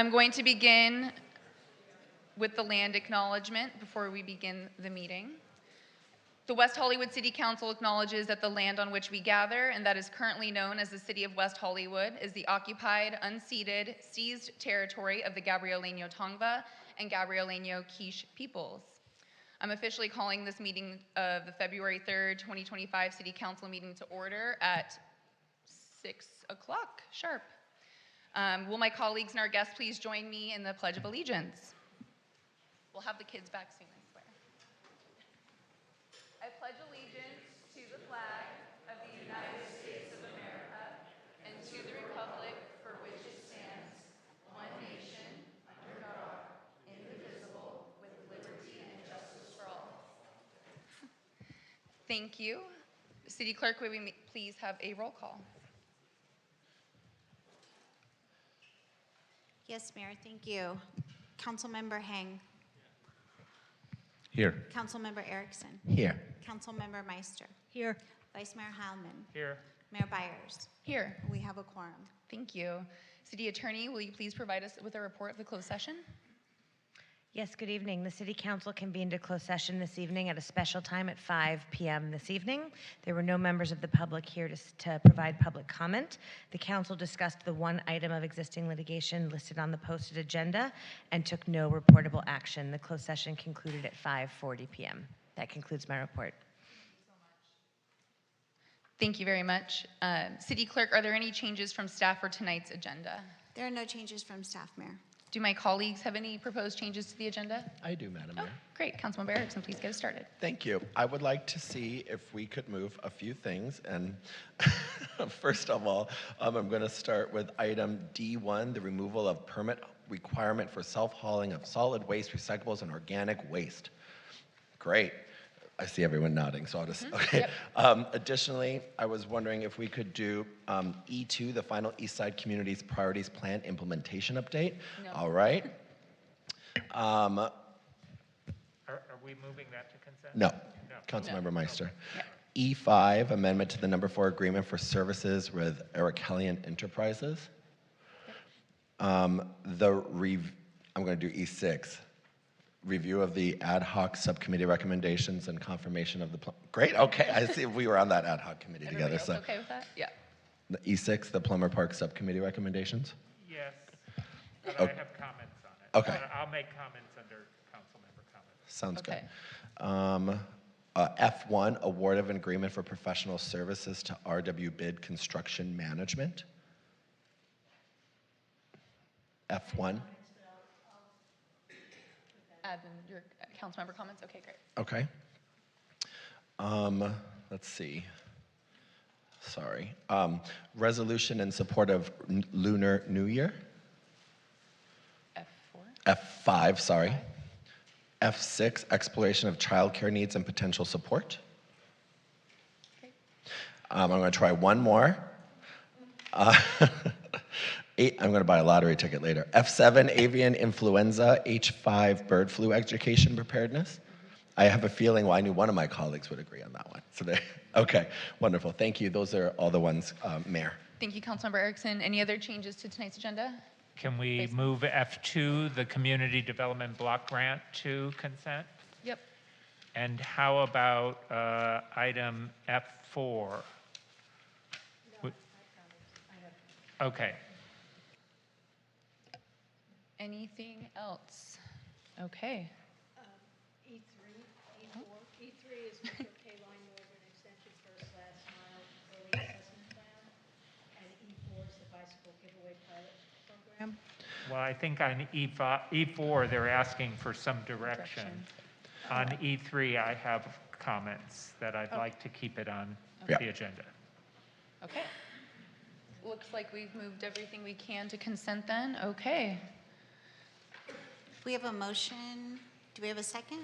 I'm going to begin with the land acknowledgement before we begin the meeting. The West Hollywood City Council acknowledges that the land on which we gather, and that is currently known as the City of West Hollywood, is the occupied, unceded, seized territory of the Gabrielino Tongva and Gabrielino Quiche peoples. I'm officially calling this meeting of the February 3rd, 2025 City Council meeting to order at 6 o'clock sharp. Will my colleagues and our guests please join me in the Pledge of Allegiance? We'll have the kids back soon, I swear. I pledge allegiance to the flag of the United States of America and to the republic for which it stands, one nation, under God, indivisible, with liberty and justice for all. Thank you. City Clerk, would we please have a roll call? Yes, Mayor, thank you. Councilmember Heng. Here. Councilmember Erickson. Here. Councilmember Meister. Here. Vice Mayor Heilman. Here. Mayor Byers. Here. We have a quorum. Thank you. City Attorney, will you please provide us with a report of the closed session? Yes, good evening. The City Council convened a closed session this evening at a special time at 5 p.m. this evening. There were no members of the public here to provide public comment. The Council discussed the one item of existing litigation listed on the posted agenda and took no reportable action. The closed session concluded at 5:40 p.m. That concludes my report. Thank you very much. City Clerk, are there any changes from staff for tonight's agenda? There are no changes from staff, Mayor. Do my colleagues have any proposed changes to the agenda? I do, Madam Mayor. Great. Councilmember Erickson, please get us started. Thank you. I would like to see if we could move a few things. And first of all, I'm going to start with item D1, the removal of permit requirement for self-hauling of solid waste, recyclables, and organic waste. Great. I see everyone nodding, so I'll just, okay. Yep. Additionally, I was wondering if we could do E2, the final East Side Communities Priorities Plan implementation update. No. All right. Are we moving that to consent? No. Councilmember Meister. Yeah. E5, amendment to the number 4 agreement for services with Eric-Hellion Enterprises. I'm going to do E6. Review of the ad hoc subcommittee recommendations and confirmation of the plan. Great, okay, I see we were on that ad hoc committee together. So okay with that? Yeah. The E6, the Plummer Park subcommittee recommendations? Yes, but I have comments on it. Okay. I'll make comments under council member comments. Sounds Okay. good. F1, award of an agreement for professional services to RW Bid Construction Management. F1. Add in your council member comments? Okay, great. Okay. Let's see. Sorry. Resolution in support of Lunar New Year. F4. F5, sorry. F6, exploration of childcare needs and potential support. Great. I'm going to try one more. 8, I'm going to buy a lottery ticket later. F7, avian influenza. H5, bird flu education preparedness. I have a feeling, well, I knew one of my colleagues would agree on that one. So okay, wonderful. Thank you. Those are all the ones, Mayor. Thank you, Councilmember Erickson. Any other changes to tonight's agenda? Can we move F2, the community development block grant, to consent? Yep. And how about item F4? No, okay. Anything else? Okay. E3, E4. E3 is Metro K-Line Northern Extension First Last Mile Early Assessment Plan, and E4 is the Bicycle Giveaway Pilot Program. Well, I think on E4, they're asking for some direction. On E3, I have comments that I'd like to keep it on the agenda. Okay. Looks like we've moved everything we can to consent then. Okay. We have a motion. Do we have a second?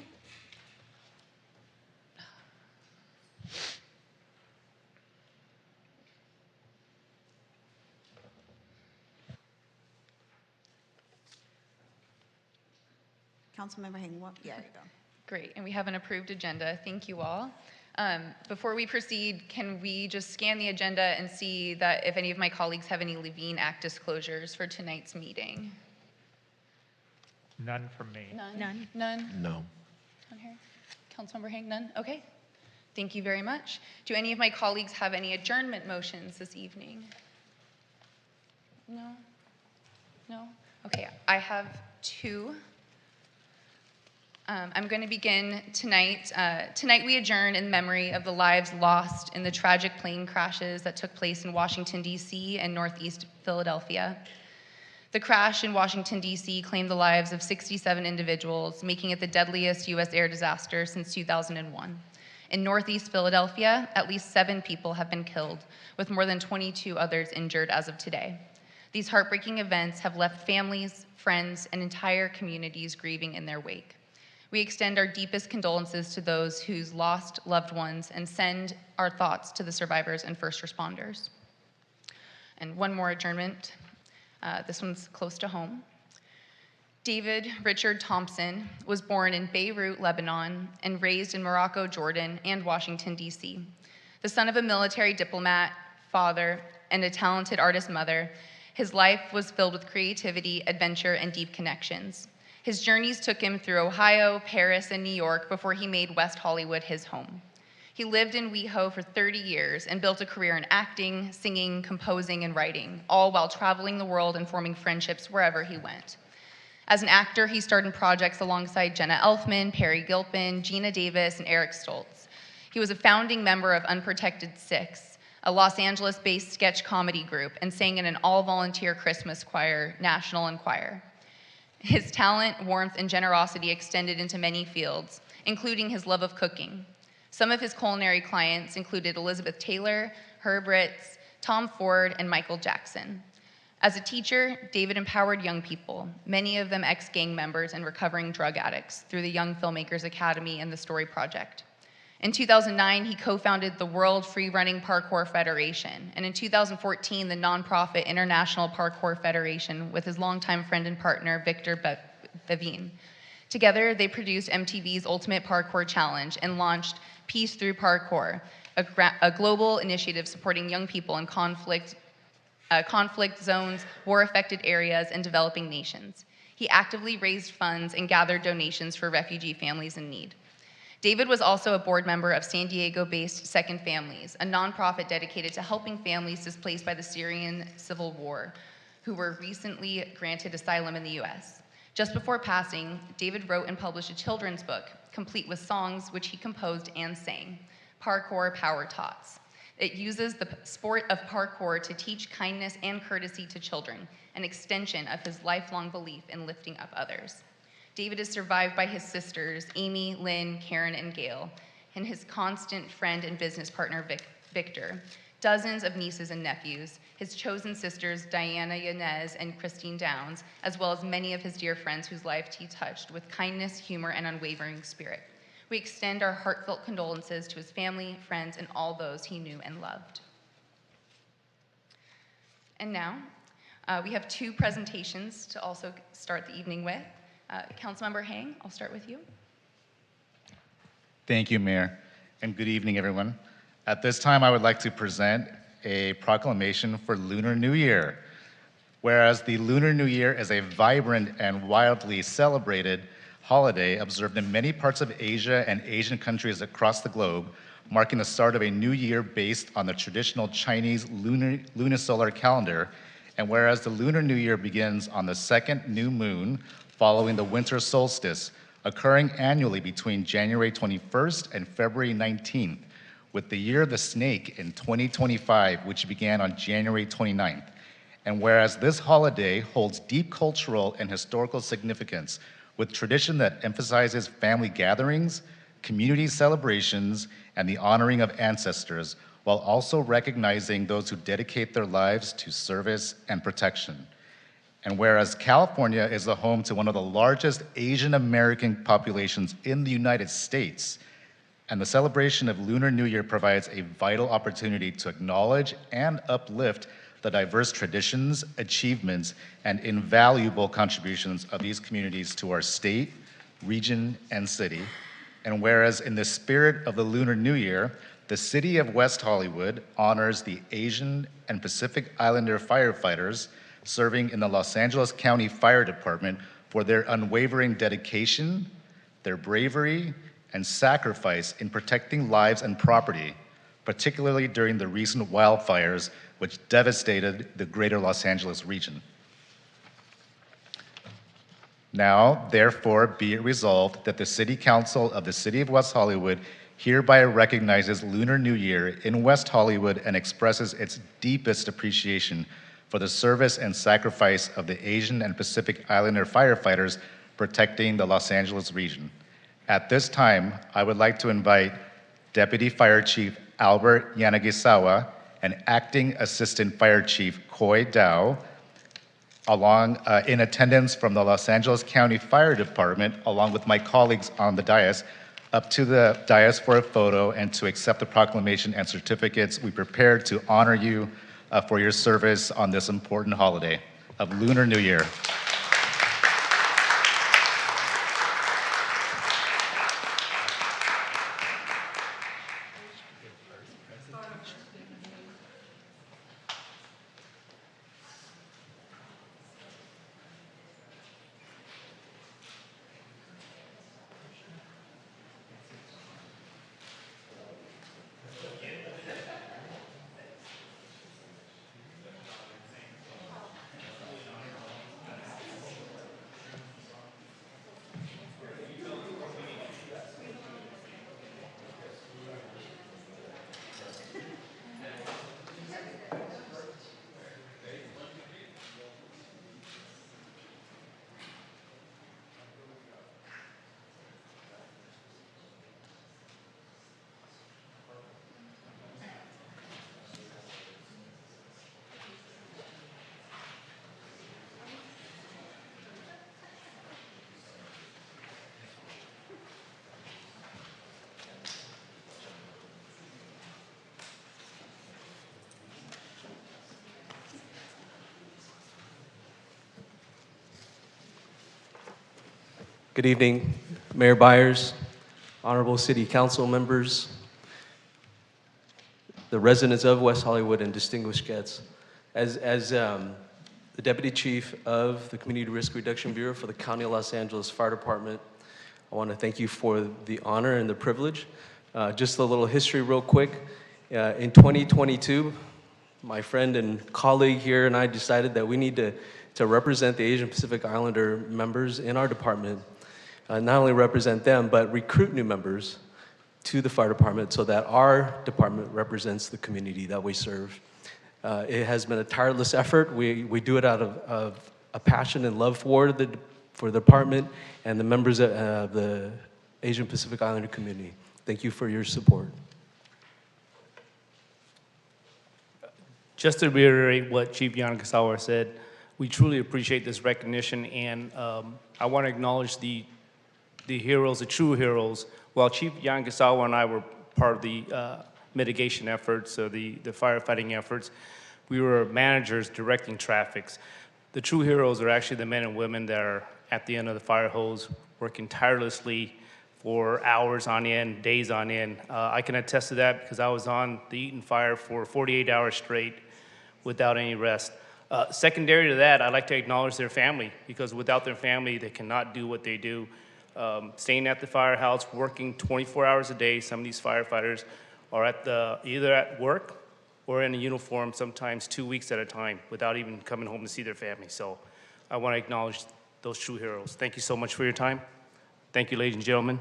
Councilmember Heng, yeah, there you go. Great, and we have an approved agenda. Thank you all. Before we proceed, can we just scan the agenda and see that if any of my colleagues have any Levine Act disclosures for tonight's meeting? None from me. None? None? No. On here? Councilmember Hang, none? Okay. Thank you very much. Do any of my colleagues have any adjournment motions this evening? No? No? Okay, I have two. I'm going to begin tonight. Tonight we adjourn in memory of the lives lost in the tragic plane crashes that took place in Washington, D.C. and Northeast Philadelphia. The crash in Washington, D.C. claimed the lives of 67 individuals, making it the deadliest U.S. air disaster since 2001. In Northeast Philadelphia, at least 7 people have been killed, with more than 22 others injured as of today. These heartbreaking events have left families, friends, and entire communities grieving in their wake. We extend our deepest condolences to those who's lost loved ones and send our thoughts to the survivors and first responders. And one more adjournment. This one's close to home. David Richard Thompson was born in Beirut, Lebanon, and raised in Morocco, Jordan, and Washington, D.C. The son of a military diplomat, father, and a talented artist mother, his life was filled with creativity, adventure, and deep connections. His journeys took him through Ohio, Paris, and New York before he made West Hollywood his home. He lived in WeHo for 30 years and built a career in acting, singing, composing, and writing, all while traveling the world and forming friendships wherever he went. As an actor, he starred in projects alongside Jenna Elfman, Perry Gilpin, Gina Davis, and Eric Stoltz. He was a founding member of Unprotected Six, a Los Angeles-based sketch comedy group, and sang in an all-volunteer Christmas choir, National and Choir. His talent, warmth, and generosity extended into many fields, including his love of cooking. Some of his culinary clients included Elizabeth Taylor, Herb Ritz, Tom Ford, and Michael Jackson. As a teacher, David empowered young people, many of them ex-gang members and recovering drug addicts, through the Young Filmmakers Academy and the Story Project. In 2009, he co-founded the World Free Running Parkour Federation, and in 2014, the nonprofit International Parkour Federation with his longtime friend and partner, Victor Bevine. Together, they produced MTV's Ultimate Parkour Challenge and launched Peace Through Parkour, a global initiative supporting young people in conflict zones, war-affected areas, and developing nations. He actively raised funds and gathered donations for refugee families in need. David was also a board member of San Diego-based Second Families, a nonprofit dedicated to helping families displaced by the Syrian civil war, who were recently granted asylum in the US. Just before passing, David wrote and published a children's book, complete with songs which he composed and sang, Parkour Power Tots. It uses the sport of parkour to teach kindness and courtesy to children, an extension of his lifelong belief in lifting up others. David is survived by his sisters, Amy, Lynn, Karen, and Gail, and his constant friend and business partner, Victor, dozens of nieces and nephews, his chosen sisters, Diana Yanez and Christine Downs, as well as many of his dear friends whose lives he touched with kindness, humor, and unwavering spirit. We extend our heartfelt condolences to his family, friends, and all those he knew and loved. And now, we have 2 presentations to also start the evening with. Councilmember Hang, I'll start with you. Thank you, Mayor, and good evening, everyone. At this time, I would like to present a proclamation for Lunar New Year. Whereas the Lunar New Year is a vibrant and wildly celebrated holiday observed in many parts of Asia and Asian countries across the globe, marking the start of a new year based on the traditional Chinese lunisolar calendar, and whereas the Lunar New Year begins on the 2nd new moon following the winter solstice, occurring annually between January 21st and February 19th, with the Year of the Snake in 2025, which began on January 29th. And whereas this holiday holds deep cultural and historical significance, with tradition that emphasizes family gatherings, community celebrations, and the honoring of ancestors, while also recognizing those who dedicate their lives to service and protection. And whereas California is the home to one of the largest Asian American populations in the United States, and the celebration of Lunar New Year provides a vital opportunity to acknowledge and uplift the diverse traditions, achievements, and invaluable contributions of these communities to our state, region, and city. And whereas in the spirit of the Lunar New Year, the city of West Hollywood honors the Asian and Pacific Islander firefighters serving in the Los Angeles County Fire Department for their unwavering dedication, their bravery, and sacrifice in protecting lives and property, particularly during the recent wildfires which devastated the greater Los Angeles region. Now, therefore, be it resolved that the City Council of the City of West Hollywood hereby recognizes Lunar New Year in West Hollywood and expresses its deepest appreciation for the service and sacrifice of the Asian and Pacific Islander firefighters protecting the Los Angeles region. At this time, I would like to invite Deputy Fire Chief Albert Yanagisawa and Acting Assistant Fire Chief Coy Dow, along in attendance from the Los Angeles County Fire Department, along with my colleagues on the dais, up to the dais for a photo and to accept the proclamation and certificates. We prepared to honor you for your service on this important holiday of Lunar New Year. Good evening, Mayor Byers, honorable city council members, the residents of West Hollywood, and distinguished guests. As the Deputy Chief of the Community Risk Reduction Bureau for the County of Los Angeles Fire Department, I want to thank you for the honor and the privilege. Just a little history real quick. In 2022, my friend and colleague here and I decided that we need to represent the Asian Pacific Islander members in our department. Not only represent them, but recruit new members to the fire department so that our department represents the community that we serve. It has been a tireless effort. We do it out of a passion and love for the department and the members of the Asian Pacific Islander community. Thank you for your support. Just to reiterate what Chief Yanagisawa said, we truly appreciate this recognition, and I want to acknowledge the heroes, the true heroes. While Chief Yanagisawa and I were part of the mitigation efforts, so the firefighting efforts, we were managers directing traffics. The true heroes are actually the men and women that are at the end of the fire hose, working tirelessly for hours on end, days on end. I can attest to that because I was on the Eaton fire for 48 hours straight without any rest. Secondary to that, I'd like to acknowledge their family, because without their family, they cannot do what they do. Staying at the firehouse, working 24 hours a day. Some of these firefighters are either at work or in a uniform, sometimes 2 weeks at a time, without even coming home to see their family. So I want to acknowledge those true heroes. Thank you so much for your time. Thank you, ladies and gentlemen.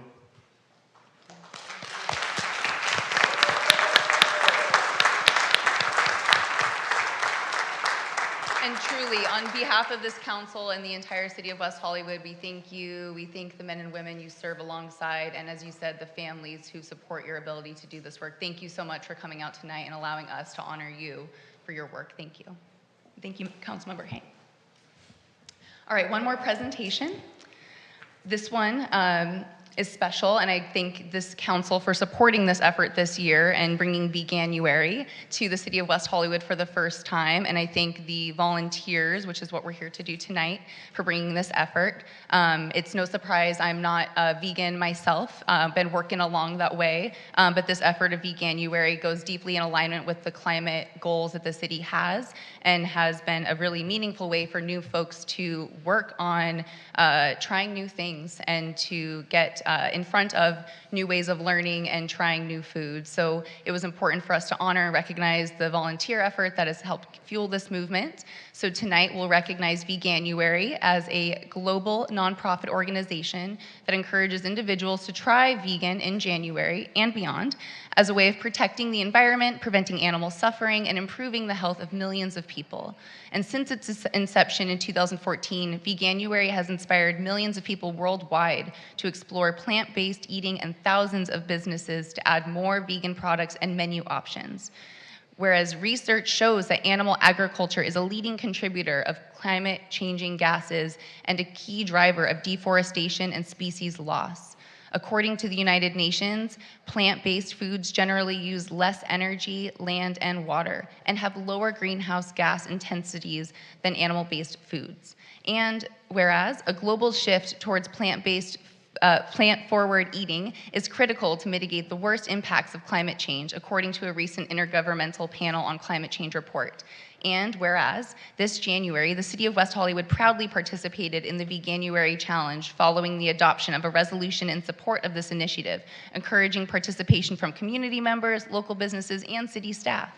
And truly, on behalf of this council and the entire city of West Hollywood, we thank you. We thank the men and women you serve alongside, and as you said, the families who support your ability to do this work. Thank you so much for coming out tonight and allowing us to honor you for your work. Thank you. Thank you, Councilmember Hank. All right, one more presentation. This one, is special, and I thank this council for supporting this effort this year and bringing Veganuary to the city of West Hollywood for the first time. And I thank the volunteers, which is what we're here to do tonight, for bringing this effort. It's no surprise I'm not a vegan myself, been working along that way, but this effort of Veganuary goes deeply in alignment with the climate goals that the city has, and has been a really meaningful way for new folks to work on trying new things and to get in front of new ways of learning and trying new foods. So it was important for us to honor and recognize the volunteer effort that has helped fuel this movement. So tonight we'll recognize Veganuary as a global nonprofit organization that encourages individuals to try vegan in January and beyond as a way of protecting the environment, preventing animal suffering, and improving the health of millions of people. And since its inception in 2014, Veganuary has inspired millions of people worldwide to explore plant-based eating and thousands of businesses to add more vegan products and menu options. Whereas research shows that animal agriculture is a leading contributor of climate-changing gases and a key driver of deforestation and species loss. According to the United Nations, plant-based foods generally use less energy, land, and water, and have lower greenhouse gas intensities than animal-based foods. And whereas a global shift towards plant-forward eating is critical to mitigate the worst impacts of climate change, according to a recent Intergovernmental Panel on Climate Change report. And whereas this January, the city of West Hollywood proudly participated in the Veganuary Challenge following the adoption of a resolution in support of this initiative, encouraging participation from community members, local businesses, and city staff.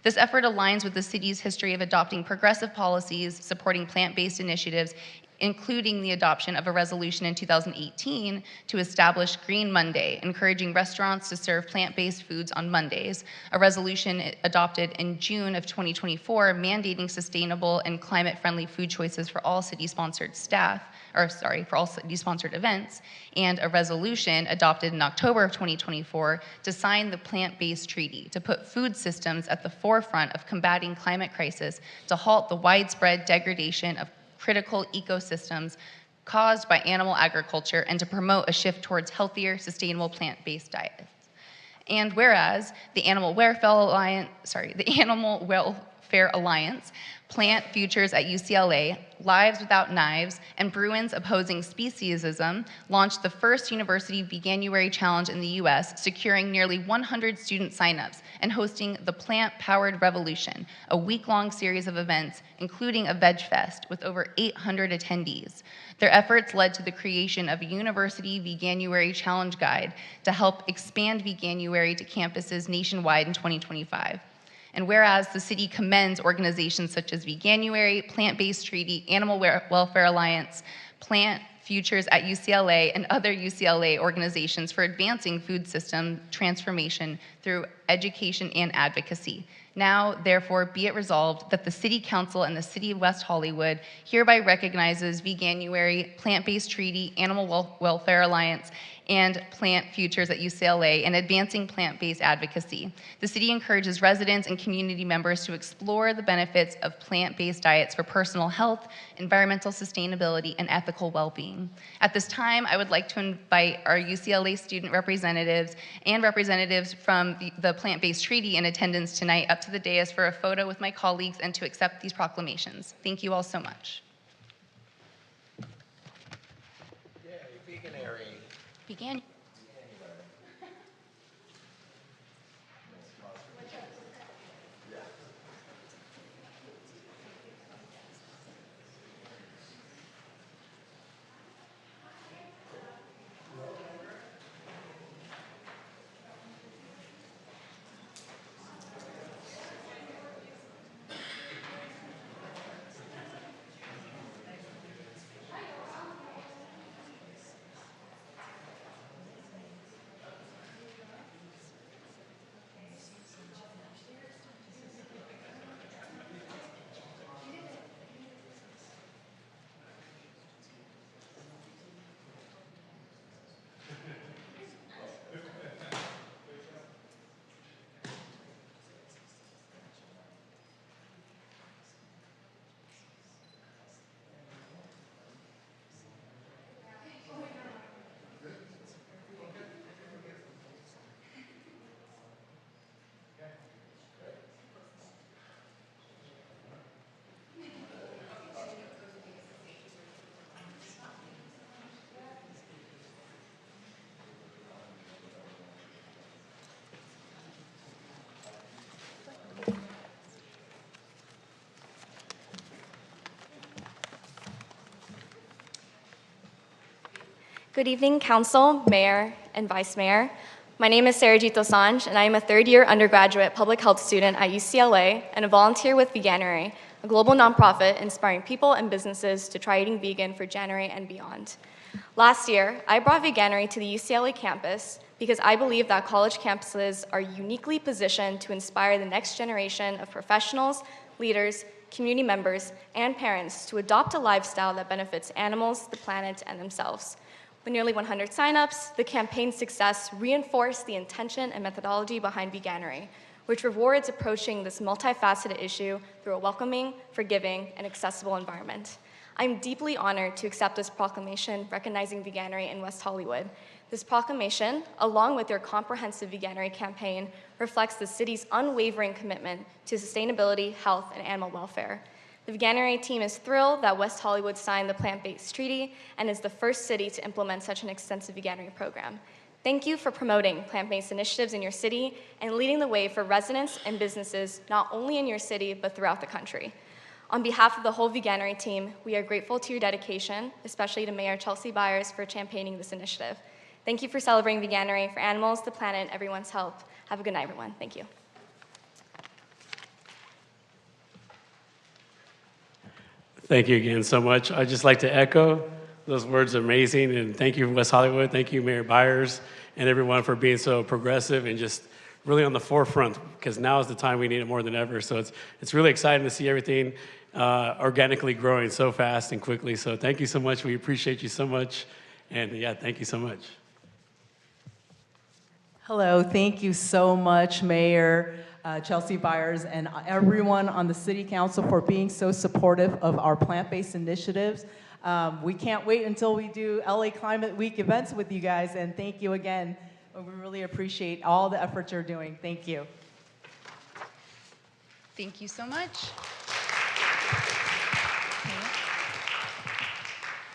This effort aligns with the city's history of adopting progressive policies, supporting plant-based initiatives, including the adoption of a resolution in 2018 to establish Green Monday, encouraging restaurants to serve plant-based foods on Mondays, a resolution adopted in June of 2024 mandating sustainable and climate-friendly food choices for all city-sponsored for all city-sponsored events, and a resolution adopted in October of 2024 to sign the Plant-Based Treaty to put food systems at the forefront of combating climate crisis to halt the widespread degradation of critical ecosystems caused by animal agriculture and to promote a shift towards healthier, sustainable plant-based diets. And whereas the Animal Welfare Alliance, Plant Futures at UCLA, Lives Without Knives, and Bruins Opposing Speciesism launched the first University Veganuary Challenge in the US, securing nearly 100 student signups and hosting the Plant-Powered Revolution, a week-long series of events, including a Veg Fest with over 800 attendees. Their efforts led to the creation of a University Veganuary Challenge Guide to help expand Veganuary to campuses nationwide in 2025. And whereas the city commends organizations such as Veganuary, Plant-Based Treaty, Animal Welfare Alliance, Plant Futures at UCLA, and other UCLA organizations for advancing food system transformation through education and advocacy. Now, therefore, be it resolved that the City Council and the City of West Hollywood hereby recognizes Veganuary, Plant-Based Treaty, Animal Welfare Alliance, and Plant Futures at UCLA in advancing plant-based advocacy. The city encourages residents and community members to explore the benefits of plant-based diets for personal health, environmental sustainability, and ethical well-being. At this time, I would like to invite our UCLA student representatives and representatives from the Plant-Based Treaty in attendance tonight up to the dais for a photo with my colleagues and to accept these proclamations. Thank you all so much. Begin. Good evening, Council, Mayor, and Vice Mayor. My name is Sarah Jito Sanj, and I am a third-year undergraduate public health student at UCLA and a volunteer with Veganuary, a global nonprofit inspiring people and businesses to try eating vegan for January and beyond. Last year, I brought Veganuary to the UCLA campus because I believe that college campuses are uniquely positioned to inspire the next generation of professionals, leaders, community members, and parents to adopt a lifestyle that benefits animals, the planet, and themselves. With nearly 100 signups, the campaign's success reinforced the intention and methodology behind Veganuary, which rewards approaching this multifaceted issue through a welcoming, forgiving, and accessible environment. I'm deeply honored to accept this proclamation recognizing Veganuary in West Hollywood. This proclamation, along with their comprehensive Veganuary campaign, reflects the city's unwavering commitment to sustainability, health, and animal welfare. The Veganuary team is thrilled that West Hollywood signed the Plant-Based Treaty and is the first city to implement such an extensive Veganuary program. Thank you for promoting plant-based initiatives in your city and leading the way for residents and businesses not only in your city but throughout the country. On behalf of the whole Veganuary team, we are grateful to your dedication, especially to Mayor Chelsea Byers for championing this initiative. Thank you for celebrating Veganuary for animals, the planet, and everyone's health. Have a good night, everyone. Thank you. Thank you again so much. I'd just like to echo those words, amazing, and thank you, West Hollywood. Thank you, Mayor Byers, and everyone for being so progressive and just really on the forefront, because now is the time we need it more than ever. So it's really exciting to see everything organically growing so fast and quickly. So thank you so much. We appreciate you so much. And yeah, thank you so much. Hello, thank you so much, Mayor Chelsea Byers, and everyone on the City Council for being so supportive of our plant-based initiatives. We can't wait until we do LA Climate Week events with you guys, and thank you again. We really appreciate all the efforts you're doing. Thank you. Thank you so much.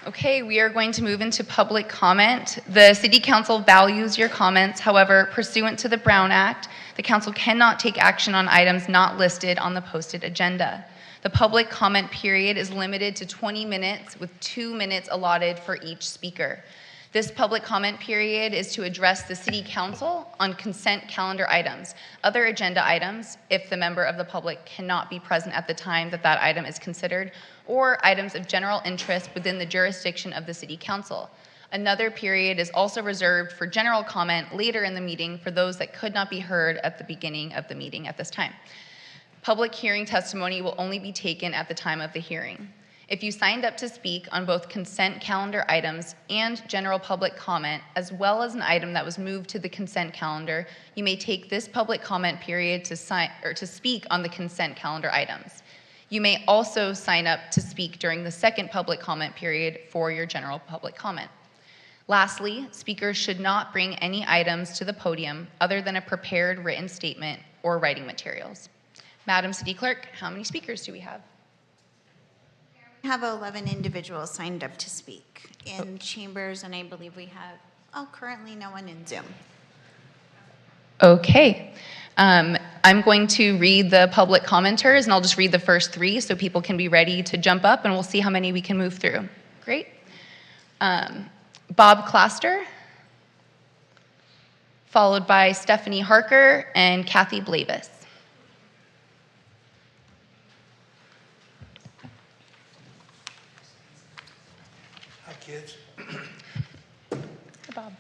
Okay, we are going to move into public comment. The City Council values your comments. However, pursuant to the Brown Act, the Council cannot take action on items not listed on the posted agenda. The public comment period is limited to 20 minutes with 2 minutes allotted for each speaker. This public comment period is to address the City Council on consent calendar items, other agenda items, if the member of the public cannot be present at the time that that item is considered, or items of general interest within the jurisdiction of the City Council. Another period is also reserved for general comment later in the meeting for those that could not be heard at the beginning of the meeting at this time. Public hearing testimony will only be taken at the time of the hearing. If you signed up to speak on both consent calendar items and general public comment, as well as an item that was moved to the consent calendar, you may take this public comment period to speak on the consent calendar items. You may also sign up to speak during the second public comment period for your general public comment. Lastly, speakers should not bring any items to the podium other than a prepared written statement or writing materials. Madam City Clerk, how many speakers do we have? We have 11 individuals signed up to speak in chambers, and I believe we have, currently no one in Zoom. Okay. I'm going to read the public commenters, and I'll just read the first 3 so people can be ready to jump up, and we'll see how many we can move through. Great. Bob Claster, followed by Stephanie Harker and Kathy Blavis. Hi, kids. Hi, Bob.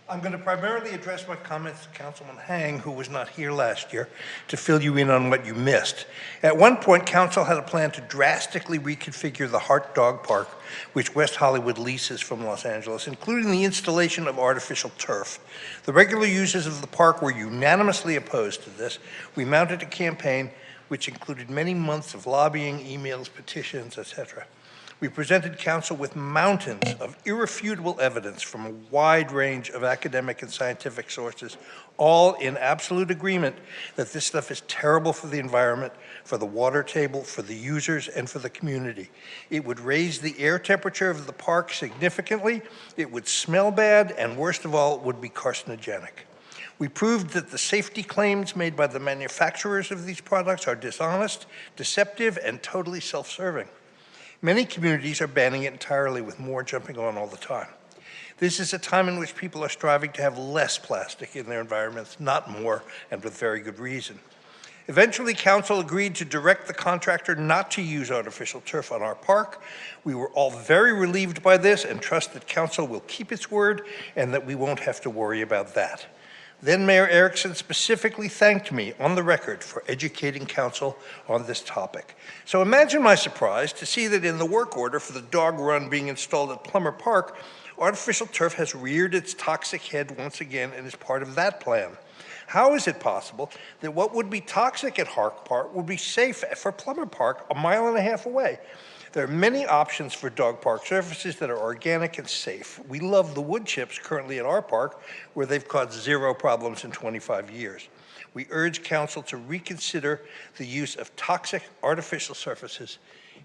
I'm going to primarily address my comments to Councilman Hang, who was not here last year, to fill you in on what you missed. At one point, Council had a plan to drastically reconfigure the Hart Dog Park, which West Hollywood leases from Los Angeles, including the installation of artificial turf. The regular users of the park were unanimously opposed to this. We mounted a campaign which included many months of lobbying, emails, petitions, etc. We presented Council with mountains of irrefutable evidence from a wide range of academic and scientific sources, all in absolute agreement that this stuff is terrible for the environment, for the water table, for the users, and for the community. It would raise the air temperature of the park significantly, it would smell bad, and worst of all, it would be carcinogenic. We proved that the safety claims made by the manufacturers of these products are dishonest, deceptive, and totally self-serving. Many communities are banning it entirely, with more jumping on all the time. This is a time in which people are striving to have less plastic in their environments, not more, and with very good reason. Eventually, council agreed to direct the contractor not to use artificial turf on our park. We were all very relieved by this and trust that council will keep its word and that we won't have to worry about that. Then Mayor Erickson specifically thanked me on the record for educating council on this topic. So imagine my surprise to see that in the work order for the dog run being installed at Plummer Park, artificial turf has reared its toxic head once again and is part of that plan. How is it possible that what would be toxic at Hark Park would be safe for Plummer Park a mile and a half away? There are many options for dog park surfaces that are organic and safe. We love the wood chips currently at our park, where they've caused 0 problems in 25 years. We urge council to reconsider the use of toxic artificial surfaces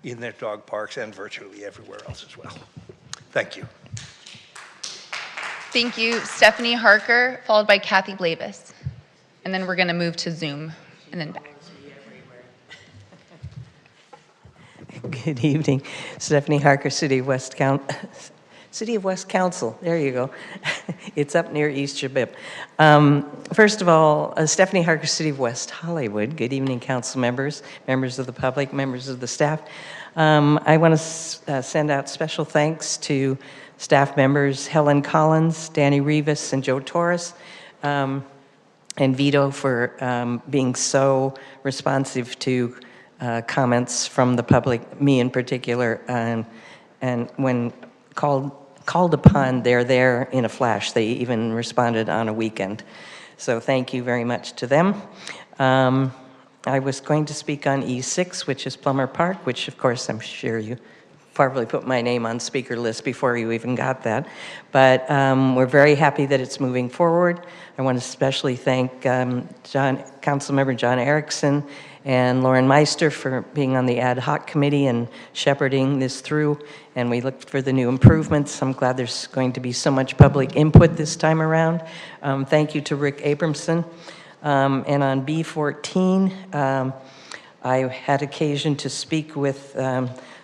in their dog parks and virtually everywhere else as well. Thank you. Thank you, Stephanie Harker, followed by Kathy Blavis. And then we're going to move to Zoom and then back. Good evening. Stephanie Harker, City of West Council. There you go. It's up near East Jabib. First of all, Stephanie Harker, City of West Hollywood. Good evening, council members, members of the public, members of the staff. I want to send out special thanks to staff members Helen Collins, Danny Rivas, and Joe Torres, and Vito for being so responsive to comments from the public, me in particular, and when called upon, they're there in a flash. They even responded on a weekend. So thank you very much to them. I was going to speak on E6, which is Plummer Park, which of course I'm sure you probably put my name on speaker list before you even got that. But we're very happy that it's moving forward. I want to especially thank Councilmember John Erickson and Lauren Meister for being on the ad hoc committee and shepherding this through. And we looked for the new improvements. I'm glad there's going to be so much public input this time around. Thank you to Rick Abramson. And on B14, I had occasion to speak with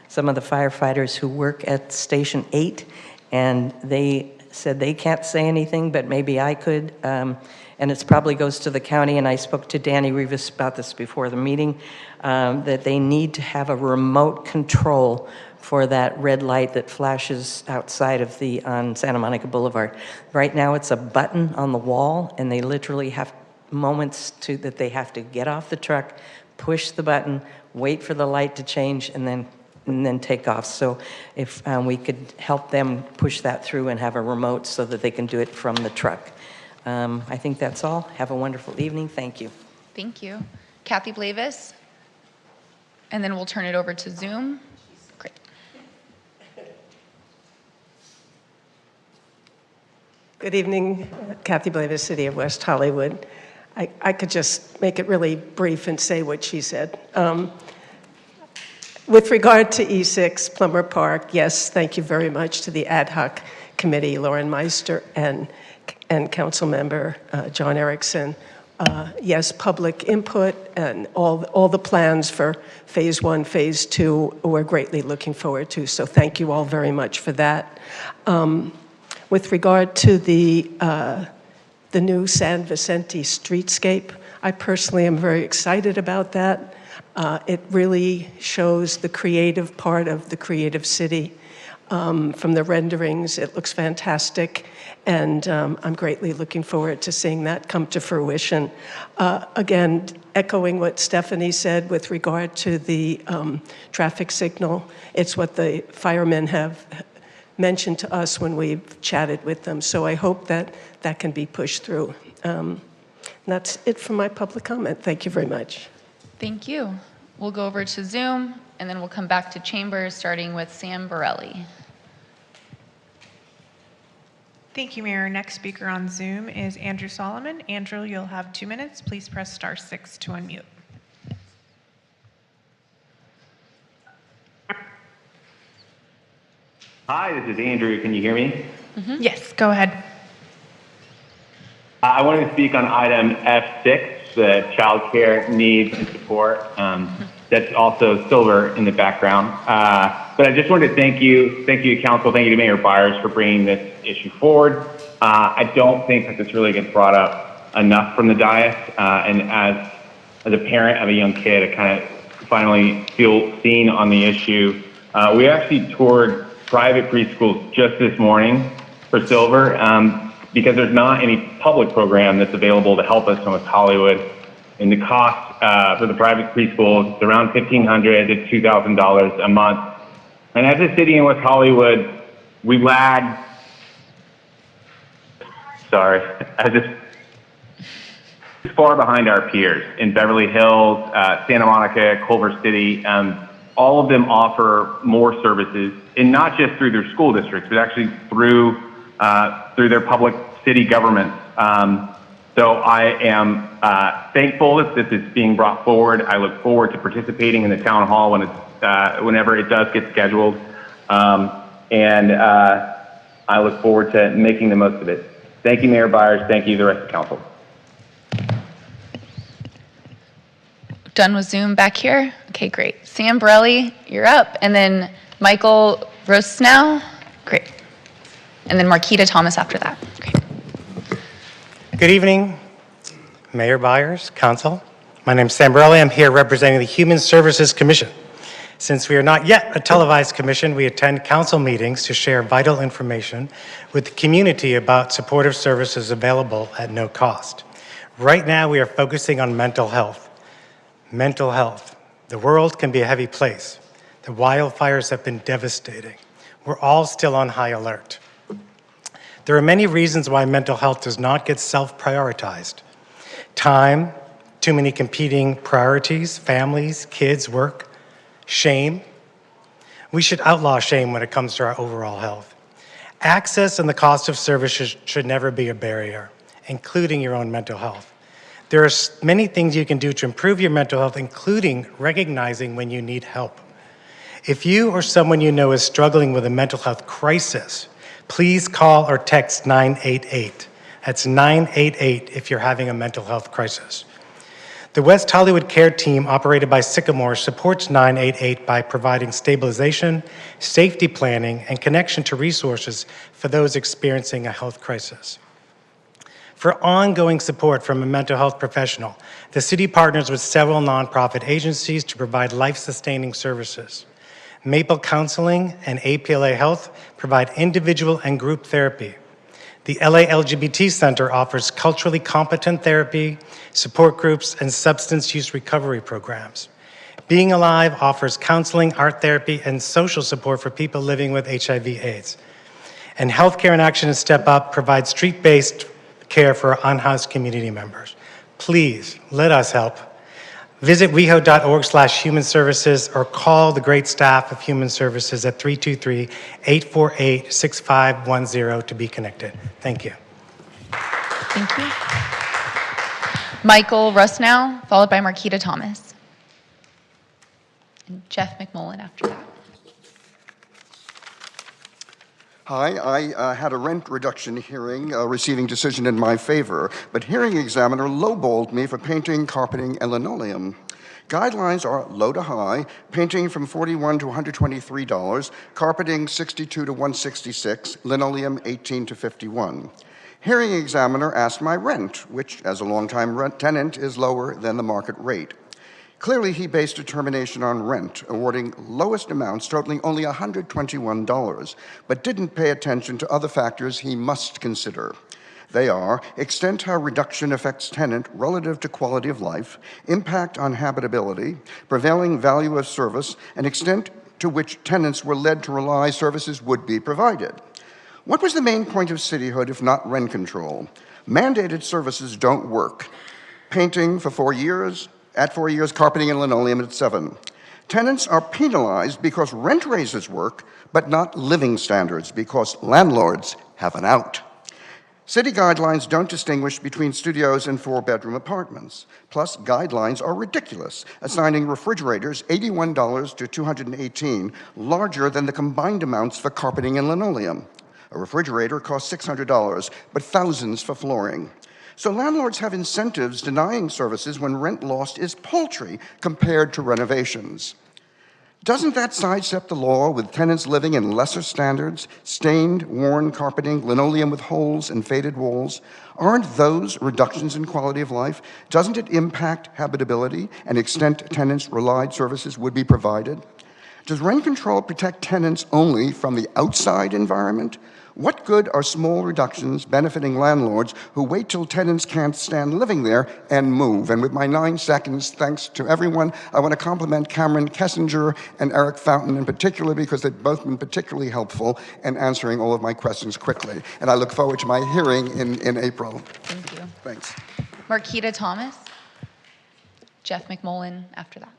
some of the firefighters who work at Station 8, and they said they can't say anything, but maybe I could. And it probably goes to the county, and I spoke to Danny Rivas about this before the meeting, that they need to have a remote control for that red light that flashes outside of on Santa Monica Boulevard. Right now it's a button on the wall, and they literally have moments that they have to get off the truck, push the button, wait for the light to change, and then take off. So if we could help them push that through and have a remote so that they can do it from the truck. I think that's all. Have a wonderful evening. Thank you. Thank you. Kathy Blavis. And then we'll turn it over to Zoom. Great. Good evening, Kathy Blavis, City of West Hollywood. I could just make it really brief and say what she said. With regard to E6, Plummer Park, yes, thank you very much to the ad hoc committee, Lauren Meister and Councilmember John Erickson. Yes, public input and all the plans for phase 1, phase 2, we're greatly looking forward to. So thank you all very much for that. With regard to the new San Vicente streetscape, I personally am very excited about that. It really shows the creative part of the creative city. From the renderings, it looks fantastic, and I'm greatly looking forward to seeing that come to fruition. Again, echoing what Stephanie said with regard to the traffic signal, it's what the firemen have mentioned to us when we've chatted with them, so I hope that that can be pushed through. That's it for my public comment. Thank you very much. Thank you. We'll go over to Zoom, and then we'll come back to Chambers, starting with Sam Borelli. Thank you, Mayor. Next speaker on Zoom is Andrew Solomon. Andrew, you'll have 2 minutes. Please press *6 to unmute. Hi, this is Andrew. Can you hear me? Yes, go ahead. I wanted to speak on item F6, the childcare needs and support. That's also Silver in the background. But I just wanted to thank you council, thank you to Mayor Byers for bringing this issue forward. I don't think that this really gets brought up enough from the dais, and as a parent of a young kid, I kind of finally feel seen on the issue. We actually toured private preschools just this morning for Silver, because there's not any public program that's available to help us in West Hollywood. And the cost for the private preschool is around $1,500 to $2,000 a month. And as a city in West Hollywood, we lag. Far behind our peers in Beverly Hills, Santa Monica, Culver City. All of them offer more services, and not just through their school districts, but actually through their public city governments. So I am thankful that this is being brought forward. I look forward to participating in the town hall whenever it does get scheduled, and I look forward to making the most of it. Thank you, Mayor Byers. Thank you, the rest of the council. Done with Zoom back here? Okay, great. Sam Borelli, you're up. And then Michael Rosnow. Great. And then Marquita Thomas after that. Great. Good evening, Mayor Byers, Council. My name is Sam Borelli. I'm here representing the Human Services Commission. Since we are not yet a televised commission, we attend council meetings to share vital information with the community about supportive services available at no cost. Right now, we are focusing on mental health. Mental health. The world can be a heavy place. The wildfires have been devastating. We're all still on high alert. There are many reasons why mental health does not get self-prioritized. Time, too many competing priorities, families, kids, work, shame. We should outlaw shame when it comes to our overall health. Access and the cost of services should never be a barrier, including your own mental health. There are many things you can do to improve your mental health, including recognizing when you need help. If you or someone you know is struggling with a mental health crisis, please call or text 988. That's 988 if you're having a mental health crisis. The West Hollywood Care Team, operated by Sycamore, supports 988 by providing stabilization, safety planning, and connection to resources for those experiencing a health crisis. For ongoing support from a mental health professional, the city partners with several nonprofit agencies to provide life-sustaining services. Maple Counseling and APLA Health provide individual and group therapy. The LA LGBT Center offers culturally competent therapy, support groups, and substance use recovery programs. Being Alive offers counseling, art therapy, and social support for people living with HIV/AIDS. And Healthcare in Action and Step Up provides street-based care for unhoused community members. Please, let us help. Visit weho.org/human services or call the great staff of Human Services at 323-848-6510 to be connected. Thank you. Thank you. Michael Rosnow, followed by Marquita Thomas. And Jeff McMullen after that. Hi, I had a rent reduction hearing receiving decision in my favor, but hearing examiner lowballed me for painting, carpeting, and linoleum. Guidelines are low to high, painting from $41 to $123, carpeting $62 to $166, linoleum $18 to $51. Hearing examiner asked my rent, which as a longtime rent tenant is lower than the market rate. Clearly, he based determination on rent, awarding lowest amounts totaling only $121, but didn't pay attention to other factors he must consider. They are extent how reduction affects tenant relative to quality of life, impact on habitability, prevailing value of service, and extent to which tenants were led to rely services would be provided. What was the main point of cityhood if not rent control? Mandated services don't work. Painting for 4 years, at 4 years, carpeting and linoleum at 7. Tenants are penalized because rent raises work, but not living standards because landlords have an out. City guidelines don't distinguish between studios and 4-bedroom apartments. Plus, guidelines are ridiculous, assigning refrigerators $81 to $218, larger than the combined amounts for carpeting and linoleum. A refrigerator costs $600, but thousands for flooring. So landlords have incentives denying services when rent lost is paltry compared to renovations. Doesn't that sidestep the law with tenants living in lesser standards, stained, worn carpeting, linoleum with holes and faded walls? Aren't those reductions in quality of life? Doesn't it impact habitability and extent tenants relied services would be provided? Does rent control protect tenants only from the outside environment? What good are small reductions benefiting landlords who wait till tenants can't stand living there and move? And with my 9 seconds, thanks to everyone, I want to compliment Cameron Kessinger and Eric Fountain in particular because they've both been particularly helpful in answering all of my questions quickly. And I look forward to my hearing in April. Thank you. Thanks. Marquita Thomas. Jeff McMullen after that.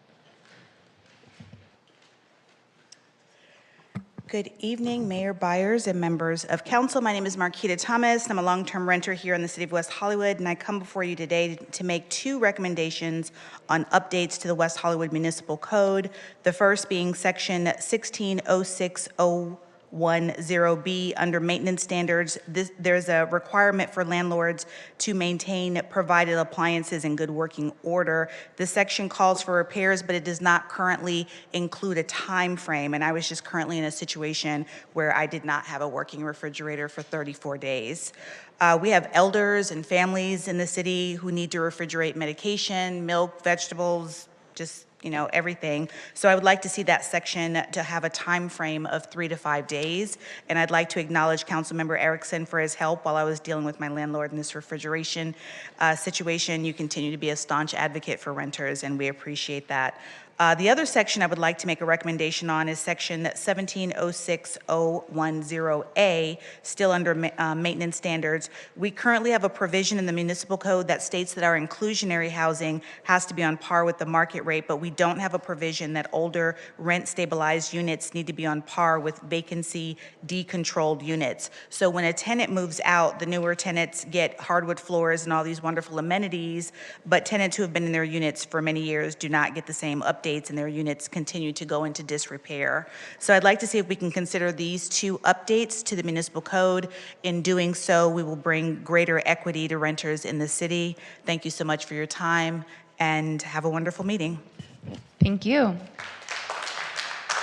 Good evening, Mayor Byers and members of council. My name is Marquita Thomas. I'm a long-term renter here in the city of West Hollywood, and I come before you today to make 2 recommendations on updates to the West Hollywood Municipal Code. The first being section 1606.010B under maintenance standards. There's a requirement for landlords to maintain provided appliances in good working order. This section calls for repairs, but it does not currently include a time frame. And I was just currently in a situation where I did not have a working refrigerator for 34 days. We have elders and families in the city who need to refrigerate medication, milk, vegetables, just everything. So I would like to see that section to have a time frame of 3 to 5 days. And I'd like to acknowledge Councilmember Erickson for his help while I was dealing with my landlord in this refrigeration situation. You continue to be a staunch advocate for renters, and we appreciate that. The other section I would like to make a recommendation on is section 1706.010A, still under maintenance standards. We currently have a provision in the municipal code that states that our inclusionary housing has to be on par with the market rate, but we don't have a provision that older rent-stabilized units need to be on par with vacancy decontrolled units. So when a tenant moves out, the newer tenants get hardwood floors and all these wonderful amenities, but tenants who have been in their units for many years do not get the same updates, and their units continue to go into disrepair. So I'd like to see if we can consider these 2 updates to the municipal code. In doing so, we will bring greater equity to renters in the city. Thank you so much for your time, and have a wonderful meeting. Thank you.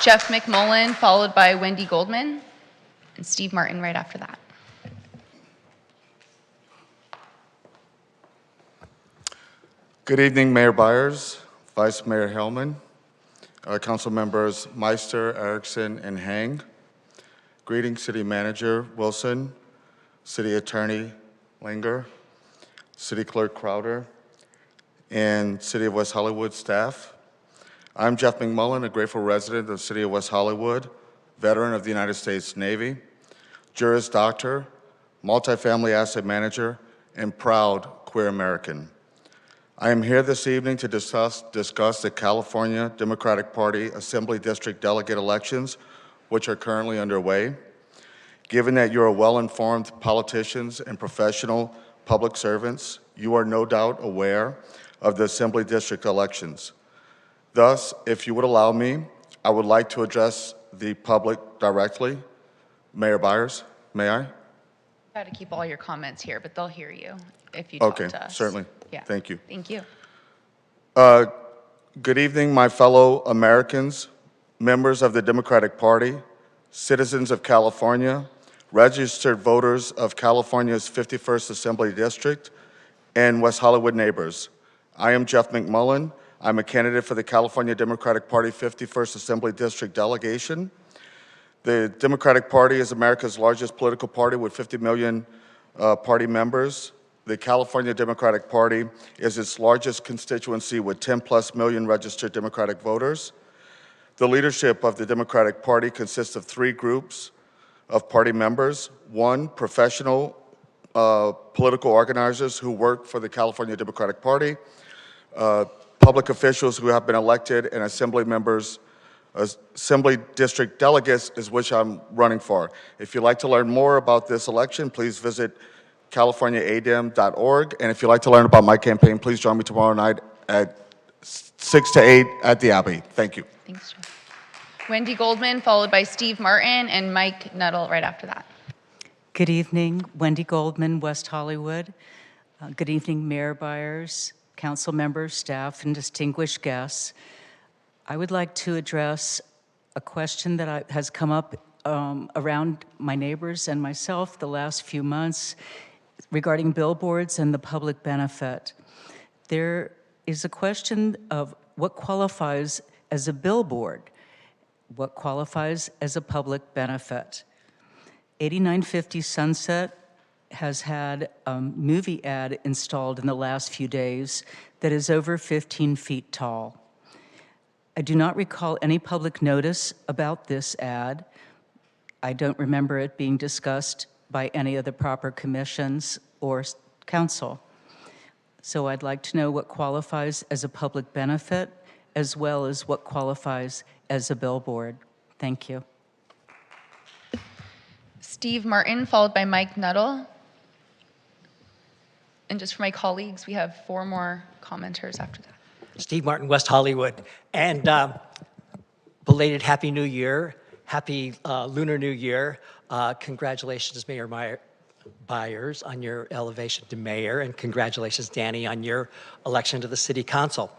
Jeff McMullen, followed by Wendy Goldman, and Steve Martin right after that. Good evening, Mayor Byers, Vice Mayor Hellman, Council Members Meister, Erickson, and Hang. Greetings, City Manager Wilson, City Attorney Langer, City Clerk Crowder, and City of West Hollywood staff. I'm Jeff McMullen, a grateful resident of the City of West Hollywood, veteran of the United States Navy, Juris Doctor, multifamily asset manager, and proud queer American. I am here this evening to discuss the California Democratic Party Assembly District delegate elections, which are currently underway. Given that you are well-informed politicians and professional public servants, you are no doubt aware of the Assembly District elections. Thus, if you would allow me, I would like to address the public directly. Mayor Byers, may I? Try to keep all your comments here, but they'll hear you if you talk to us. Okay, certainly. Yeah. Thank you. Thank you. Good evening, my fellow Americans, members of the Democratic Party, citizens of California, registered voters of California's 51st Assembly District, and West Hollywood neighbors. I am Jeff McMullen. I'm a candidate for the California Democratic Party 51st Assembly District delegation. The Democratic Party is America's largest political party with 50 million party members. The California Democratic Party is its largest constituency with 10+ million registered Democratic voters. The leadership of the Democratic Party consists of 3 groups of party members. 1, professional political organizers who work for the California Democratic Party, public officials who have been elected, and assembly members, assembly district delegates, is which I'm running for. If you'd like to learn more about this election, please visit californiaadem.org. And if you'd like to learn about my campaign, please join me tomorrow night at 6 to 8 at the Abbey. Thank you. Thanks, Jeff. Wendy Goldman, followed by Steve Martin, and Mike Nuttall right after that. Good evening, Wendy Goldman, West Hollywood. Good evening, Mayor Byers, council members, staff, and distinguished guests. I would like to address a question that has come up around my neighbors and myself the last few months regarding billboards and the public benefit. There is a question of what qualifies as a billboard, what qualifies as a public benefit. 8950 Sunset has had a movie ad installed in the last few days that is over 15 feet tall. I do not recall any public notice about this ad. I don't remember it being discussed by any of the proper commissions or council. So I'd like to know what qualifies as a public benefit, as well as what qualifies as a billboard. Thank you. Steve Martin, followed by Mike Nuttall. And just for my colleagues, we have 4 more commenters after that. Steve Martin, West Hollywood. And belated Happy New Year. Happy Lunar New Year. Congratulations, Mayor Byers, on your elevation to mayor, and congratulations, Danny, on your election to the city council.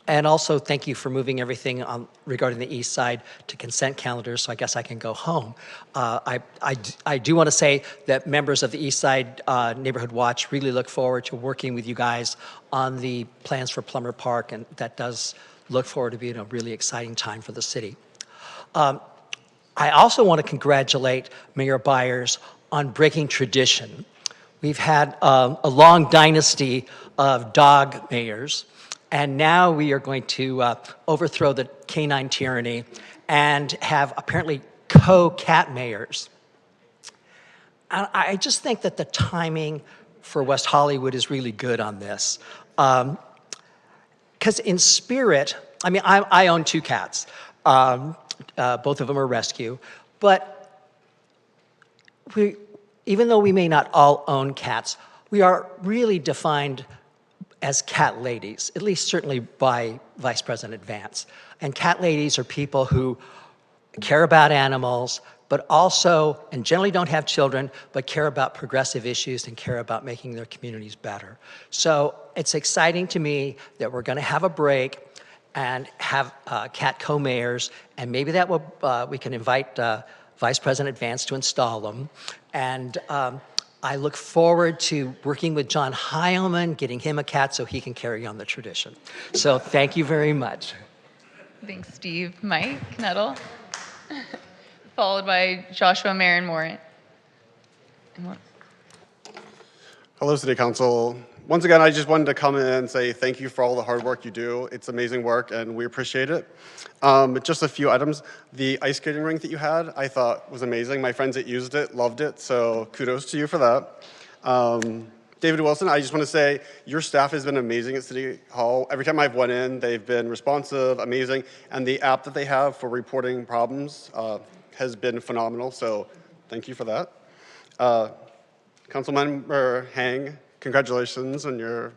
And also, thank you for moving everything regarding the east side to consent calendars, so I guess I can go home. I do want to say that members of the East Side Neighborhood Watch really look forward to working with you guys on the plans for Plummer Park, and that does look forward to being a really exciting time for the city. I also want to congratulate Mayor Byers on breaking tradition. We've had a long dynasty of dog mayors, and now we are going to overthrow the canine tyranny and have apparently co-cat mayors. I just think that the timing for West Hollywood is really good on this. Because in spirit, I mean, I own 2 cats. Both of them are rescue. But even though we may not all own cats, we are really defined as cat ladies, at least certainly by Vice President Vance. And cat ladies are people who care about animals, but also, and generally don't have children, but care about progressive issues and care about making their communities better. So it's exciting to me that we're going to have a break and have cat co-mayors, and maybe that will, we can invite Vice President Vance to install them. And I look forward to working with John Heilman, getting him a cat so he can carry on the tradition. So thank you very much. Thanks, Steve. Mike Nuttall, followed by Joshua Marin-Morin. Hello, City Council. Once again, I just wanted to come in and say thank you for all the hard work you do. It's amazing work, and we appreciate it. Just a few items. The ice skating rink that you had, I thought was amazing. My friends that used it loved it, so kudos to you for that. David Wilson, I just want to say your staff has been amazing at City Hall. Every time I've went in, they've been responsive, amazing, and the app that they have for reporting problems has been phenomenal, so thank you for that. Councilmember Hang, congratulations on your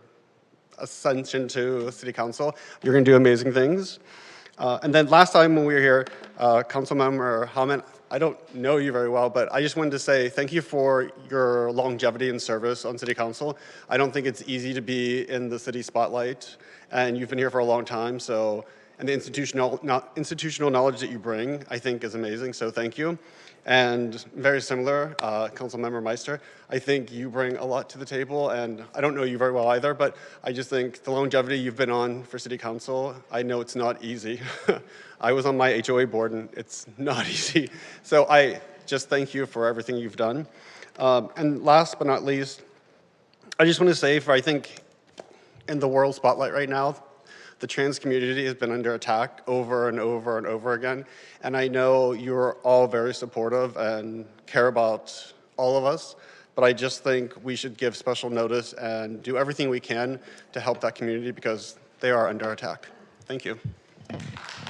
ascension to City Council. You're going to do amazing things. And then last time when we were here, Councilmember Hellman, I don't know you very well, but I just wanted to say thank you for your longevity and service on City Council. I don't think it's easy to be in the city spotlight, and you've been here for a long time, so, and the institutional knowledge that you bring, I think is amazing, so thank you. And very similar, Councilmember Meister, I think you bring a lot to the table, and I don't know you very well either, but I just think the longevity you've been on for City Council, I know it's not easy. I was on my HOA board, and it's not easy. So I just thank you for everything you've done. And last but not least, I just want to say, I think in the world spotlight right now, the trans community has been under attack over and over and over again. And I know you're all very supportive and care about all of us, but I just think we should give special notice and do everything we can to help that community because they are under attack. Thank you.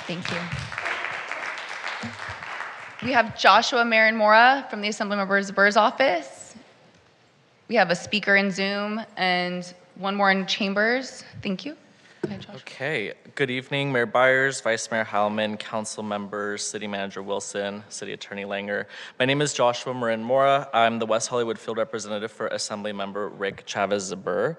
Thank you. We have Joshua Marin-Mora from the Assemblymember's office. We have a speaker in Zoom and one more in chambers. Thank you. ahead, Josh. Okay, good evening, Mayor Byers, Vice Mayor Heilman, council members, City Manager Wilson, City Attorney Langer. My name is Joshua Marin Mora. I'm the West Hollywood Field Representative for Assembly Member Rick Chavez-Zabur.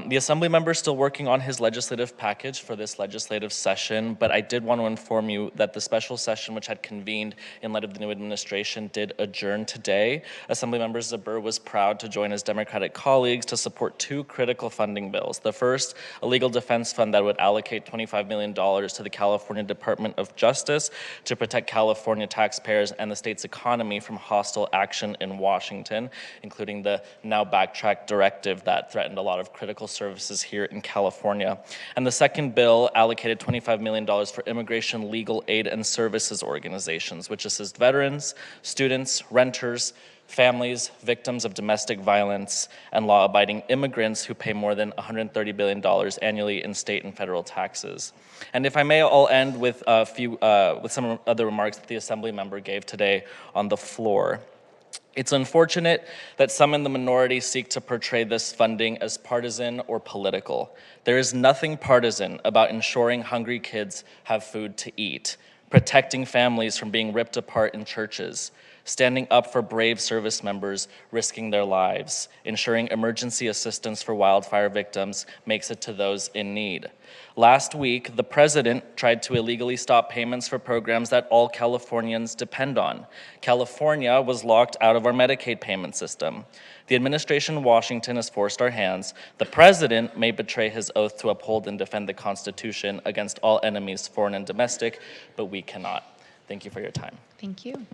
The Assembly member is still working on his legislative package for this legislative session, but I did want to inform you that the special session which had convened in light of the new administration did adjourn today. Assembly Member Zabur was proud to join his Democratic colleagues to support two critical funding bills. The first, a legal defense fund that would allocate $25 million to the California Department of Justice to protect California taxpayers and the state's economy from hostile action in Washington, including the now backtracked directive that threatened a lot of critical services here in California. And the second bill allocated $25 million for immigration legal aid and services organizations, which assist veterans, students, renters, families, victims of domestic violence, and law-abiding immigrants who pay more than $130 billion annually in state and federal taxes. And if I may, I'll end with with some other remarks that the Assembly member gave today on the floor. It's unfortunate that some in the minority seek to portray this funding as partisan or political. There is nothing partisan about ensuring hungry kids have food to eat, protecting families from being ripped apart in churches, standing up for brave service members risking their lives, ensuring emergency assistance for wildfire victims makes it to those in need. Last week, the president tried to illegally stop payments for programs that all Californians depend on. California was locked out of our Medicaid payment system. The administration in Washington has forced our hands. The president may betray his oath to uphold and defend the Constitution against all enemies, foreign and domestic, but we cannot. Thank you for your time. Thank you.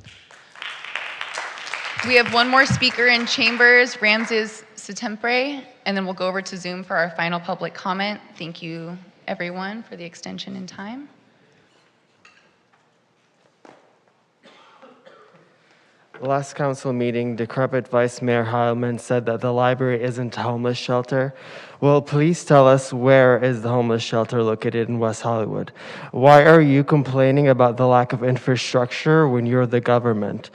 We have one more speaker in chambers, Ramses Setempre, and then we'll go over to Zoom for our final public comment. Thank you, everyone, for the extension in time. Last council meeting, decrepit Vice Mayor Heilman said that the library isn't a homeless shelter. Well, please tell us, where is the homeless shelter located in West Hollywood? Why are you complaining about the lack of infrastructure when you're the government?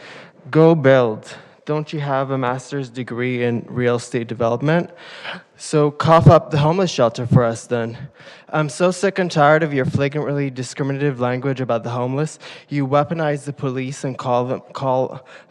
Go build. Don't you have a master's degree in real estate development? So cough up the homeless shelter for us then. I'm so sick and tired of your flagrantly discriminative language about the homeless. You weaponize the police and call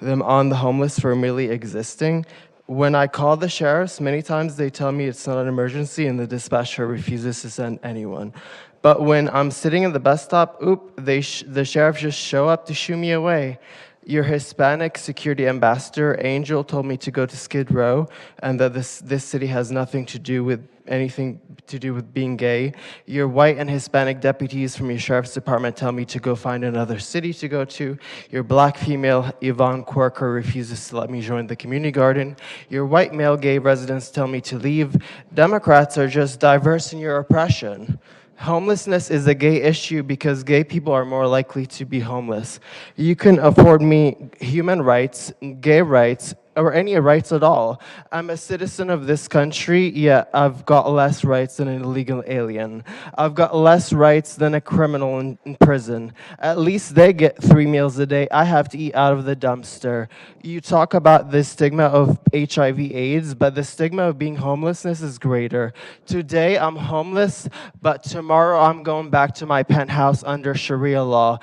them on the homeless for merely existing. When I call the sheriffs, many times they tell me it's not an emergency and the dispatcher refuses to send anyone. But when I'm sitting in the bus stop, the sheriff just show up to shoo me away. Your Hispanic security ambassador, Angel, told me to go to Skid Row and that this city has nothing to do with anything to do with being gay. Your white and Hispanic deputies from your sheriff's department tell me to go find another city to go to. Your black female, Yvonne Quirker, refuses to let me join the community garden. Your white male gay residents tell me to leave. Democrats are just diverse in your oppression. Homelessness is a gay issue because gay people are more likely to be homeless. You can afford me human rights, gay rights, or any rights at all. I'm a citizen of this country, yet I've got less rights than an illegal alien. I've got less rights than a criminal in prison. At least they get 3 meals a day. I have to eat out of the dumpster. You talk about the stigma of HIV/AIDS, but the stigma of being homelessness is greater. Today I'm homeless, but tomorrow I'm going back to my penthouse under Sharia law.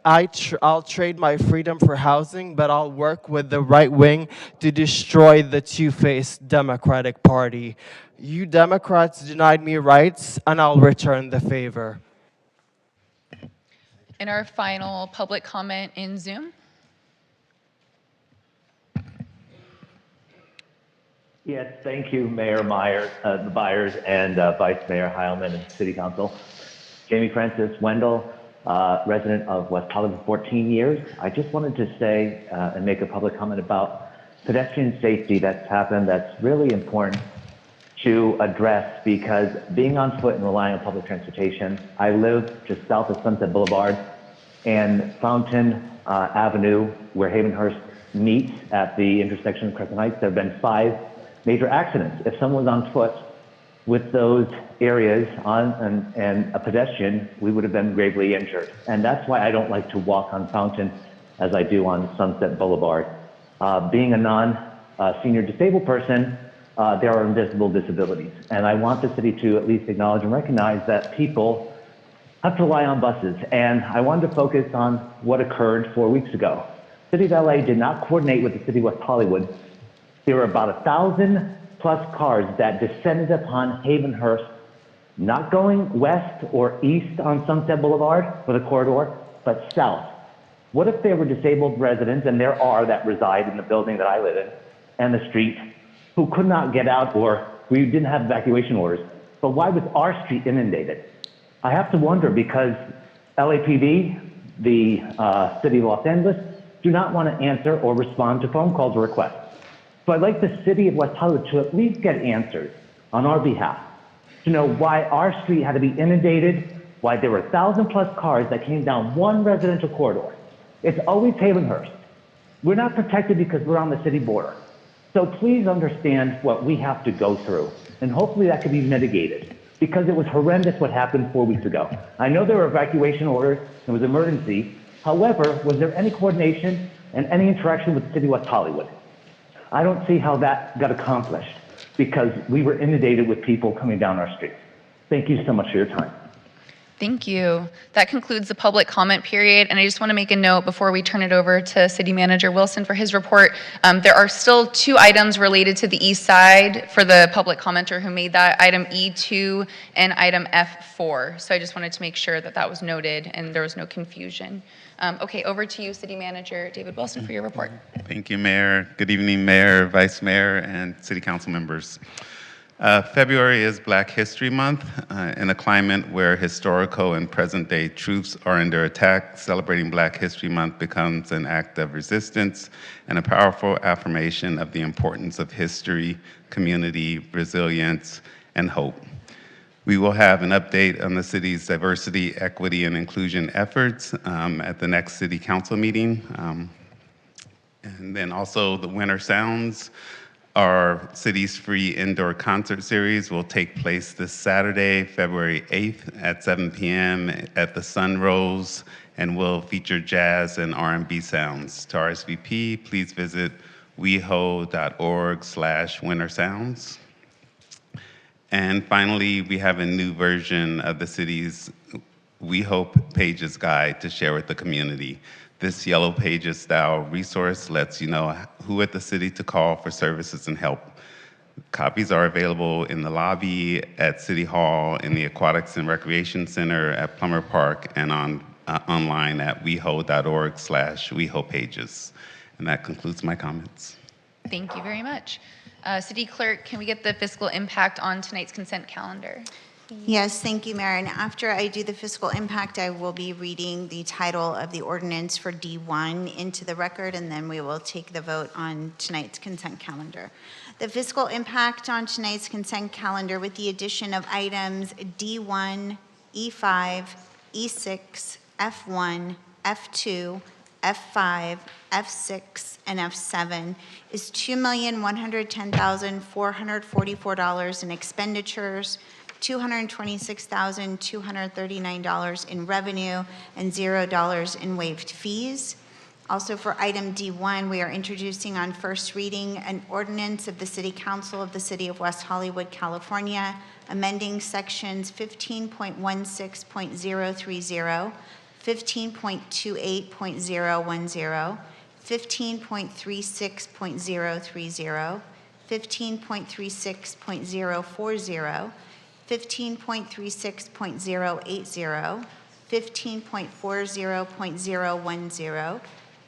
I'll trade my freedom for housing, but I'll work with the right wing to destroy the two-faced Democratic Party. You Democrats denied me rights, and I'll return the favor. And our final public comment in Zoom. Yes, thank you, Mayor Byers and Vice Mayor Heilman and City Council. Jamie Francis Wendell, resident of West Hollywood, 14 years. I just wanted to say and make a public comment about pedestrian safety that's happened that's really important to address, because being on foot and relying on public transportation, I live just south of Sunset Boulevard and Fountain Avenue, where Havenhurst meets at the intersection of Crescent Heights. There have been 5 major accidents. If someone was on foot with those areas and a pedestrian, we would have been gravely injured. And that's why I don't like to walk on Fountain as I do on Sunset Boulevard. Being a non-senior disabled person, there are invisible disabilities. And I want the city to at least acknowledge and recognize that people have to rely on buses. And I wanted to focus on what occurred 4 weeks ago. City of LA did not coordinate with the City of West Hollywood. There were about 1,000 plus cars that descended upon Havenhurst, not going west or east on Sunset Boulevard for the corridor, but south. What if there were disabled residents, and there are that reside in the building that I live in, and the street, who could not get out, or we didn't have evacuation orders? But why was our street inundated? I have to wonder because LAPD, the City of Los Angeles, do not want to answer or respond to phone calls or requests. So I'd like the City of West Hollywood to at least get answers on our behalf, to know why our street had to be inundated, why there were 1,000 plus cars that came down one residential corridor. It's always Havenhurst. We're not protected because we're on the city border. So please understand what we have to go through, and hopefully that can be mitigated, because it was horrendous what happened 4 weeks ago. I know there were evacuation orders, it was emergency. However, was there any coordination and any interaction with the City of West Hollywood? I don't see how that got accomplished, because we were inundated with people coming down our streets. Thank you so much for your time. Thank you. That concludes the public comment period, and I just want to make a note before we turn it over to City Manager Wilson for his report. There are still 2 items related to the east side for the public commenter who made that, item E2 and item F4. So I just wanted to make sure that that was noted and there was no confusion. Okay, over to you, City Manager David Wilson, for your report. Thank you, Mayor. Good evening, Mayor, Vice Mayor, and City Council members. February is Black History Month. In a climate where historical and present-day truths are under attack, celebrating Black History Month becomes an act of resistance and a powerful affirmation of the importance of history, community, resilience, and hope. We will have an update on the city's diversity, equity, and inclusion efforts at the next City Council meeting. And then also the Winter Sounds, our city's free indoor concert series, will take place this Saturday, February 8th at 7 p.m. at the Sunrose, and will feature jazz and R&B sounds. To RSVP, please visit weho.org/wintersounds. And finally, we have a new version of the city's WeHo Pages Guide to share with the community. This Yellow Pages style resource lets you know who at the city to call for services and help. Copies are available in the lobby, at City Hall, in the Aquatics and Recreation Center, at Plummer Park, and online at weho.org/wehopages. And that concludes my comments. Thank you very much. City Clerk, can we get the fiscal impact on tonight's consent calendar? Yes, thank you, Mayor. And after I do the fiscal impact, I will be reading the title of the ordinance for D1 into the record, and then we will take the vote on tonight's consent calendar. The fiscal impact on tonight's consent calendar, with the addition of items D1, E5, E6, F1, F2, F5, F6, and F7, is $2,110,444 in expenditures, $226,239 in revenue, and $0 in waived fees. Also for item D1, we are introducing on first reading an ordinance of the City Council of the City of West Hollywood, California, amending sections 15.16.030, 15.28.010, 15.36.030, 15.36.040, 15.36.080, 15.40.010,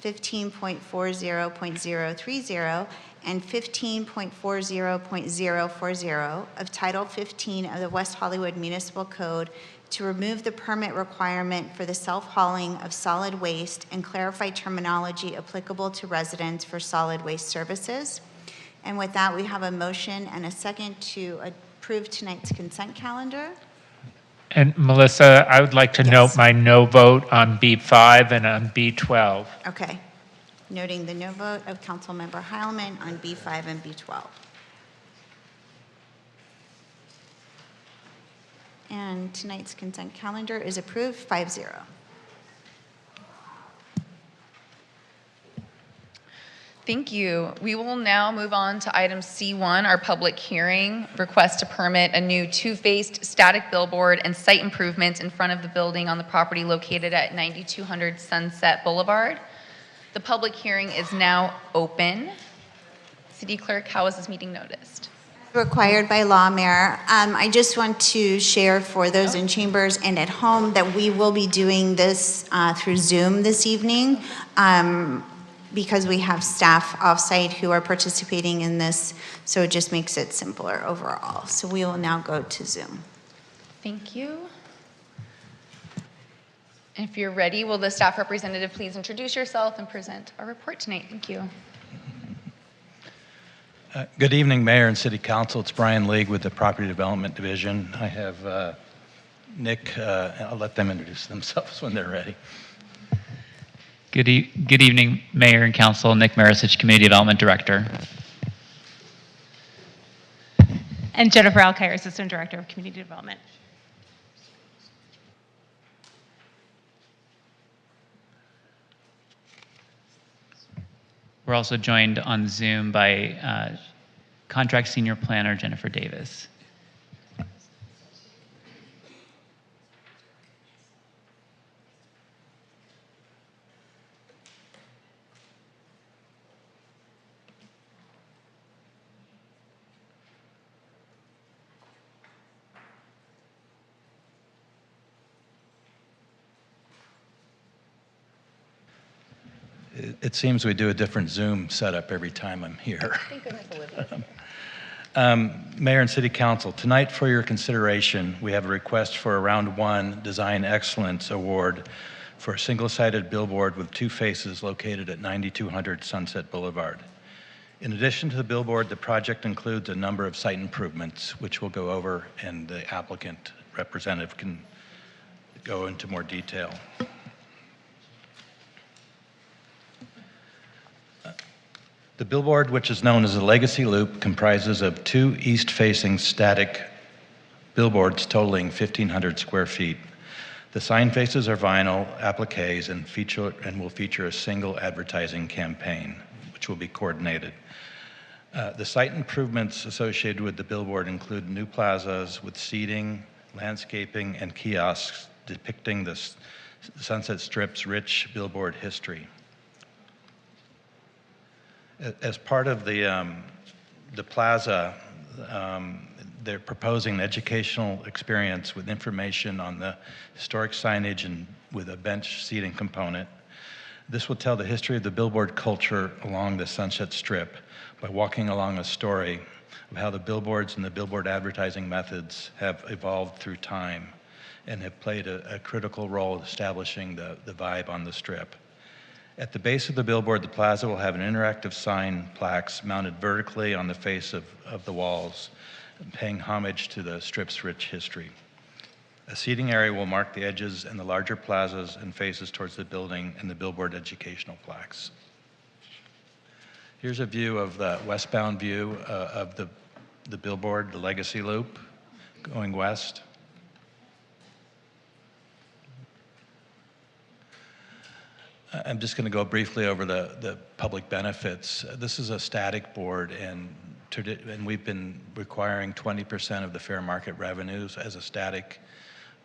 15.40.030, and 15.40.040 of Title 15 of the West Hollywood Municipal Code to remove the permit requirement for the self-hauling of solid waste and clarify terminology applicable to residents for solid waste services. And with that, we have a motion and a second to approve tonight's consent calendar. And Melissa, I would like to note my no vote on B5 and on B12. Okay. Noting the no vote of Councilmember Heilman on B5 and B12. And tonight's consent calendar is approved 5-0. Thank you. We will now move on to item C1, our public hearing, request to permit a new two-faced static billboard and site improvements in front of the building on the property located at 9200 Sunset Boulevard. The public hearing is now open. City Clerk, how is this meeting noticed? Required by law, Mayor. I just want to share for those in chambers and at home that we will be doing this through Zoom this evening because we have staff offsite who are participating in this, so it just makes it simpler overall. So we will now go to Zoom. Thank you. If you're ready, will the staff representative please introduce yourself and present our report tonight? Thank you. Good evening, Mayor and City Council. It's Brian League with the Property Development Division. I have Nick, I'll let them introduce themselves when they're ready. Good evening, Mayor and Council. Nick Marisich, Community Development Director. And Jennifer Alkire, Assistant Director of Community Development. We're also joined on Zoom by Contract Senior Planner Jennifer Davis. It seems we do a different Zoom setup every time I'm here. Thank goodness Olivia's Mayor and City Council, tonight for your consideration, we have a request for a Round 1 Design Excellence Award for a single-sided billboard with two faces located at 9200 Sunset Boulevard. In addition to the billboard, the project includes a number of site improvements, which we'll go over, and the applicant representative can go into more detail. The billboard, which is known as the Legacy Loop, comprises of two east-facing static billboards totaling 1,500 square feet. The sign faces are vinyl appliques and will feature a single advertising campaign, which will be coordinated. The site improvements associated with the billboard include new plazas with seating, landscaping, and kiosks depicting the Sunset Strip's rich billboard history. As part of the plaza, they're proposing an educational experience with information on the historic signage and with a bench seating component. This will tell the history of the billboard culture along the Sunset Strip by walking along a story of how the billboards and the billboard advertising methods have evolved through time and have played a critical role in establishing the vibe on the Strip. At the base of the billboard, the plaza will have an interactive sign plaques mounted vertically on the face of the walls, paying homage to the Strip's rich history. A seating area will mark the edges and the larger plazas and faces towards the building and the billboard educational plaques. Here's a view of the westbound view of the billboard, the Legacy Loop, going west. I'm just going to go briefly over the public benefits. This is a static board, and we've been requiring 20% of the fair market revenues as a static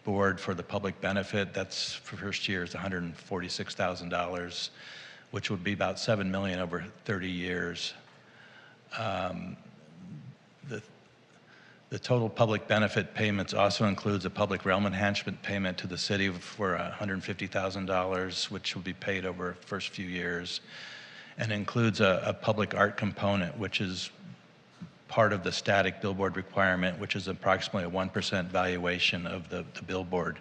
board for the public benefit. That's for first year is $146,000, which would be about $7 million over 30 years. The total public benefit payments also includes a public realm enhancement payment to the city for $150,000, which will be paid over the first few years, and includes a public art component, which is part of the static billboard requirement, which is approximately a 1% valuation of the billboard,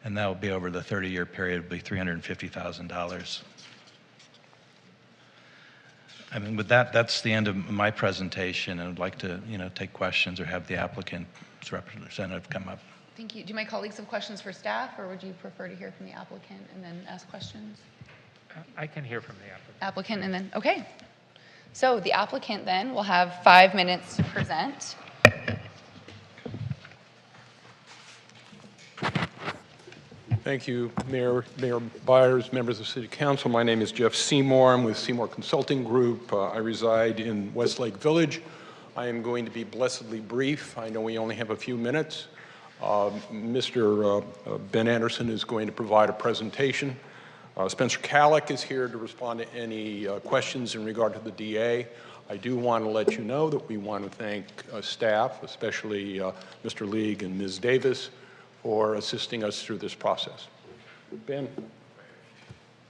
and that will be over the 30-year period, will be $350,000. I mean, with that, that's the end of my presentation, and I'd like to, take questions or have the applicant's representative come up. Thank you. Do my colleagues have questions for staff, or would you prefer to hear from the applicant and then ask questions? I can hear from the applicant. Applicant and then, okay. So the applicant then will have 5 minutes to present. Thank you, Mayor Byers, members of City Council. My name is Jeff Seymour. I'm with Seymour Consulting Group. I reside in Westlake Village. I am going to be blessedly brief. I know we only have a few minutes. Mr. Ben Anderson is going to provide a presentation. Spencer Calick is here to respond to any questions in regard to the DA. I do want to let you know that we want to thank staff, especially Mr. League and Ms. Davis, for assisting us through this process. Ben.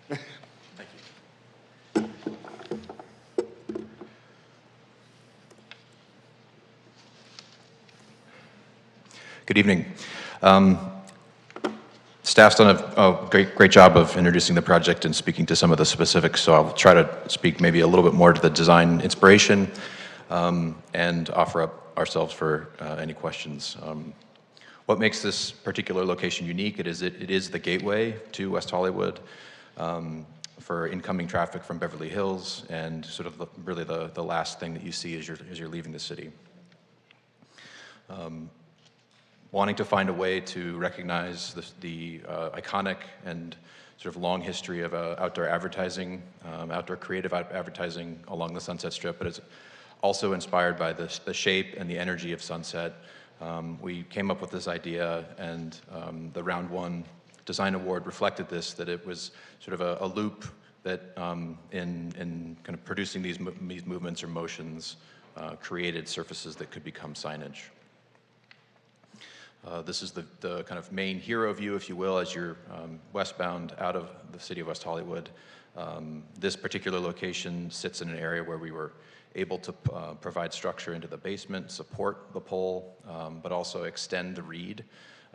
Thank you. Good evening. Staff's done a great job of introducing the project and speaking to some of the specifics, so I'll try to speak maybe a little bit more to the design inspiration and offer up ourselves for any questions. What makes this particular location unique? It is the gateway to West Hollywood for incoming traffic from Beverly Hills, and sort of really the last thing that you see as you're leaving the city. Wanting to find a way to recognize the iconic and sort of long history of outdoor advertising, outdoor creative advertising along the Sunset Strip, but it's also inspired by the shape and the energy of Sunset. We came up with this idea, and the Round 1 Design Award reflected this, that it was sort of a loop that in kind of producing these movements or motions created surfaces that could become signage. This is the kind of main hero view, if you will, as you're westbound out of the city of West Hollywood. This particular location sits in an area where we were able to provide structure into the basement, support the pole, but also extend the read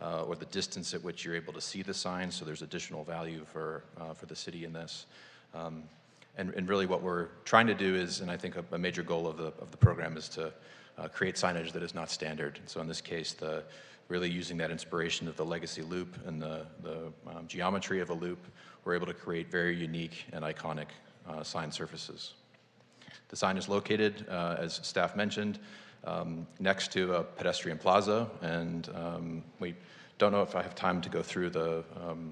or the distance at which you're able to see the sign, so there's additional value for the city in this. And really what we're trying to do is, and I think a major goal of the program is to create signage that is not standard. So in this case, really using that inspiration of the legacy loop and the geometry of a loop, we're able to create very unique and iconic sign surfaces. The sign is located, as staff mentioned, next to a pedestrian plaza, and we don't know if I have time to go through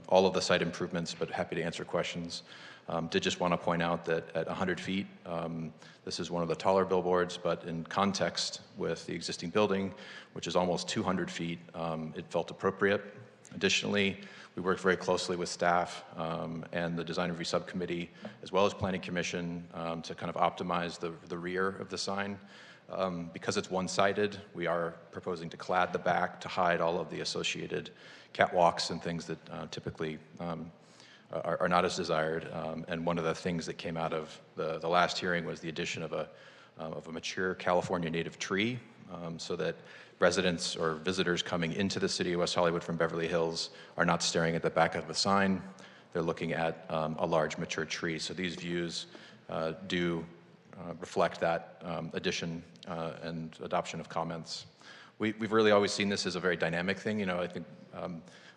all of the site improvements, but happy to answer questions. Did just want to point out that at 100 feet, this is one of the taller billboards, but in context with the existing building, which is almost 200 feet, it felt appropriate. Additionally, we worked very closely with staff and the Design Review Subcommittee, as well as Planning Commission, to kind of optimize the rear of the sign. Because it's one-sided, we are proposing to clad the back to hide all of the associated catwalks and things that typically are not as desired. And one of the things that came out of the last hearing was the addition of a mature California native tree, so that residents or visitors coming into the city of West Hollywood from Beverly Hills are not staring at the back of the sign. They're looking at a large mature tree. So these views do reflect that addition and adoption of comments. We've really always seen this as a very dynamic thing. You know, I think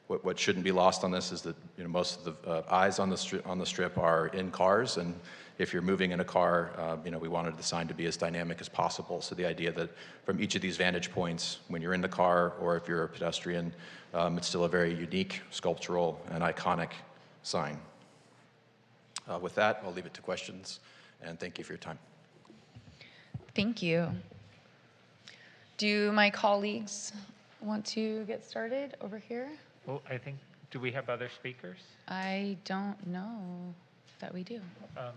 what shouldn't be lost on this is that, you know, most of the eyes on the strip are in cars, and if you're moving in a car, you know, we wanted the sign to be as dynamic as possible. So the idea that from each of these vantage points, when you're in the car or if you're a pedestrian, it's still a very unique, sculptural, and iconic sign. With that, I'll leave it to questions, and thank you for your time. Thank you. Do my colleagues want to get started over here? Well, I think, do we have other speakers? I don't know that we do.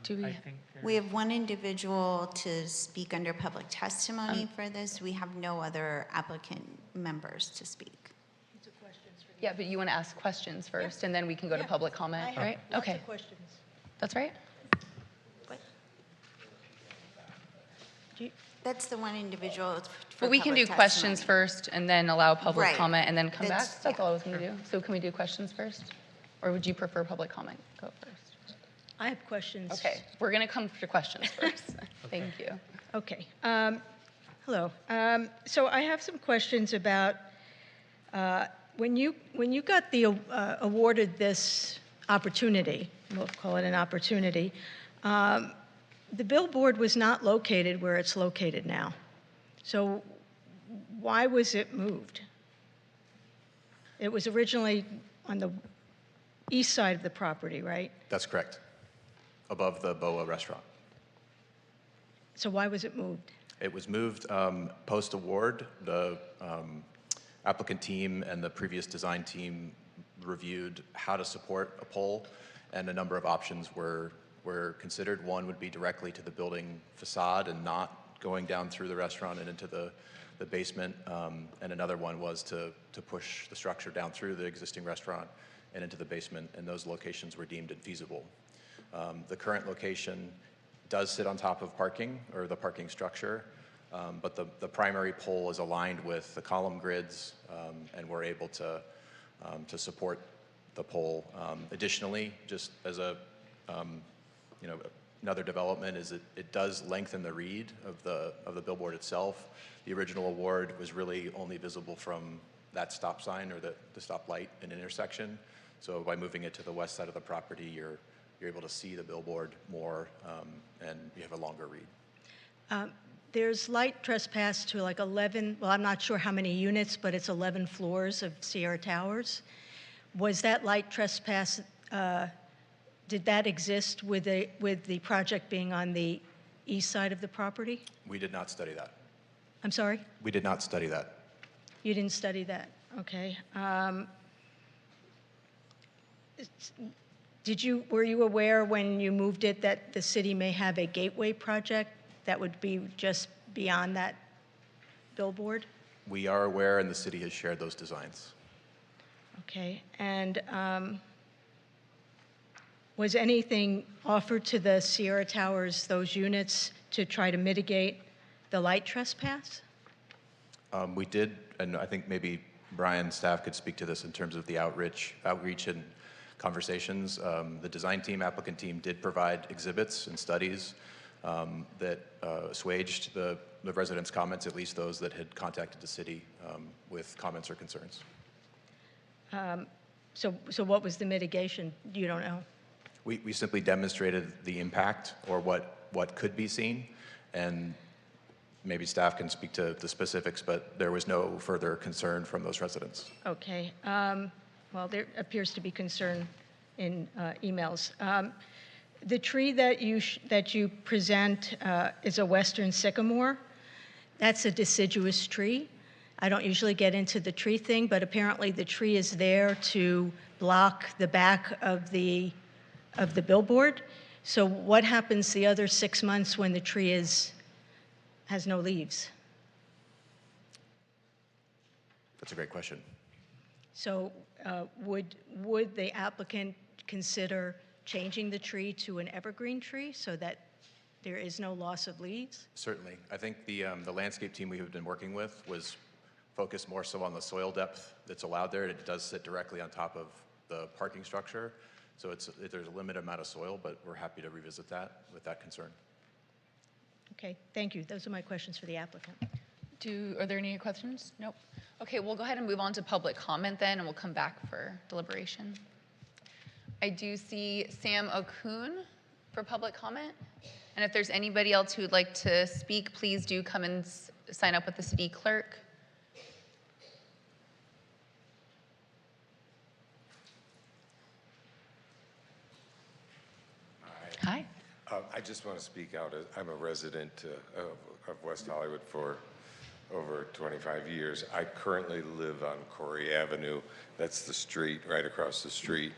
Do we? I think We have one individual to speak under public testimony for this. We have no other applicant members to speak. Yeah, but you want to ask questions first, and then we can go to public comment, right? Okay. Questions. That's right. That's the one individual. But we can do questions first and then allow public Right. comment and then come back. That's- That's all I was going to do. So can we do questions first? Or would you prefer public comment? Go first. I have questions. Okay, we're going to come to questions first. Thank you. Okay. Hello. So I have some questions about when you got the awarded this opportunity, we'll call it an opportunity, the billboard was not located where it's located now. So why was it moved? It was originally on the east side of the property, right? That's correct. Above the Boa restaurant. So why was it moved? It was moved post-award. The applicant team and the previous design team reviewed how to support a pole, and a number of options were considered. One would be directly to the building facade and not going down through the restaurant and into the basement, and another one was to push the structure down through the existing restaurant and into the basement, and those locations were deemed infeasible. The current location does sit on top of parking, or the parking structure, but the primary pole is aligned with the column grids, and we're able to support the pole. Additionally, just as a another development is it does lengthen the read of the billboard itself. The original award was really only visible from that stop sign or the stop light in an intersection. So by moving it to the west side of the property, you're able to see the billboard more, and you have a longer read. There's light trespass to like 11, well, I'm not sure how many units, but it's 11 floors of Sierra Towers. Was that light trespass, did that exist with the project being on the east side of the property? We did not study that. I'm sorry? We did not study that. You didn't study that, okay. Were you aware when you moved it that the city may have a gateway project that would be just beyond that billboard? We are aware, and the city has shared those designs. Okay, and was anything offered to the Sierra Towers, those units, to try to mitigate the light trespass? We did, and I think maybe Brian's staff could speak to this in terms of the outreach and conversations. The design team, applicant team did provide exhibits and studies that assuaged the residents' comments, at least those that had contacted the city with comments or concerns. So what was the mitigation? You don't know? We simply demonstrated the impact or what could be seen, and maybe staff can speak to the specifics, but there was no further concern from those residents. Okay. Well, there appears to be concern in emails. The tree that you present is a western sycamore. That's a deciduous tree. I don't usually get into the tree thing, but apparently the tree is there to block the back of the billboard. So what happens the other 6 months when the tree has no leaves? That's a great question. So would the applicant consider changing the tree to an evergreen tree so that there is no loss of leaves? Certainly. I think the landscape team we have been working with was focused more so on the soil depth that's allowed there. It does sit directly on top of the parking structure, so there's a limited amount of soil, but we're happy to revisit that with that concern. Okay, thank you. Those are my questions for the applicant. Are there any questions? Nope. Okay, we'll go ahead and move on to public comment then, and we'll come back for deliberation. I do see Sam Okun for public comment. And if there's anybody else who would like to speak, please do come and sign up with the city clerk. Hi. I just want to speak out. I'm a resident of West Hollywood for over 25 years. I currently live on Corey Avenue. That's the street right across the street.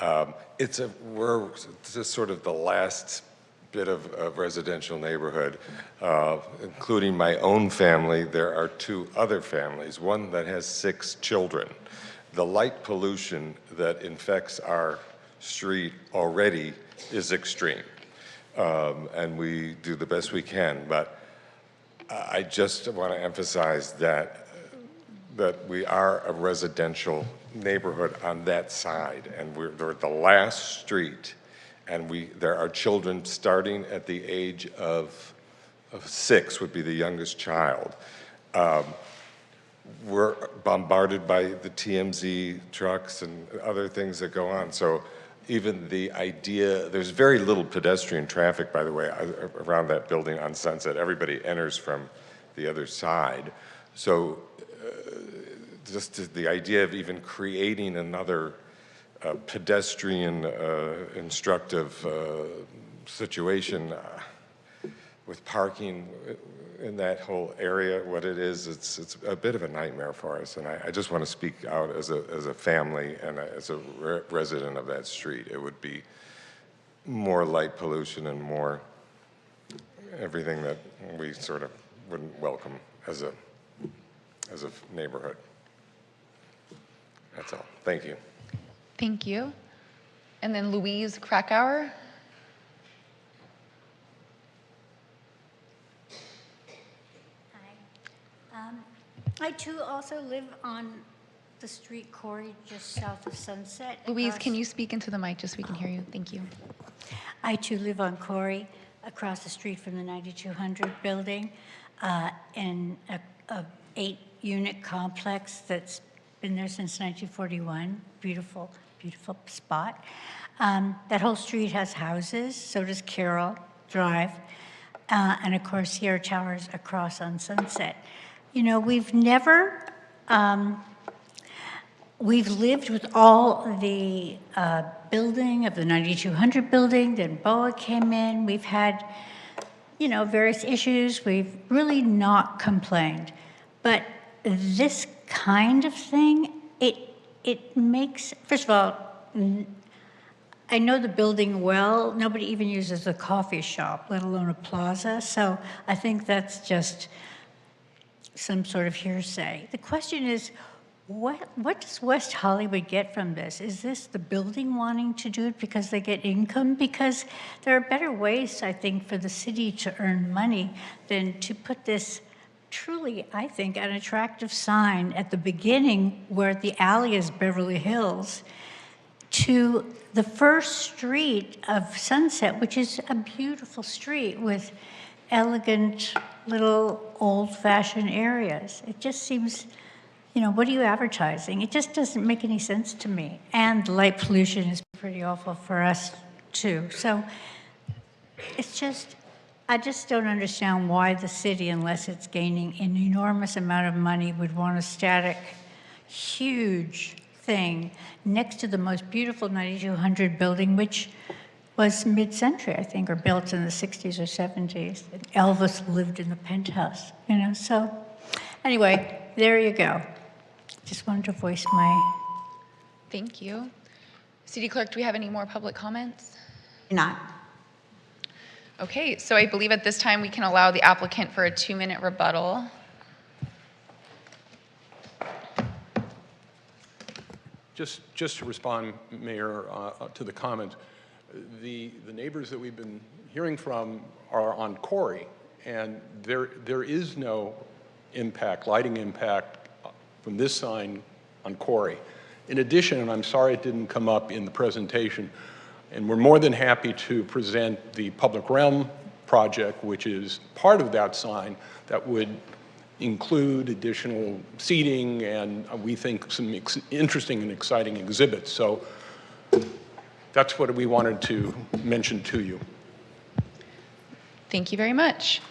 We're just sort of the last bit of residential neighborhood, including my own family. There are 2 other families, one that has 6 children. The light pollution that infects our street already is extreme, and we do the best we can. But I just want to emphasize that we are a residential neighborhood on that side, and we're the last street, and there are children starting at the age of 6 would be the youngest child. We're bombarded by the TMZ trucks and other things that go on. So even the idea, there's very little pedestrian traffic, by the way, around that building on Sunset. Everybody enters from the other side. So just the idea of even creating another pedestrian instructive situation with parking in that whole area. What it is, it's a bit of a nightmare for us, and I just want to speak out as a family and as a resident of that street. It would be more light pollution and more everything that we sort of wouldn't welcome as a neighborhood. That's all. Thank you. Thank you. And then Louise Krakauer. I too also live on the street Corey, just south of Sunset. Louise, can you speak into the mic just so we can hear you? Thank you. I too live on Corey, across the street from the 9200 building, in a 8-unit complex that's been there since 1941. Beautiful, beautiful spot. That whole street has houses, so does Carroll Drive, and of course Sierra Towers across on Sunset. You know, we've never, we've lived with all the building of the 9200 building, then BOA came in. We've had, you know, various issues. We've really not complained. But this kind of thing, it makes, first of all, I know the building well. Nobody even uses a coffee shop, let alone a plaza. So I think that's just some sort of hearsay. The question is, what does West Hollywood get from this? Is this the building wanting to do it because they get income? Because there are better ways, I think, for the city to earn money than to put this truly, I think, an attractive sign at the beginning where the alley is Beverly Hills to the first street of Sunset, which is a beautiful street with elegant little old-fashioned areas. It just seems, you know, what are you advertising? It just doesn't make any sense to me. And light pollution is pretty awful for us too. So it's just, I just don't understand why the city, unless it's gaining an enormous amount of money, would want a static, huge thing next to the most beautiful 9200 building, which was mid-century, I think, or built in the 60s or 70s. And Elvis lived in the penthouse, you know. So anyway, there you go. Just wanted to voice my... Thank you. City Clerk, do we have any more public comments? Not. Okay, so I believe at this time we can allow the applicant for a 2-minute rebuttal. Just to respond, Mayor, to the comment, the neighbors that we've been hearing from are on Corey, and there is no impact, lighting impact from this sign on Corey. In addition, and I'm sorry it didn't come up in the presentation, and we're more than happy to present the Public Realm project, which is part of that sign, that would include additional seating and we think some interesting and exciting exhibits. So that's what we wanted to mention to you. Thank you very much.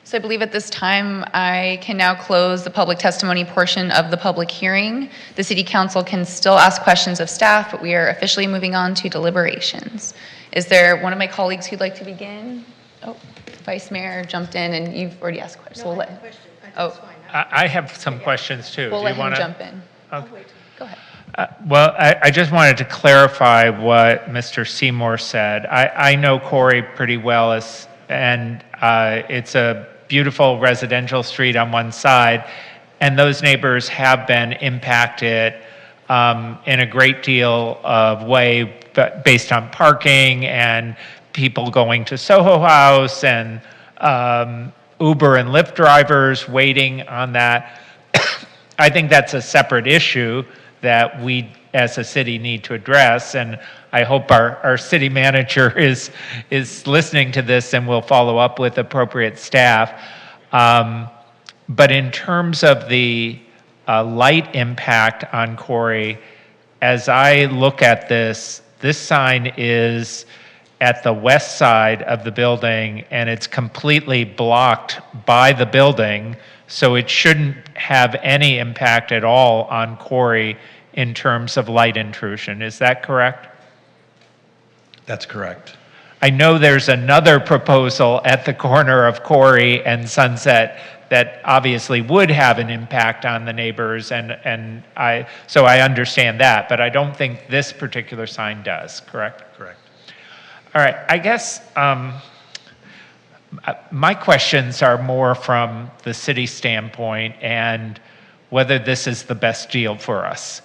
So I believe at this time I can now close the public testimony portion of the public hearing. The City Council can still ask questions of staff, but we are officially moving on to deliberations. Is there one of my colleagues who'd like to begin? Oh, Vice Mayor jumped in and you've already asked questions. So we'll let him. Oh, I have some questions too. we'll Do let you him want jump in. Okay. Go ahead. Well, I just wanted to clarify what Mr. Seymour said. I know Corey pretty well, and it's a beautiful residential street on one side, and those neighbors have been impacted in a great deal of way based on parking and people going to Soho House and Uber and Lyft drivers waiting on that. I think that's a separate issue that we as a city need to address, and I hope our city manager is listening to this and will follow up with appropriate staff. But in terms of the light impact on Corey, as I look at this sign is at the west side of the building, and it's completely blocked by the building, so it shouldn't have any impact at all on Corey in terms of light intrusion. Is that correct? That's correct. I know there's another proposal at the corner of Corey and Sunset that obviously would have an impact on the neighbors, so I understand that, but I don't think this particular sign does, correct? Correct. All right, I guess my questions are more from the city standpoint and whether this is the best deal for us.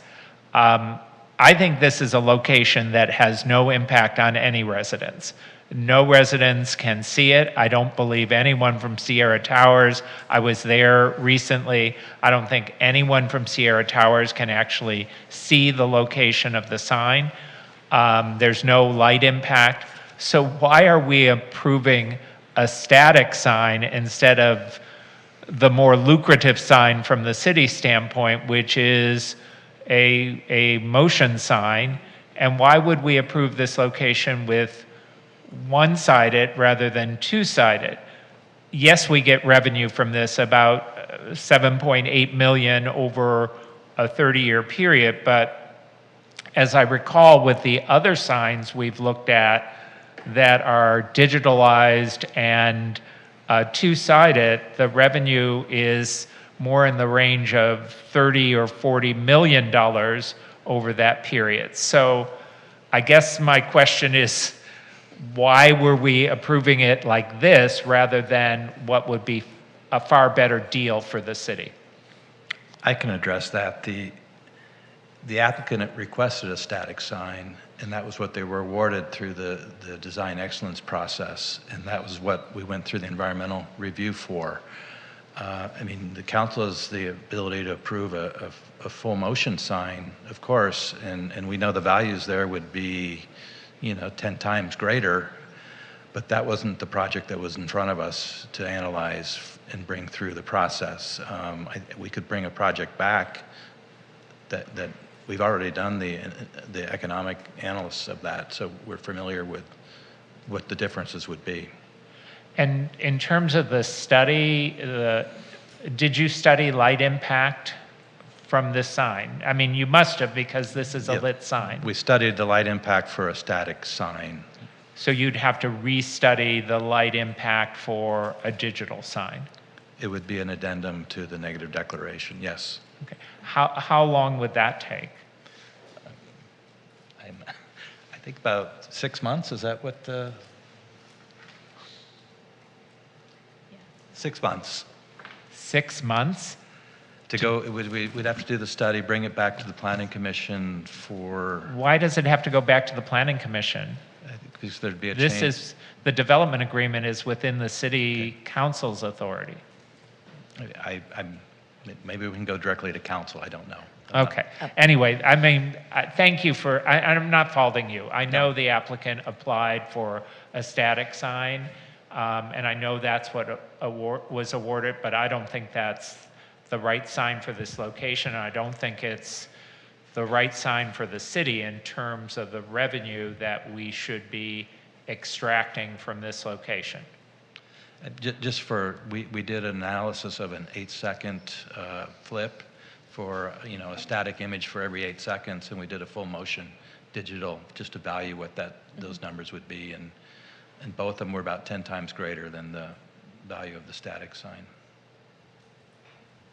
I think this is a location that has no impact on any residents. No residents can see it. I don't believe anyone from Sierra Towers. I was there recently. I don't think anyone from Sierra Towers can actually see the location of the sign. There's no light impact. So why are we approving a static sign instead of the more lucrative sign from the city standpoint, which is a motion sign? And why would we approve this location with one-sided rather than two-sided? Yes, we get revenue from this, about $7.8 million over a 30-year period, but as I recall with the other signs we've looked at that are digitalized and two-sided, the revenue is more in the range of $30 or $40 million over that period. So I guess my question is, why were we approving it like this rather than what would be a far better deal for the city? I can address that. The applicant requested a static sign, and that was what they were awarded through the design excellence process, and that was what we went through the environmental review for. I mean, the council has the ability to approve a full motion sign, of course, and we know the values there would be, 10 times greater, but that wasn't the project that was in front of us to analyze and bring through the process. We could bring a project back that we've already done the economic analysis of that, so we're familiar with what the differences would be. And in terms of the study, did you study light impact from this sign? I mean, you must have, because this is a lit sign. We studied the light impact for a static sign. So you'd have to restudy the light impact for a digital sign? It would be an addendum to the negative declaration, yes. Okay. How long would that take? I think about 6 months. Is that what the... 6 months. 6 months? To go, we'd have to do the study, bring it back to the Planning Commission for... Why does it have to go back to the Planning Commission? Because there'd be a change. The development agreement is within the city council's authority. Maybe we can go directly to council, I don't know. Okay. Anyway, I mean, thank you for, I'm not faulting you. I know the applicant applied for a static sign, and I know that's what was awarded, but I don't think that's the right sign for this location. I don't think it's the right sign for the city in terms of the revenue that we should be extracting from this location. Just for, we did an analysis of an 8-second flip for, a static image for every 8 seconds, and we did a full motion digital just to value what those numbers would be, and both of them were about 10 times greater than the value of the static sign.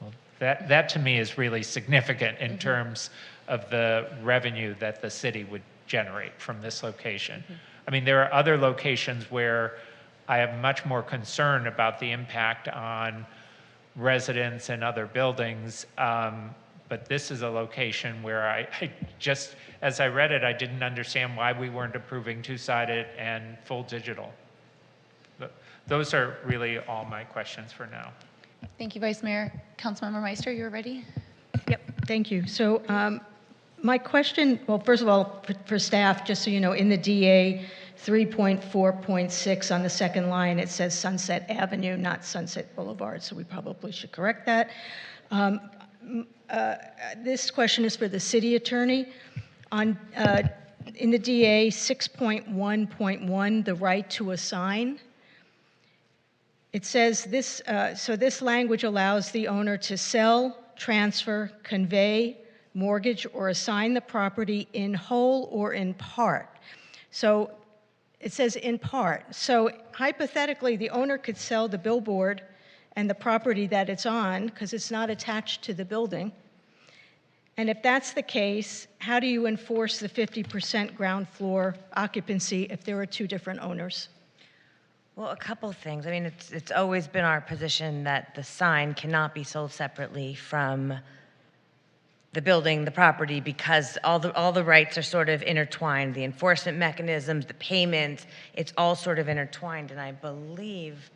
Well, that to me is really significant in terms of the revenue that the city would generate from this location. I mean, there are other locations where I have much more concern about the impact on residents and other buildings, but this is a location where I just, as I read it, I didn't understand why we weren't approving two-sided and full digital. But those are really all my questions for now. Thank you, Vice Mayor. Councilmember Meister, you're ready? Yep, thank you. So my question, well, first of all, for staff, just so you know, in the DA 3.4.6 on the second line, it says Sunset Avenue, not Sunset Boulevard, so we probably should correct that. This question is for the city attorney. In the DA 6.1.1, the right to assign, it says this, so this language allows the owner to sell, transfer, convey, mortgage, or assign the property in whole or in part. So it says in part. So hypothetically, the owner could sell the billboard and the property that it's on because it's not attached to the building. And if that's the case, how do you enforce the 50% ground floor occupancy if there are two different owners? Well, a couple things. I mean, it's always been our position that the sign cannot be sold separately from the building, the property, because all the rights are sort of intertwined. The enforcement mechanisms, the payments, it's all sort of intertwined. And I believe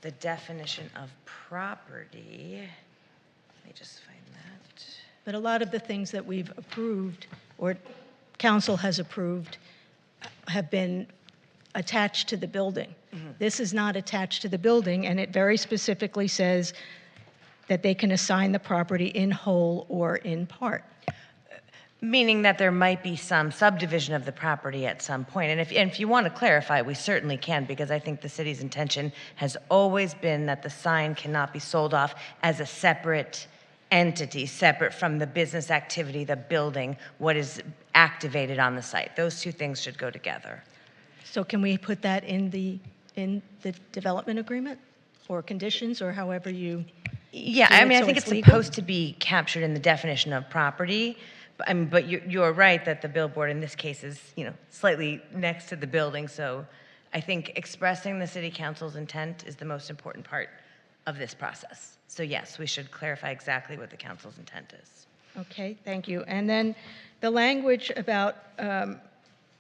the definition of property, let me just find that. But a lot of the things that we've approved, or council has approved, have been attached to the building. This is not attached to the building, and it very specifically says that they can assign the property in whole or in part. Meaning that there might be some subdivision of the property at some point. And if you want to clarify, we certainly can, because I think the city's intention has always been that the sign cannot be sold off as a separate entity, separate from the business activity, the building, what is activated on the site. Those two things should go together. So can we put that in the development agreement or conditions, or however you? Yeah, do I it mean, I so think it's it's legal? supposed to be captured in the definition of property. But you're right that the billboard in this case is, slightly next to the building. So I think expressing the city council's intent is the most important part of this process. So yes, we should clarify exactly what the council's intent is. Okay, thank you. And then the language about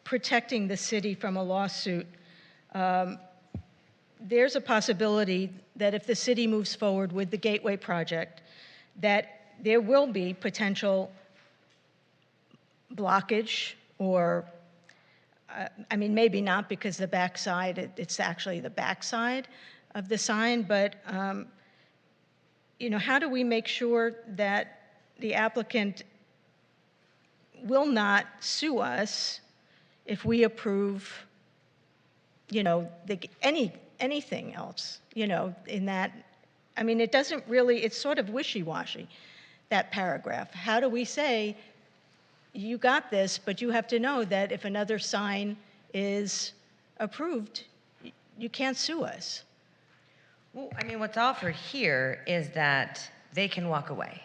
protecting the city from a lawsuit, there's a possibility that if the city moves forward with the Gateway project, that there will be potential blockage, or, I mean, maybe not, because the backside, it's actually the backside of the sign, but, how do we make sure that the applicant will not sue us if we approve, anything else, in that? I mean, it doesn't really, it's sort of wishy-washy, that paragraph. How do we say, you got this, but you have to know that if another sign is approved, you can't sue us? Well, I mean, what's offered here is that they can walk away.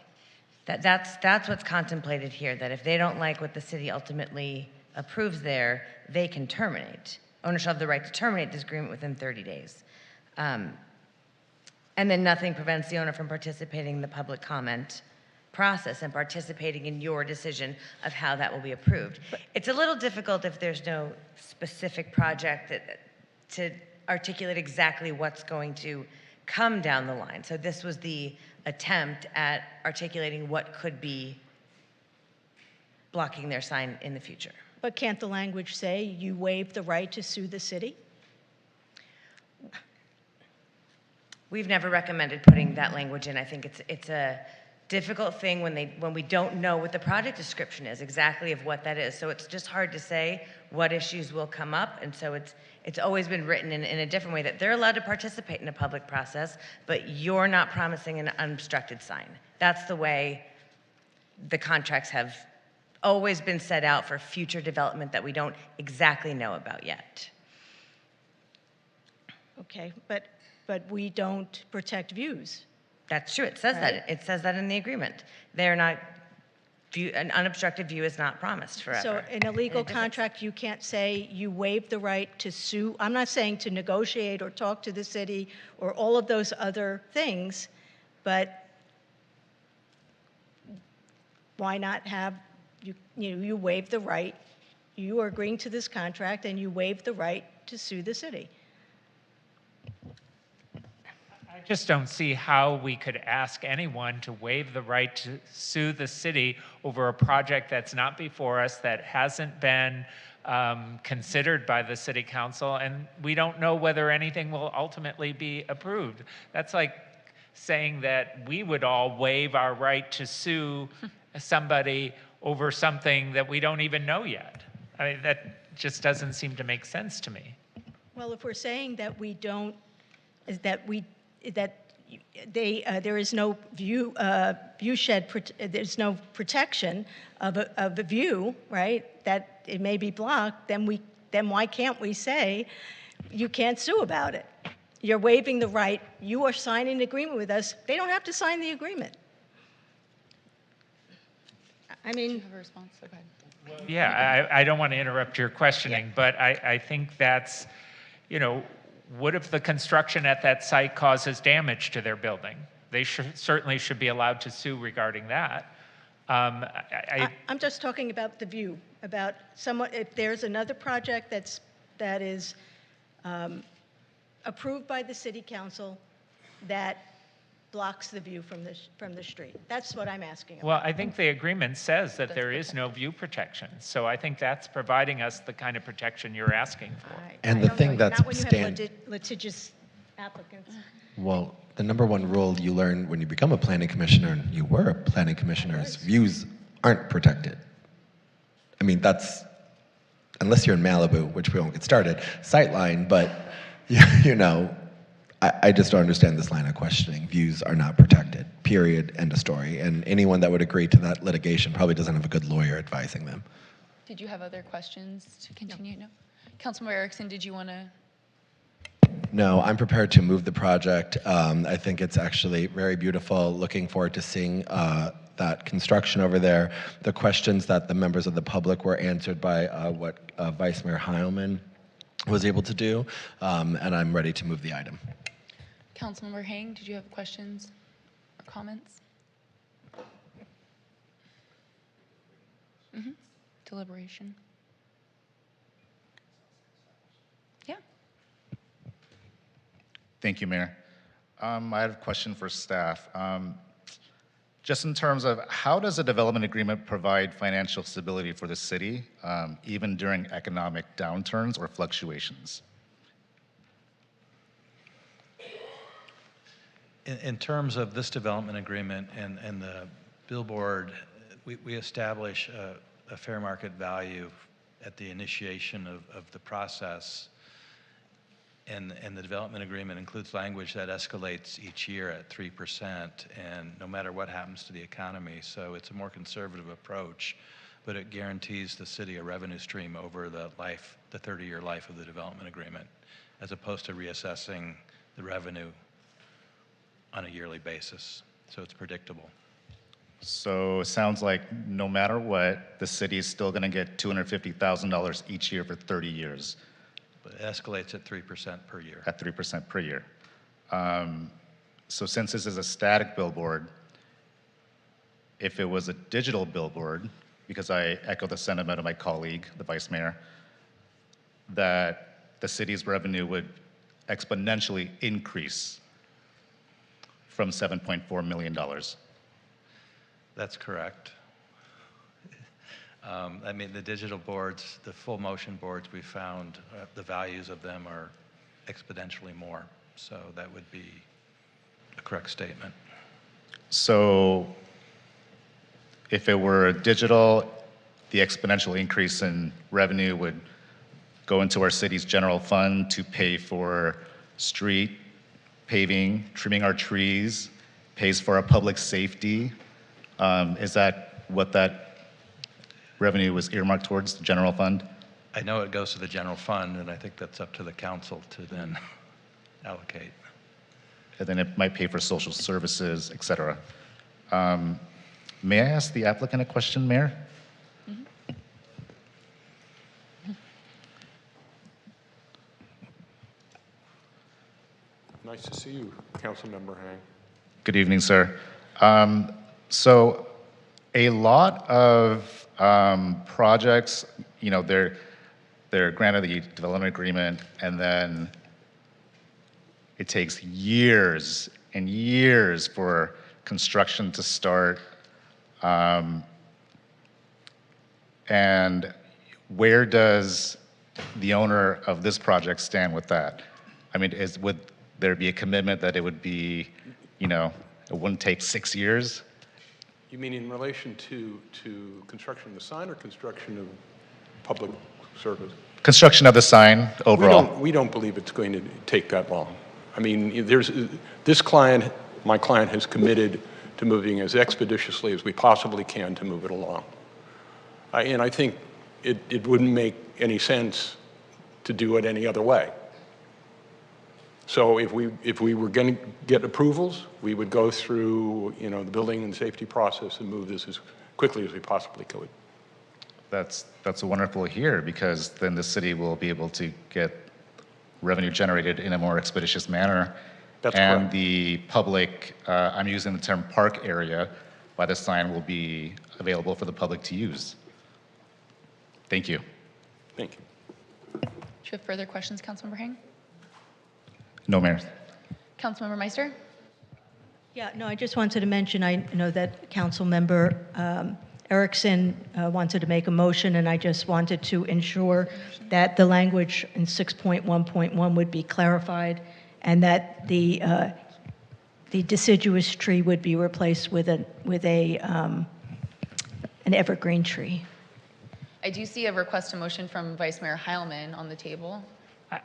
That's what's contemplated here, that if they don't like what the city ultimately approves there, they can terminate. Owners shall have the right to terminate this agreement within 30 days. And then nothing prevents the owner from participating in the public comment process and participating in your decision of how that will be approved. It's a little difficult if there's no specific project to articulate exactly what's going to come down the line. So this was the attempt at articulating what could be blocking their sign in the future. But can't the language say you waive the right to sue the city? We've never recommended putting that language in. I think it's a difficult thing when we don't know what the project description is exactly of what that is. So it's just hard to say what issues will come up, and so it's always been written in a different way, that they're allowed to participate in a public process, but you're not promising an unobstructed sign. That's the way the contracts have always been set out for future development that we don't exactly know about yet. Okay, but we don't protect views. That's true. It says Right. that. It says that in the agreement. They're not, an unobstructed view is not promised forever. So in a legal contract, you can't say you waive the right to sue. I'm not saying to negotiate or talk to the city or all of those other things, but why not have, you waive the right, you are agreeing to this contract and you waive the right to sue the city. I just don't see how we could ask anyone to waive the right to sue the city over a project that's not before us, that hasn't been considered by the city council, and we don't know whether anything will ultimately be approved. That's like saying that we would all waive our right to sue somebody over something that we don't even know yet. I mean, that just doesn't seem to make sense to me. Well, if we're saying that we don't, that there is no view shed. There's no protection of the view, right? That it may be blocked. Then why can't we say you can't sue about it? You're waiving the right. You are signing an agreement with us. They don't have to sign the agreement. I mean, Do you have a response? So go ahead. Yeah, I don't want to interrupt your questioning, but I think that's, what if the construction at that site causes damage to their building? They certainly should be allowed to sue regarding that. I'm just talking about the view, about if there's another project that is approved by the city council that blocks the view from the street. That's what I'm asking about. Well, I think the agreement says that there is no view protection. So I think that's providing us the kind of protection you're asking for. And the thing that's Not when you have litigious applicants. Well, the number one rule you learn when you become a planning commissioner, and you were a planning commissioner, is views aren't protected. I mean, that's, unless you're in Malibu, which we won't get started, sightline, but, I just don't understand this line of questioning. Views are not protected, period, end of story. And anyone that would agree to that litigation probably doesn't have a good lawyer advising them. Did you have other questions to continue? No. Councilmember Erickson, did you want to? No, I'm prepared to move the project. I think it's actually very beautiful. Looking forward to seeing that construction over there. The questions that the members of the public were answered by what Vice Mayor Heilman was able to do, and I'm ready to move the item. Councilmember Hang, did you have questions or comments? Deliberation. Yeah. Thank you, Mayor. I have a question for staff. Just in terms of how does a development agreement provide financial stability for the city, even during economic downturns or fluctuations? In terms of this development agreement and the Billboard, we establish a fair market value at the initiation of the process. And the development agreement includes language that escalates each year at 3%, and no matter what happens to the economy. So it's a more conservative approach, but it guarantees the city a revenue stream over the 30-year life of the development agreement, as opposed to reassessing the revenue on a yearly basis. So it's predictable. So it sounds like no matter what, the city is still going to get $250,000 each year for 30 years. But it escalates at 3% per year. At 3% per year. So since this is a static billboard, if it was a digital billboard, because I echo the sentiment of my colleague, the vice mayor, that the city's revenue would exponentially increase from $7.4 million. That's correct. I mean, the digital boards, the full motion boards, we found the values of them are exponentially more. So that would be a correct statement. So if it were digital, the exponential increase in revenue would go into our city's general fund to pay for street paving, trimming our trees, pays for our public safety. Is that what that revenue was earmarked towards, the general fund? I know it goes to the general fund, and I think that's up to the council to then allocate. And then it might pay for social services, et cetera. May I ask the applicant a question, Mayor? Nice to see you, Councilmember Hang. Good evening, sir. So a lot of projects, you know, they're granted the development agreement, and then it takes years and years for construction to start. And where does the owner of this project stand with that? I mean, would there be a commitment that it would be, you know, it wouldn't take 6 years? You mean in relation to construction of the sign or construction of public service? Construction of the sign overall. We don't believe it's going to take that long. I mean, this client my client has committed to moving as expeditiously as we possibly can to move it along. And I think it wouldn't make any sense to do it any other way. So if we were going to get approvals, we would go through, the building and safety process and move this as quickly as we possibly could. That's wonderful to hear, because then the city will be able to get revenue generated in a more expeditious manner. That's and correct. The public, I'm using the term park area, by the sign will be available for the public to use. Thank you. Thank you. Do you have further questions, Councilmember Hang? No, Mayor. Councilmember Meister? Yeah, no, I just wanted to mention, I know that Councilmember Erickson wanted to make a motion, and I just wanted to ensure that the language in 6.1.1 would be clarified, and that the deciduous tree would be replaced with an evergreen tree. I do see a request to motion from Vice Mayor Heilman on the table.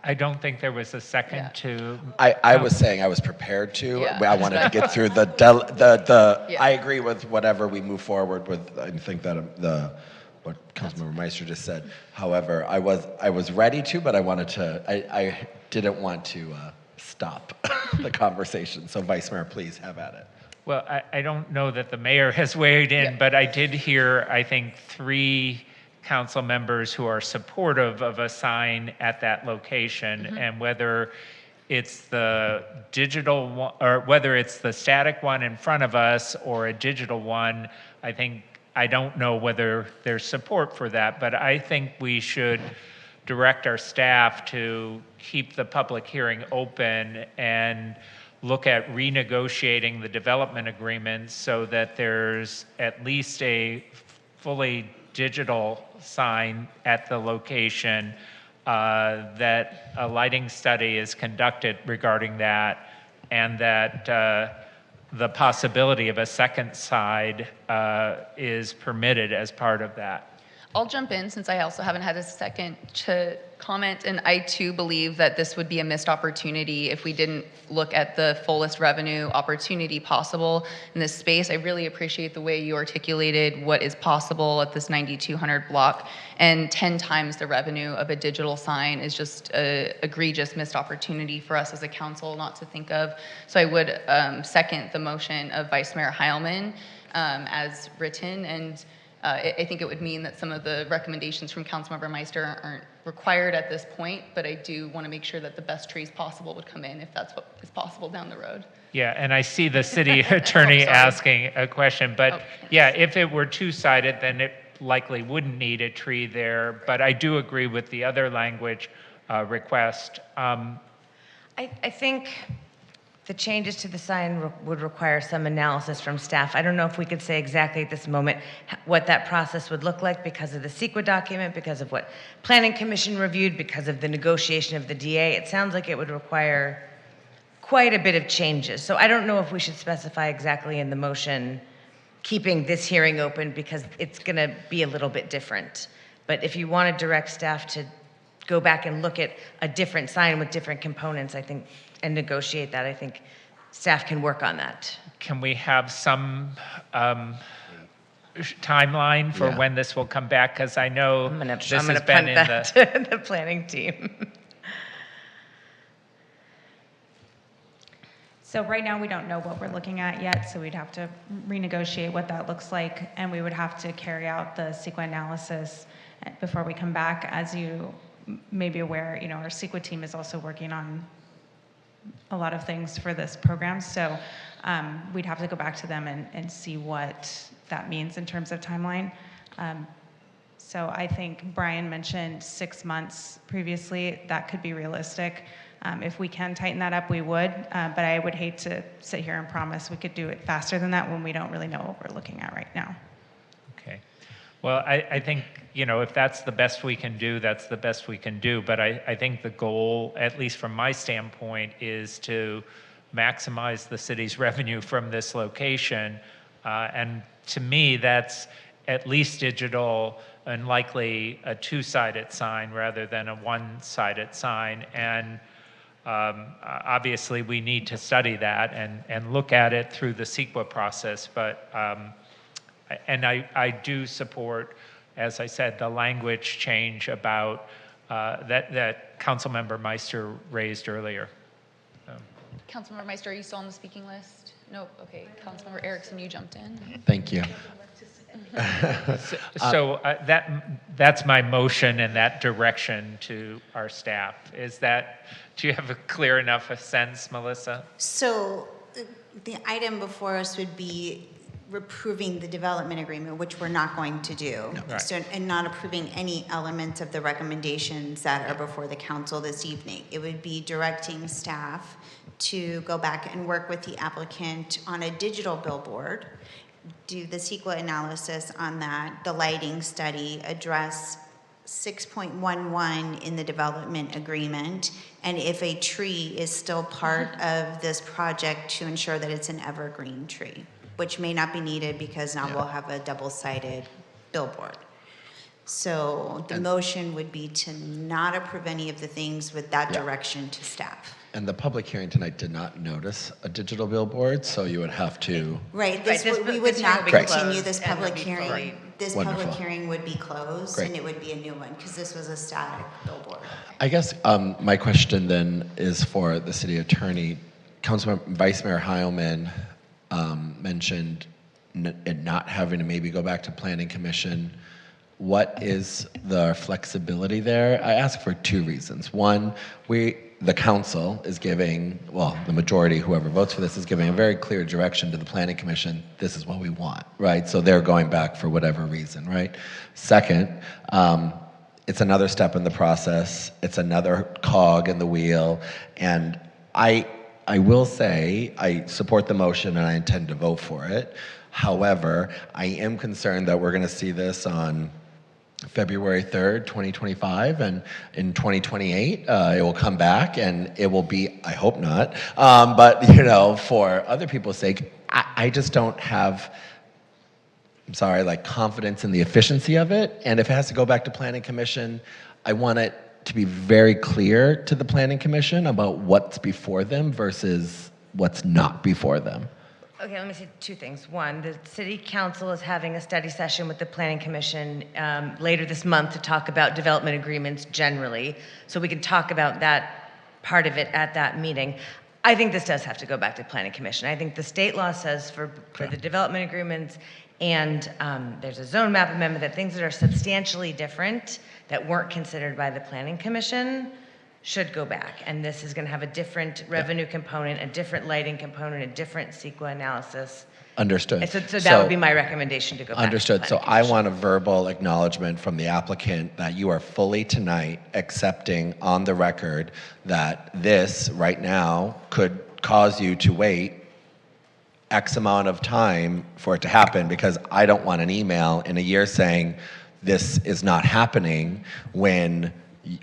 I don't think there was a second to. I was saying I was prepared to. Yeah. I wanted to get through the Yeah. I agree with whatever we move forward with. I think that what Councilmember Meister just said. However, I was ready to, but I wanted to. I didn't want to stop the conversation. So, Vice Mayor, please have at it. Well, I don't know that the mayor has weighed in, but I did hear, I think, 3 council members who are supportive of a sign at that location, and whether it's the digital one, or whether it's the static one in front of us or a digital one, I don't know whether there's support for that, but I think we should direct our staff to keep the public hearing open and look at renegotiating the development agreements so that there's at least a fully digital sign at the location, that a lighting study is conducted regarding that, and that the possibility of a second side is permitted as part of that. I'll jump in since I also haven't had a second to comment, and I too believe that this would be a missed opportunity if we didn't look at the fullest revenue opportunity possible in this space. I really appreciate the way you articulated what is possible at this 9200 block, and 10 times the revenue of a digital sign is just an egregious missed opportunity for us as a council not to think of. So I would second the motion of Vice Mayor Heilman as written, and I think it would mean that some of the recommendations from Councilmember Meister aren't required at this point, but I do want to make sure that the best trees possible would come in if that's what is possible down the road. Yeah, and I see the city attorney asking a question, but yeah, if it were two-sided, then it likely wouldn't need a tree there, but I do agree with the other language request. I think the changes to the sign would require some analysis from staff. I don't know if we could say exactly at this moment what that process would look like because of the CEQA document, because of what Planning Commission reviewed, because of the negotiation of the DA. It sounds like it would require quite a bit of changes. So I don't know if we should specify exactly in the motion keeping this hearing open, because it's going to be a little bit different. But if you want to direct staff to go back and look at a different sign with different components, I think, and negotiate that, I think staff can work on that. Can we have some timeline for when this will come back? Because I know this has been in to the planning team. So right now, we don't know what we're looking at yet, so we'd have to renegotiate what that looks like, and we would have to carry out the CEQA analysis before we come back. As you may be aware, our CEQA team is also working on a lot of things for this program, so we'd have to go back to them and see what that means in terms of timeline. So I think Brian mentioned 6 months previously. That could be realistic. If we can tighten that up, we would, but I would hate to sit here and promise we could do it faster than that when we don't really know what we're looking at right now. Okay. Well, I think, if that's the best we can do, that's the best we can do. But I think the goal, at least from my standpoint, is to maximize the city's revenue from this location. And to me, that's at least digital and likely a two-sided sign rather than a one-sided sign. And Obviously, we need to study that and look at it through the CEQA process, but, and I do support, as I said, the language change about, that Councilmember Meister raised earlier. Councilmember Meister, are you still on the speaking list? Nope, okay. Councilmember Erickson, you jumped in. Thank you. That's my motion in that direction to our staff. Do you have a clear enough a sense, Melissa? So the item before us would be approving the development agreement, which we're not going to do. No. Right. So, and not approving any elements of the recommendations that are before the council this evening. It would be directing staff to go back and work with the applicant on a digital billboard, do the CEQA analysis on that, the lighting study, address 6.11 in the development agreement, and if a tree is still part of this project, to ensure that it's an evergreen tree, which may not be needed because now we'll have a double-sided billboard. So the motion would be to not approve any of the things with that direction to staff. And the public hearing tonight did not notice a digital billboard, so you would have to. Right, Right, we would not hearing will be continue closed this and it'll public be hearing. fully- This Wonderful. public hearing would be closed, Great. and it would be a new one, because this was a static billboard. I guess my question then is for the city attorney. Councilmember Vice Mayor Heilman mentioned it not having to maybe go back to Planning Commission. What is the flexibility there? I ask for two reasons. One, the council is giving, well, the majority, whoever votes for this, is giving a very clear direction to the Planning Commission. This is what we want, right? So they're going back for whatever reason, right? Second, it's another step in the process. It's another cog in the wheel. And I will say I support the motion and I intend to vote for it. However, I am concerned that we're going to see this on February 3rd, 2025, and in 2028, it will come back and it will be, I hope not, but for other people's sake, I just don't have, I'm sorry, like confidence in the efficiency of it. And if it has to go back to Planning Commission, I want it to be very clear to the Planning Commission about what's before them versus what's not before them. Okay, let me say two things. One, the City Council is having a study session with the Planning Commission later this month to talk about development agreements generally, so we can talk about that part of it at that meeting. I think this does have to go back to Planning Commission. I think the state law says for the development agreements, and there's a zone map amendment, that things that are substantially different that weren't considered by the Planning Commission should go back. And this is going to have a different revenue component, a different lighting component, a different CEQA analysis. Understood. So that would be my recommendation to go back. Understood. To So Planning I Commission. want a verbal acknowledgement from the applicant that you are fully tonight accepting on the record that this right now could cause you to wait X amount of time for it to happen, because I don't want an email in a year saying this is not happening when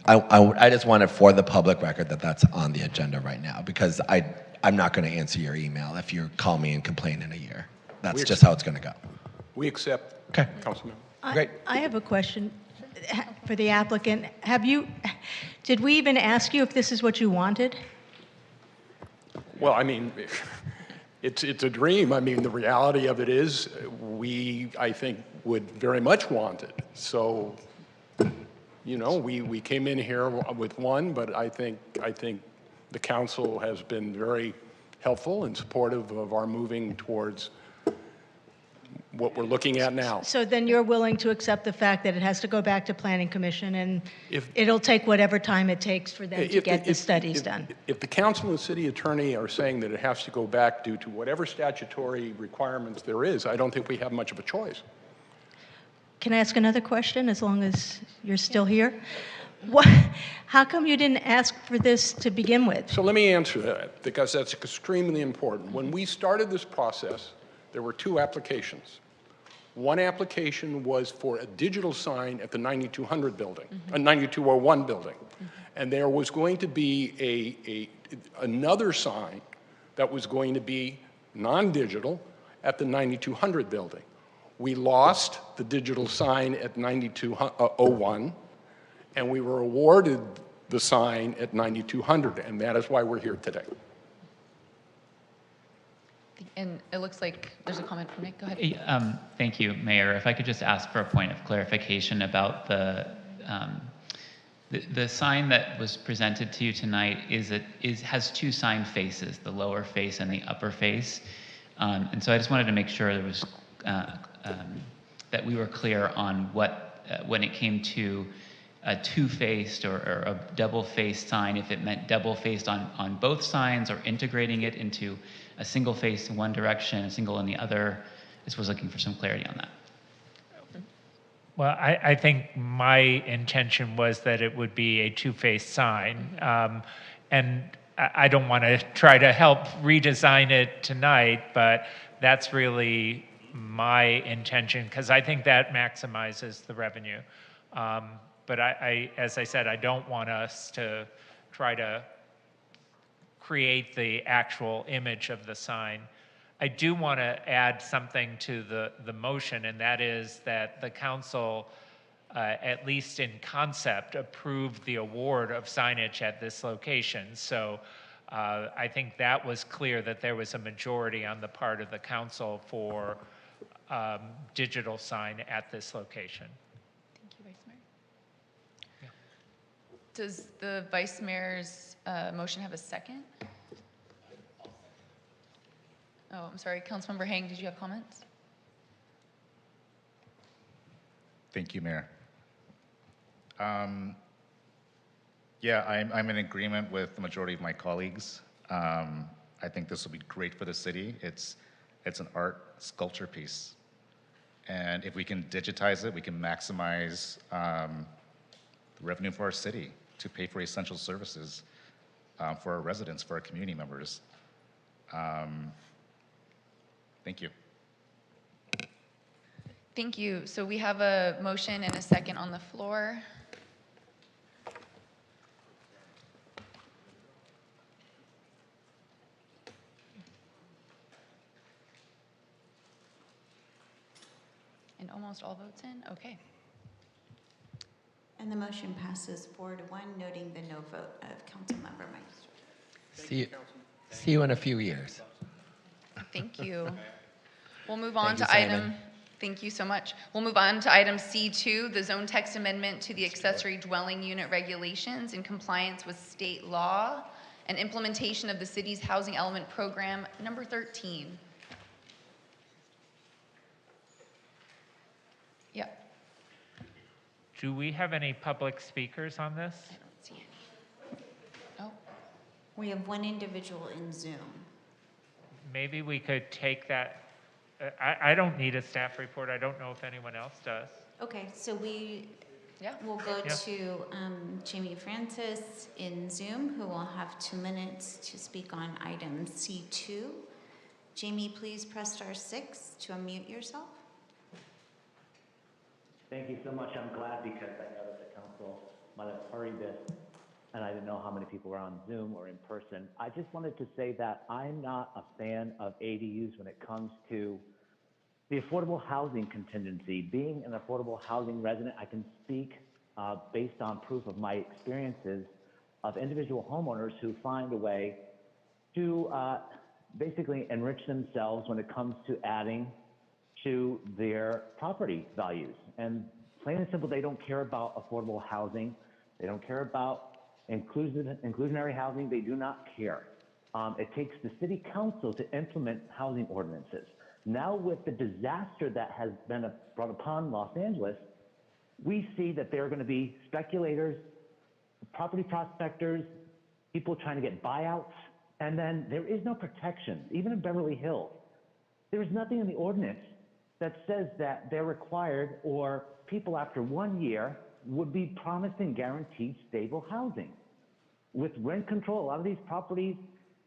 I just want it for the public record that that's on the agenda right now, because I'm not going to answer your email if you call me and complain in a year. That's just how it's going to go. We accept, Okay. Councilman. Great. I have a question for the applicant. Did we even ask you if this is what you wanted? Well, I mean, it's a dream. I mean, the reality of it is I think, would very much want it. So, we came in here with one, but I think the council has been very helpful and supportive of our moving towards what we're looking at now. So then you're willing to accept the fact that it has to go back to Planning Commission, and If- it'll take whatever time it takes for them to get the studies done? If the council and city attorney are saying that it has to go back due to whatever statutory requirements there is, I don't think we have much of a choice. Can I ask another question, as long as you're still here? How come you didn't ask for this to begin with? So let me answer that, because that's extremely important. When we started this process, there were two applications. One application was for a digital sign at the 9200 building, 9201 building. And there was going to be another sign that was going to be non-digital at the 9200 building. We lost the digital sign at 9201, and we were awarded the sign at 9200, and that is why we're here today. And it looks like there's a comment from Nick. Go ahead. Thank you, Mayor. If I could just ask for a point of clarification about the sign that was presented to you tonight has two sign faces, the lower face and the upper face. And so I just wanted to make sure there was that we were clear on what when it came to a two-faced or a double-faced sign, if it meant double-faced on both signs or integrating it into a single face in one direction, a single in the other. Just was looking for some clarity on that. Well, I think my intention was that it would be a two-faced sign. And I don't want to try to help redesign it tonight, but that's really my intention, because I think that maximizes the revenue. But as I said, I don't want us to try to create the actual image of the sign. I do want to add something to the motion, and that is that the council, at least in concept, approved the award of signage at this location. So I think that was clear that there was a majority on the part of the council for digital sign at this location. Thank you, Vice Mayor. Does the Vice Mayor's motion have a second? Oh, I'm sorry. Councilmember Hang, did you have comments? Thank you, Mayor. Yeah, I'm in agreement with the majority of my colleagues. I think this will be great for the city. It's an art sculpture piece. And if we can digitize it, we can maximize the revenue for our city to pay for essential services for our residents, for our community members. Thank you. Thank you. So we have a motion and a second on the floor. And almost all votes in? Okay. And the motion passes 4-1, noting the no vote of Councilmember Meister. See you in a few years. Thank you. We'll move on Thank to you, item, Simon. thank you so much. We'll move on to item C2, the zone text amendment to the accessory dwelling unit regulations in compliance with state law and implementation of the city's housing element program number 13. Yep. Do we have any public speakers on this? I don't see any. Oh. We have one individual in Zoom. Maybe we could take that. I don't need a staff report. I don't know if anyone else does. Okay, so we'll go Yeah. to Jamie Francis in Zoom, who will have 2 minutes to speak on item C2. Jamie, please press *6 to unmute yourself. Thank you so much. I'm glad because I know that the council might have hurried this, and I didn't know how many people were on Zoom or in person. I just wanted to say that I'm not a fan of ADUs when it comes to the affordable housing contingency. Being an affordable housing resident, I can speak based on proof of my experiences of individual homeowners who find a way to basically enrich themselves when it comes to adding to their property values. And plain and simple, they don't care about affordable housing. They don't care about inclusionary housing. They do not care. It takes the city council to implement housing ordinances. Now with the disaster that has been brought upon Los Angeles, we see that there are going to be speculators, property prospectors, people trying to get buyouts, and then there is no protection. Even in Beverly Hills, there is nothing in the ordinance that says that they're required or people after 1 year would be promised and guaranteed stable housing. With rent control, a lot of these properties,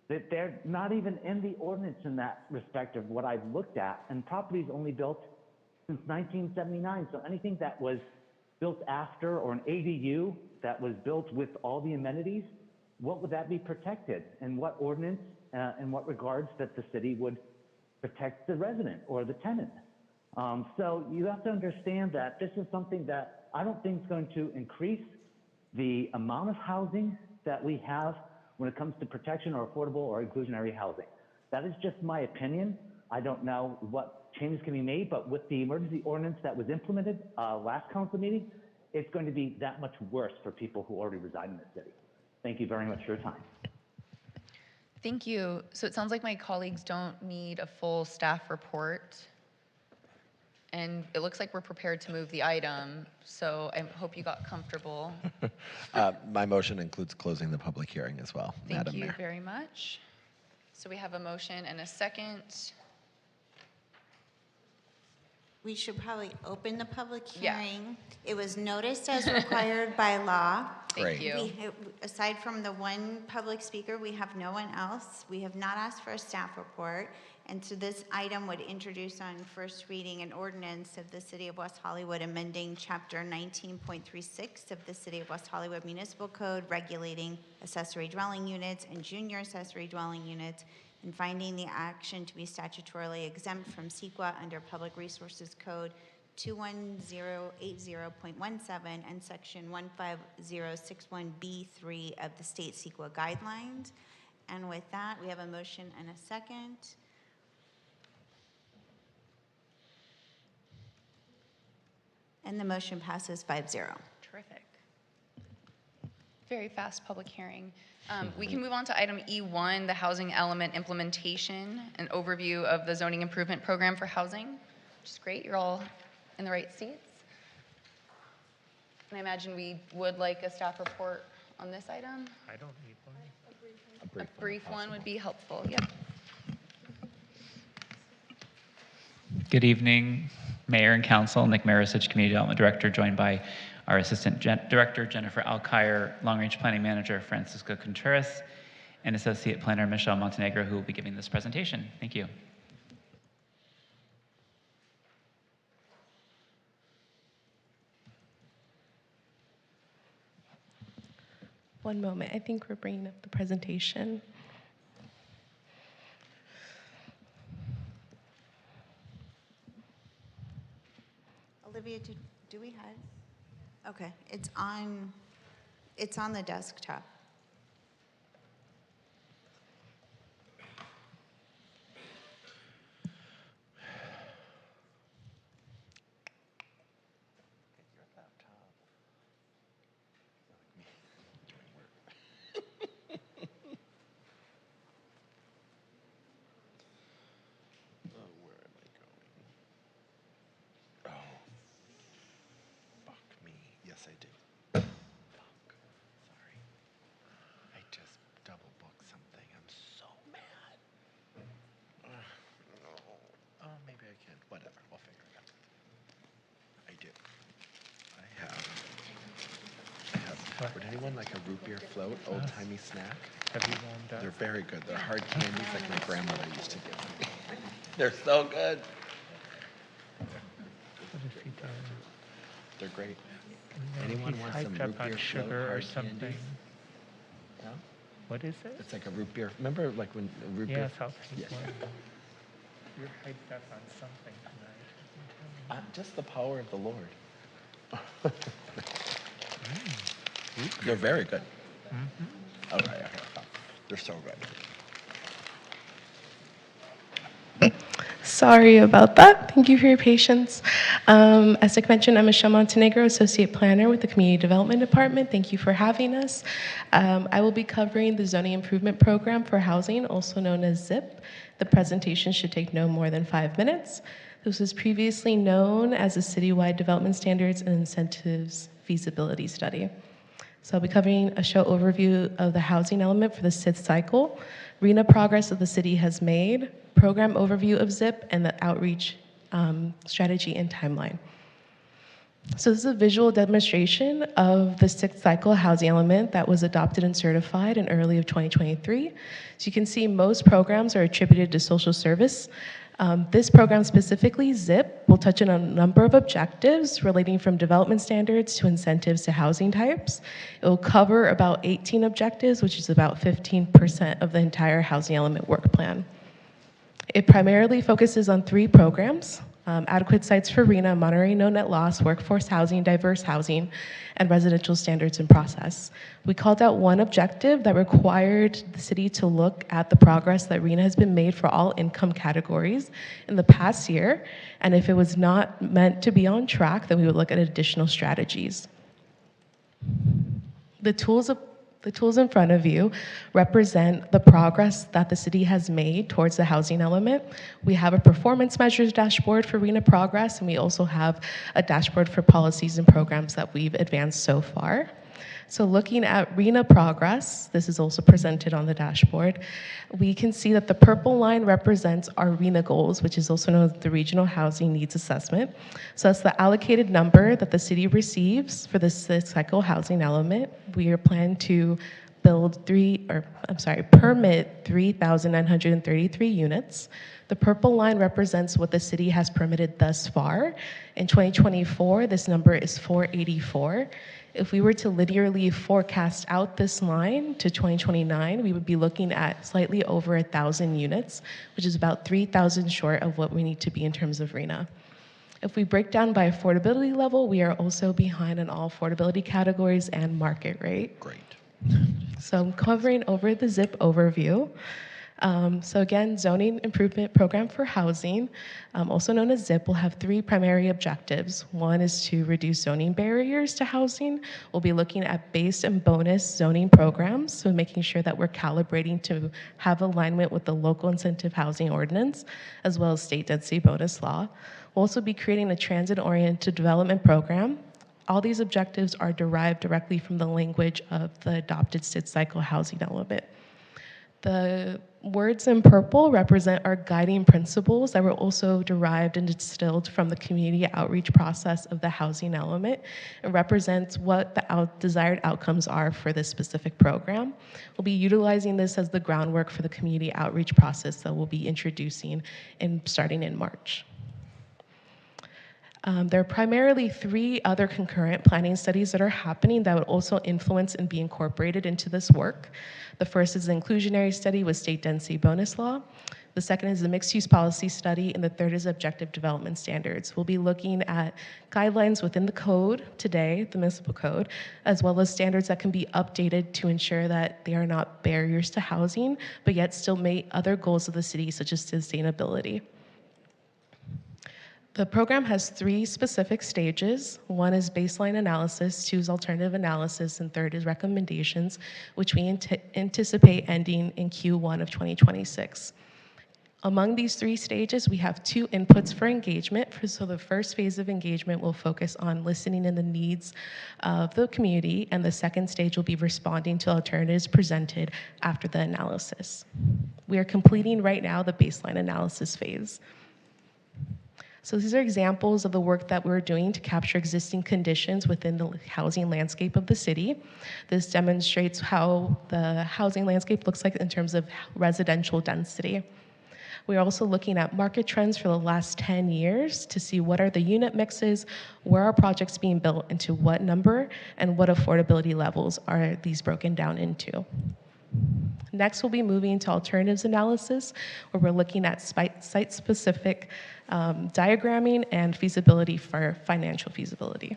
that they're not even in the ordinance in that respect of what I've looked at, and properties only built since 1979. So anything that was built after, or an ADU that was built with all the amenities, what would that be protected? And what ordinance, in what regards that the city would protect the resident or the tenant? So you have to understand that this is something that I don't think is going to increase the amount of housing that we have when it comes to protection or affordable or inclusionary housing. That is just my opinion. I don't know what changes can be made, but with the emergency ordinance that was implemented last council meeting, it's going to be that much worse for people who already reside in the city. Thank you very much for your time. Thank you. So it sounds like my colleagues don't need a full staff report. And it looks like we're prepared to move the item, so I hope you got comfortable. My motion includes closing the public hearing as well, Thank Madam you Mayor. very much. So we have a motion and a second. We should probably open the public Yeah. hearing. It was noticed as required by law. Thank you. Aside from the one public speaker, we have no one else. We have not asked for a staff report. And so this item would introduce on first reading an ordinance of the City of West Hollywood amending Chapter 19.36 of the City of West Hollywood Municipal Code regulating accessory dwelling units and junior accessory dwelling units, and finding the action to be statutorily exempt from CEQA under Public Resources Code 21080.17 and Section 15061B3 of the state CEQA guidelines. And with that, we have a motion and a second. And the motion passes 5-0. Terrific. Very fast public hearing. We can move on to item E1, the housing element implementation, an overview of the zoning improvement program for housing, which is great. You're all in the right seats. And I imagine we would like a staff report on this item. I don't need one. A brief one would be helpful, yep. Good evening, Mayor and Council. Nick Marisich, Community Development Director, joined by our Assistant Director, Jennifer Alkire, Long Range Planning Manager, Francisco Contreras, and Associate Planner, Michelle Montenegro, who will be giving this presentation. Thank you. One moment, I think we're bringing up the presentation. Olivia, do we have? Okay, it's on the desktop. Yes, I do. Fuck. Sorry. I just double booked something. I'm so mad. No. Oh, maybe I can. Whatever. We'll figure it out. I do. I have. Would anyone like a root beer float? Old-timey snack? Have you warmed up? They're very good. They're hard candies like my grandmother used to give me. They're so good. What is he doing? They're great. No, Anyone he's want some hyped root up on beer sugar float, or hard something. candy? No? What is it? It's like a root beer. Remember, like when root beer? Yes, I'll take Yes. one. You're hyped up on something tonight. Just the power of the Lord. They're very good. Mm-hmm. Okay. They're so good. Sorry about that. Thank you for your patience. As Nick mentioned, I'm Michelle Montenegro, Associate Planner with the Community Development Department. Thank you for having us. I will be covering the Zoning Improvement Program for Housing, also known as ZIP. The presentation should take no more than 5 minutes. This was previously known as a Citywide Development Standards and Incentives Feasibility Study. So I'll be covering a short overview of the housing element for the 6th cycle, RENA progress that the city has made, program overview of ZIP, and the outreach strategy and timeline. So this is a visual demonstration of the 6th cycle housing element that was adopted and certified in early of 2023. So you can see most programs are attributed to social service. This program specifically, ZIP, will touch on a number of objectives relating from development standards to incentives to housing types. It will cover about 18 objectives, which is about 15% of the entire housing element work plan. It primarily focuses on 3 programs. adequate sites for RENA, monitoring no net loss, workforce housing, diverse housing, and residential standards and process. We called out one objective that required the city to look at the progress that RENA has been made for all income categories in the past year, and if it was not meant to be on track, then we would look at additional strategies. The tools in front of you represent the progress that the city has made towards the housing element. We have a performance measures dashboard for RENA progress, and we also have a dashboard for policies and programs that we've advanced so far. So looking at RENA progress, this is also presented on the dashboard, we can see that the purple line represents our RENA goals, which is also known as the Regional Housing Needs Assessment. So that's the allocated number that the city receives for the cycle housing element. We are planning to permit 3,933 units. The purple line represents what the city has permitted thus far. In 2024, this number is 484. If we were to linearly forecast out this line to 2029, we would be looking at slightly over 1,000 units, which is about 3,000 short of what we need to be in terms of RENA. If we break down by affordability level, we are also behind in all affordability categories and market rate. Great. So I'm covering over the ZIP overview. So again, Zoning Improvement Program for Housing, also known as ZIP, will have three primary objectives. One is to reduce zoning barriers to housing. We'll be looking at base and bonus zoning programs, so making sure that we're calibrating to have alignment with the local incentive housing ordinance, as well as state density bonus law. We'll also be creating a transit-oriented development program. All these objectives are derived directly from the language of the adopted SID cycle housing element. The words in purple represent our guiding principles that were also derived and distilled from the community outreach process of the housing element. It represents what the desired outcomes are for this specific program. We'll be utilizing this as the groundwork for the community outreach process that we'll be introducing starting in March. There are primarily three other concurrent planning studies that are happening that would also influence and be incorporated into this work. The first is the inclusionary study with state density bonus law. The second is the mixed-use policy study, and the third is objective development standards. We'll be looking at guidelines within the code today, the municipal code, as well as standards that can be updated to ensure that they are not barriers to housing, but yet still meet other goals of the city, such as sustainability. The program has three specific stages. One is baseline analysis, two is alternative analysis, and third is recommendations, which we anticipate ending in Q1 of 2026. Among these three stages, we have two inputs for engagement. So the first phase of engagement will focus on listening in the needs of the community, and the second stage will be responding to alternatives presented after the analysis. We are completing right now the baseline analysis phase. So these are examples of the work that we're doing to capture existing conditions within the housing landscape of the city. This demonstrates how the housing landscape looks like in terms of residential density. We're also looking at market trends for the last 10 years to see what are the unit mixes, where are projects being built into what number, and what affordability levels are these broken down into. Next, we'll be moving to alternatives analysis, where we're looking at site-specific diagramming and feasibility for financial feasibility.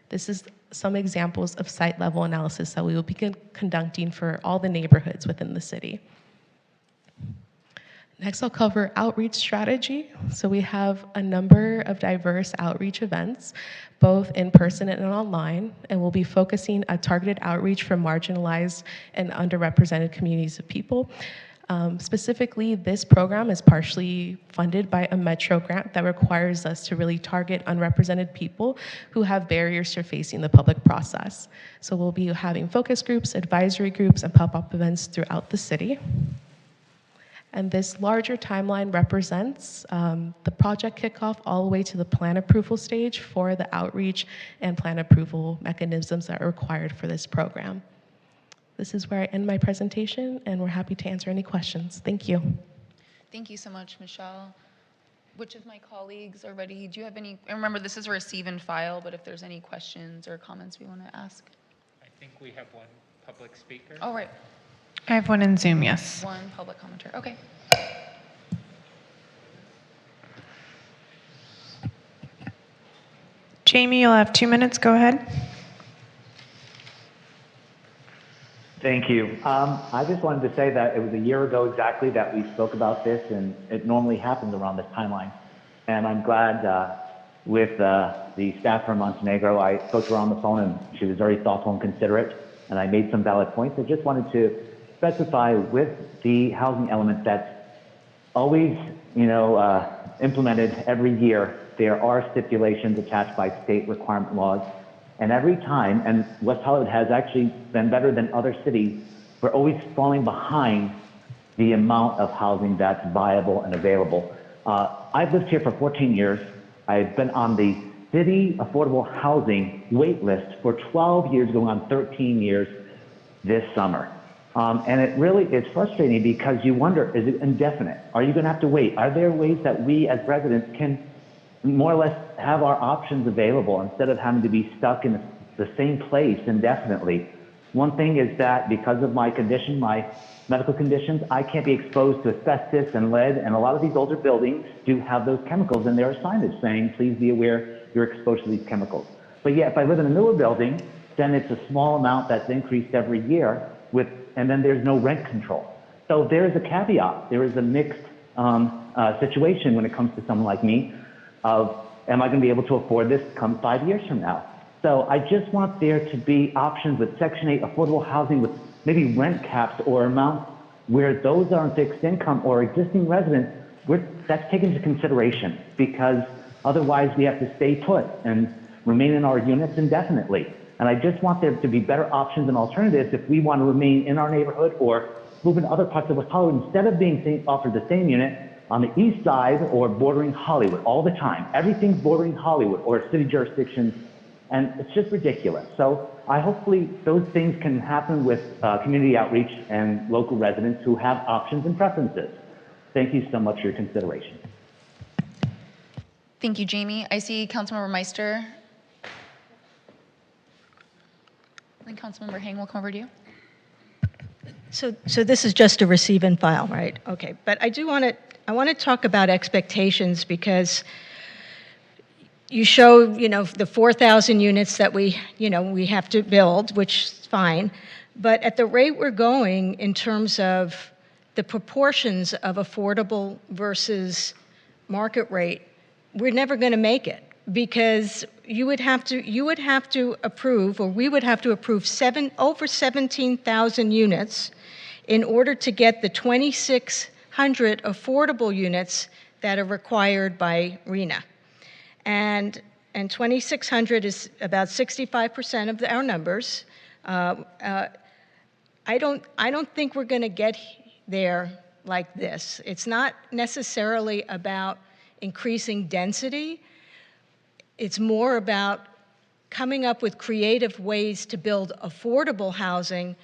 This is some examples of site-level analysis that we will be conducting for all the neighborhoods within the city. Next, I'll cover outreach strategy. So we have a number of diverse outreach events, both in person and online, and we'll be focusing on targeted outreach for marginalized and underrepresented communities of people. Specifically, this program is partially funded by a Metro grant that requires us to really target unrepresented people who have barriers to facing the public process. So we'll be having focus groups, advisory groups, and pop-up events throughout the city. And this larger timeline represents the project kickoff all the way to the plan approval stage for the outreach and plan approval mechanisms that are required for this program. This is where I end my presentation, and we're happy to answer any questions. Thank you. Thank you so much, Michelle. Which of my colleagues are ready? Do you have any? And remember, this is a receive and file, but if there's any questions or comments we want to ask. I think we have one public speaker. All right. I have one in Zoom, yes. One public commenter. Okay. Jamie, you'll have 2 minutes. Go ahead. Thank you. I just wanted to say that it was a year ago exactly that we spoke about this, and it normally happens around this timeline. And I'm glad with the staff from Montenegro, I spoke to her on the phone, and she was very thoughtful and considerate, and I made some valid points. I just wanted to specify with the housing element that's always, implemented every year. There are stipulations attached by state requirement laws. And every time, and West Hollywood has actually been better than other cities, we're always falling behind the amount of housing that's viable and available. I've lived here for 14 years. I've been on the city affordable housing wait list for 12 years, going on 13 years this summer. And it really is frustrating because you wonder, is it indefinite? Are you gonna have to wait? Are there ways that we as residents can more or less have our options available instead of having to be stuck in the same place indefinitely? One thing is that because of my condition, my medical conditions, I can't be exposed to asbestos and lead, and a lot of these older buildings do have those chemicals in their signage saying, please be aware you're exposed to these chemicals. But yet, if I live in a newer building, then it's a small amount that's increased every year, and then there's no rent control. So there is a caveat. There is a mixed situation when it comes to someone like me of, am I going to be able to afford this come 5 years from now? So I just want there to be options with Section 8 affordable housing with maybe rent caps or amounts where those are on fixed income or existing residents, that's taken into consideration, because otherwise we have to stay put and remain in our units indefinitely. And I just want there to be better options and alternatives if we want to remain in our neighborhood or move into other parts of West Hollywood instead of being offered the same unit on the east side or bordering Hollywood all the time. Everything's bordering Hollywood or city jurisdictions, and it's just ridiculous. So hopefully those things can happen with community outreach and local residents who have options and preferences. Thank you so much for your consideration. Thank you, Jamie. I see Councilmember Meister. I think Councilmember Hang will come over to you. So this is just a receive and file, right? Okay, but I want to talk about expectations because you show, the 4,000 units that we have to build, which is fine, but at the rate we're going in terms of the proportions of affordable versus market rate, we're never going to make it, because you would have to approve, or we would have to approve over 17,000 units in order to get the 2,600 affordable units that are required by RENA. And 2,600 is about 65% of our numbers. I don't think we're going to get there like this. It's not necessarily about increasing density. It's more about coming up with creative ways to build affordable housing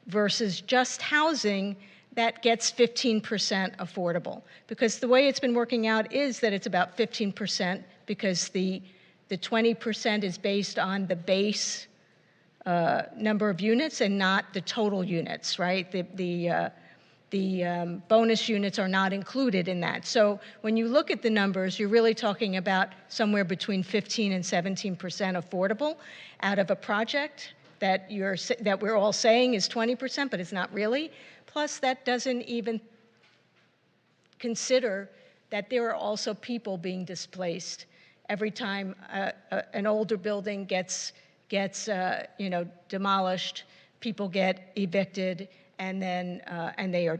versus just housing that gets 15% affordable. Because the way it's been working out is that it's about 15%, because the 20% is based on the base number of units and not the total units, right? The bonus units are not included in that. So when you look at the numbers, you're really talking about somewhere between 15 and 17% affordable out of a project that we're all saying is 20%, but it's not really. Plus, that doesn't even consider that there are also people being displaced every time an older building gets demolished. People get evicted, and then they are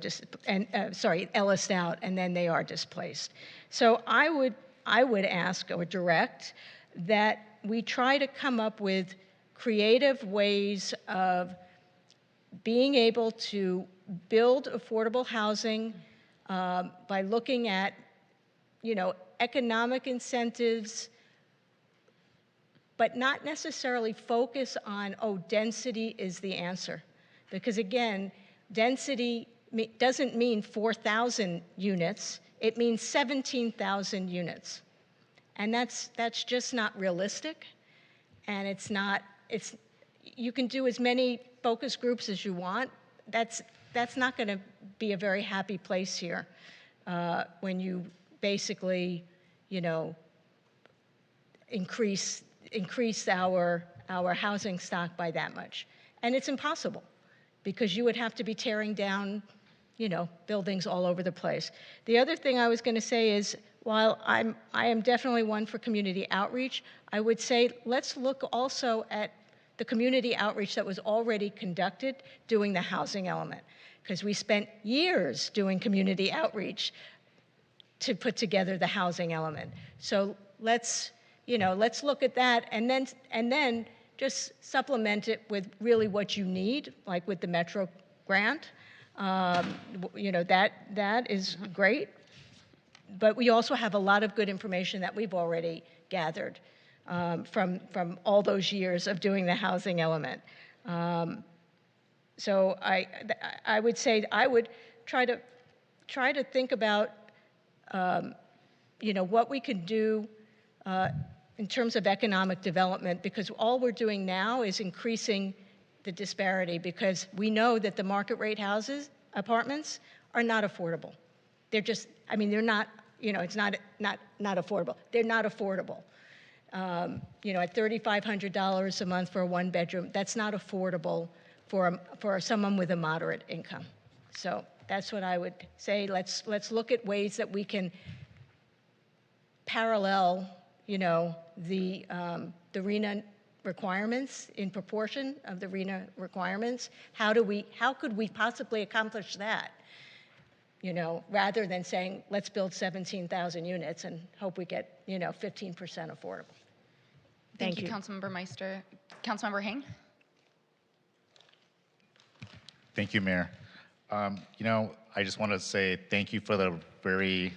Ellised out, and then they are displaced. So I would ask or direct that we try to come up with creative ways of being able to build affordable housing by looking at, economic incentives, but not necessarily focus on, density is the answer. Because again, density doesn't mean 4,000 units, it means 17,000 units. And that's just not realistic. And you can do as many focus groups as you want. That's not going to be a very happy place here when you basically, increase increase our housing stock by that much. And it's impossible, because you would have to be tearing down, buildings all over the place. The other thing I was going to say is, while I am definitely one for community outreach, I would say let's look also at the community outreach that was already conducted doing the housing element, because we spent years doing community outreach to put together the housing element. So let's look at that, and then just supplement it with really what you need, like with the Metro grant. That is great. But we also have a lot of good information that we've already gathered from all those years of doing the housing element. So I would say I would try to think about what we can do in terms of economic development, because all we're doing now is increasing the disparity, because we know that the market rate apartments are not affordable. They're just, they're not, it's not affordable. They're not affordable. At $3,500 a month for a one bedroom, that's not affordable for someone with a moderate income. So that's what I would say. Let's look at ways that we can parallel, the RHNA requirements in proportion of the RHNA requirements. How could we possibly accomplish that? Rather than saying, let's build 17,000 units and hope we get, 15% affordable. Thank you, Councilmember Meister. Councilmember Hing? Thank you, Mayor. I just want to say thank you for the very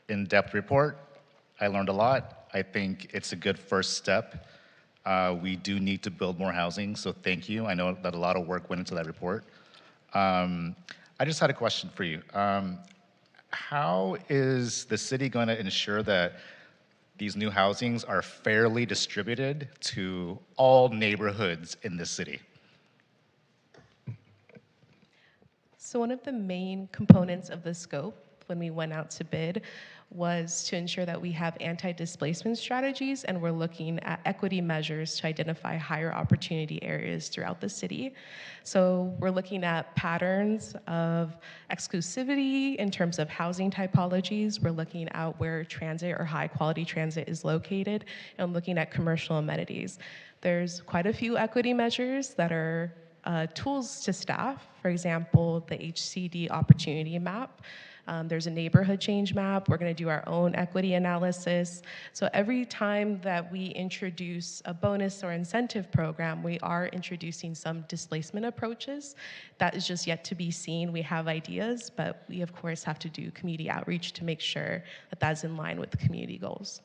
in-depth report. I learned a lot. I think it's a good first step. We do need to build more housing, so thank you. I know that a lot of work went into that report. I just had a question for you. How is the city going to ensure that these new housings are fairly distributed to all neighborhoods in the city? So one of the main components of the scope when we went out to bid was to ensure that we have anti-displacement strategies, and we're looking at equity measures to identify higher opportunity areas throughout the city. So we're looking at patterns of exclusivity in terms of housing typologies. We're looking at where transit or high quality transit is located, and looking at commercial amenities. There's quite a few equity measures that are tools to staff. For example, the HCD opportunity map. There's a neighborhood change map. We're going to do our own equity analysis. So every time that we introduce a bonus or incentive program, we are introducing some displacement approaches. That is just yet to be seen. We have ideas, but we of course have to do community outreach to make sure that that's in line with the community goals.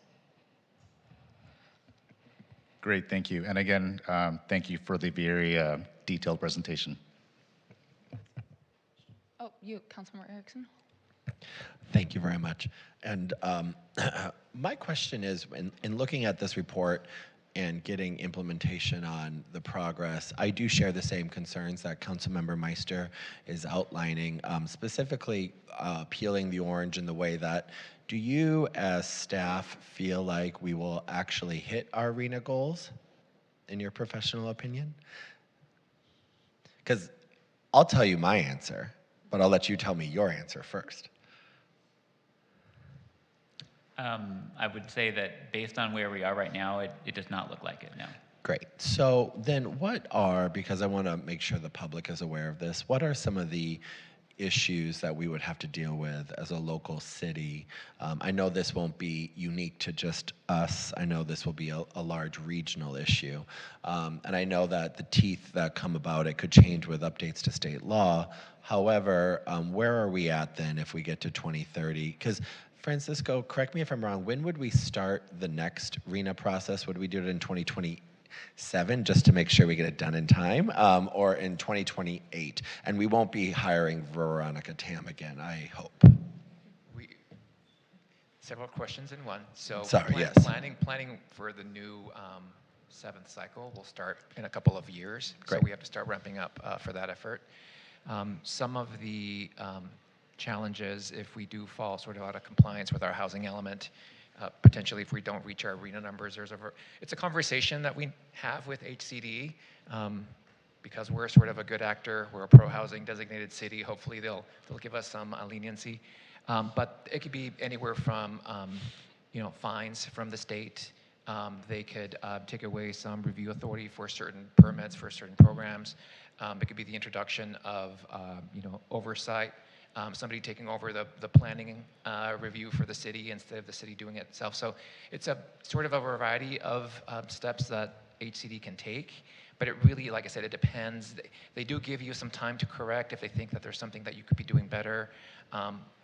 Great, thank you. And again, thank you for the very detailed presentation. Oh, you, Councilmember Erickson? Thank you very much. And my question is, in looking at this report and getting implementation on the progress, I do share the same concerns that Councilmember Meister is outlining, specifically peeling the orange in the way that, do you as staff feel like we will actually hit our RHNA goals, in your professional opinion? Because I'll tell you my answer, but I'll let you tell me your answer first. I would say that based on where we are right now, it does not look like it, no. Great. So then what are, because I want to make sure the public is aware of this, what are some of the issues that we would have to deal with as a local city? I know this won't be unique to just us. I know this will be a large regional issue. And I know that the teeth that come about it could change with updates to state law. However, where are we at then if we get to 2030? Because Francisco, correct me if I'm wrong, when would we start the next RHNA process? Would we do it in 2027 just to make sure we get it done in time, or in 2028? And we won't be hiring Veronica Tam again, I hope. Several questions in one. So Sorry, yes. planning for the new seventh cycle will start in a couple of years. Great. So we have to start ramping up for that effort. Some of the challenges, if we do fall sort of out of compliance with our housing element, potentially if we don't reach our arena numbers. It's a conversation that we have with HCD. Because we're sort of a good actor, we're a pro-housing designated city. Hopefully they'll give us some leniency. But it could be anywhere from fines from the state. They could take away some review authority for certain permits for certain programs. It could be the introduction of oversight. Somebody taking over the planning review for the city instead of the city doing it itself. So it's a sort of a variety of steps that HCD can take. But it really, like I said, it depends. They do give you some time to correct if they think that there's something that you could be doing better.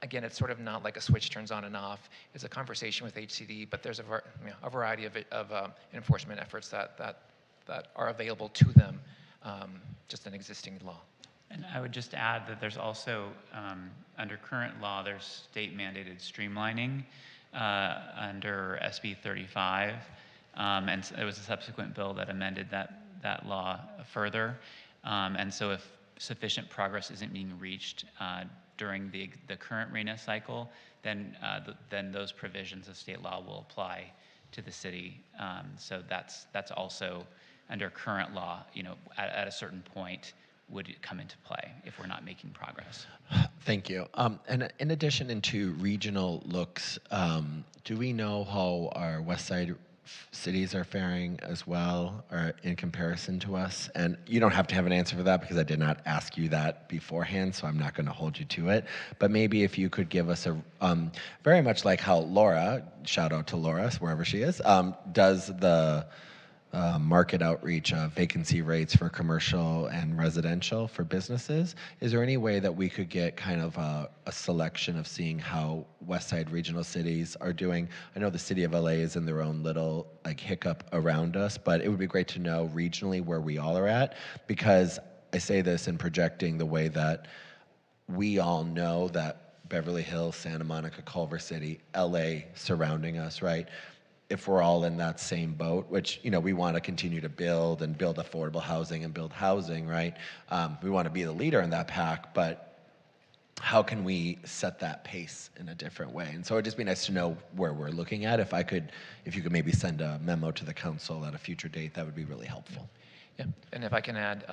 Again, it's sort of not like a switch turns on and off. It's a conversation with HCD, but there's a variety of enforcement efforts that are available to them, just an existing law. And I would just add that there's also, under current law, there's state mandated streamlining under SB 35. And there was a subsequent bill that amended that law further. And so if sufficient progress isn't being reached during the current RENA cycle, then those provisions of state law will apply to the city. So that's also under current law, at a certain point would come into play if we're not making progress. Thank you. And in addition into regional looks, do we know how our West Side cities are faring as well, or in comparison to us? And you don't have to have an answer for that because I did not ask you that beforehand, so I'm not going to hold you to it. But maybe if you could give us a, very much like how Laura, shout out to Laura, wherever she is, does the market outreach of vacancy rates for commercial and residential for businesses. Is there any way that we could get kind of a selection of seeing how West Side regional cities are doing? I know the city of LA is in their own little hiccup around us, but it would be great to know regionally where we all are at, because I say this in projecting the way that we all know that Beverly Hills, Santa Monica, Culver City, LA surrounding us, right? If we're all in that same boat, which, we want to continue to build and build affordable housing and build housing, right? We want to be the leader in that pack, but how can we set that pace in a different way? And so it'd just be nice to know where we're looking at. If you could maybe send a memo to the council at a future date, that would be really helpful. Yeah, and if I can add,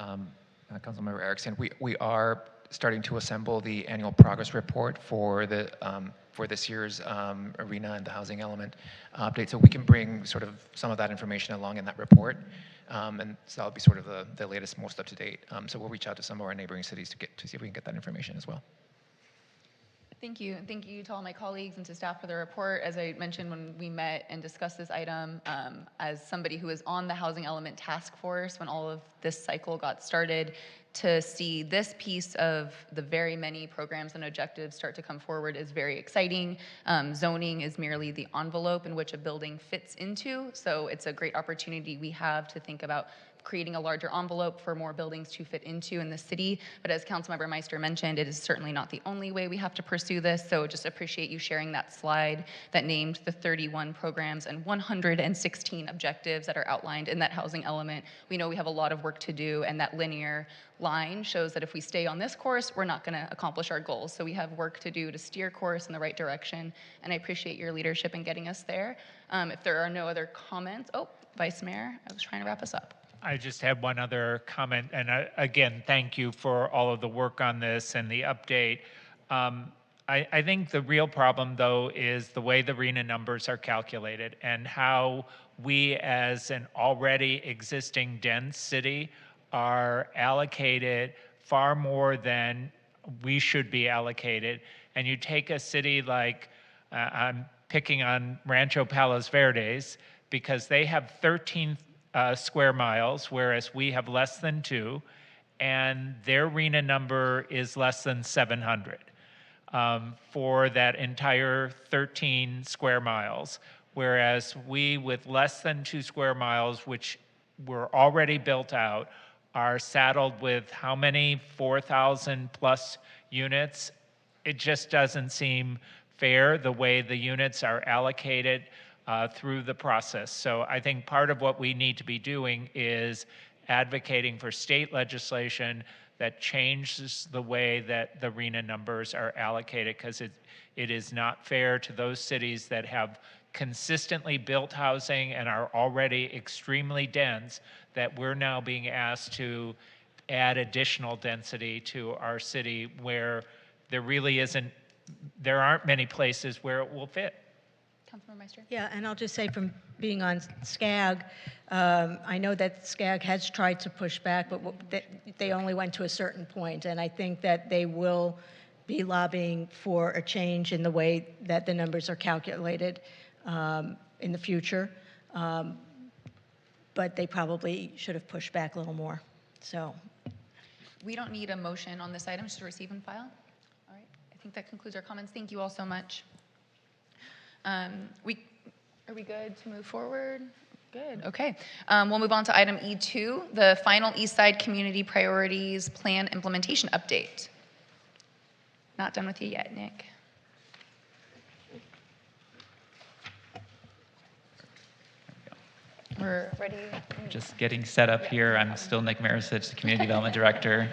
Councilmember Erickson, we are starting to assemble the annual progress report for this year's arena and the housing element update, so we can bring sort of some of that information along in that report, and so that'll be sort of the latest, most up to date. So we'll reach out to some of our neighboring cities to see if we can get that information as well. Thank you. Thank you to all my colleagues and to staff for the report. As I mentioned when we met and discussed this item, as somebody who was on the housing element task force when all of this cycle got started, to see this piece of the very many programs and objectives start to come forward is very exciting. Zoning is merely the envelope in which a building fits into, so it's a great opportunity we have to think about creating a larger envelope for more buildings to fit into in the city. But as Councilmember Meister mentioned, it is certainly not the only way we have to pursue this, so just appreciate you sharing that slide that named the 31 programs and 116 objectives that are outlined in that housing element. We know we have a lot of work to do, and that linear line shows that if we stay on this course, we're not going to accomplish our goals. So we have work to do to steer course in the right direction, and I appreciate your leadership in getting us there. If there are no other comments, Vice Mayor, I was trying to wrap us up. I just had one other comment, and again, thank you for all of the work on this and the update. I think the real problem, though, is the way the RENA numbers are calculated and how we, as an already existing dense city, are allocated far more than we should be allocated. And you take a city like, I'm picking on Rancho Palos Verdes, because they have 13 square miles, whereas we have less than 2, and their RENA number is less than 700 for that entire 13 square miles, whereas we, with less than 2 square miles, which were already built out, are saddled with how many 4,000 plus units. It just doesn't seem fair the way the units are allocated through the process. So I think part of what we need to be doing is advocating for state legislation that changes the way that the RHNA numbers are allocated, because it is not fair to those cities that have consistently built housing and are already extremely dense, that we're now being asked to add additional density to our city where there aren't many places where it will fit. Councilmember Meister? Yeah, and I'll just say from being on SCAG, I know that SCAG has tried to push back, but they only went to a certain point, and I think that they will be lobbying for a change in the way that the numbers are calculated in the future. But they probably should have pushed back a little more. So, We don't need a motion on this item, just to receive and file. All right, I think that concludes our comments. Thank you all so much. Are we good to move forward? Good, okay. We'll move on to item E2, the final Eastside Community Priorities Plan Implementation Update. Not done with you yet, Nick. We're ready. Just getting set up here. I'm still Nick Marisich, the Community Development Director.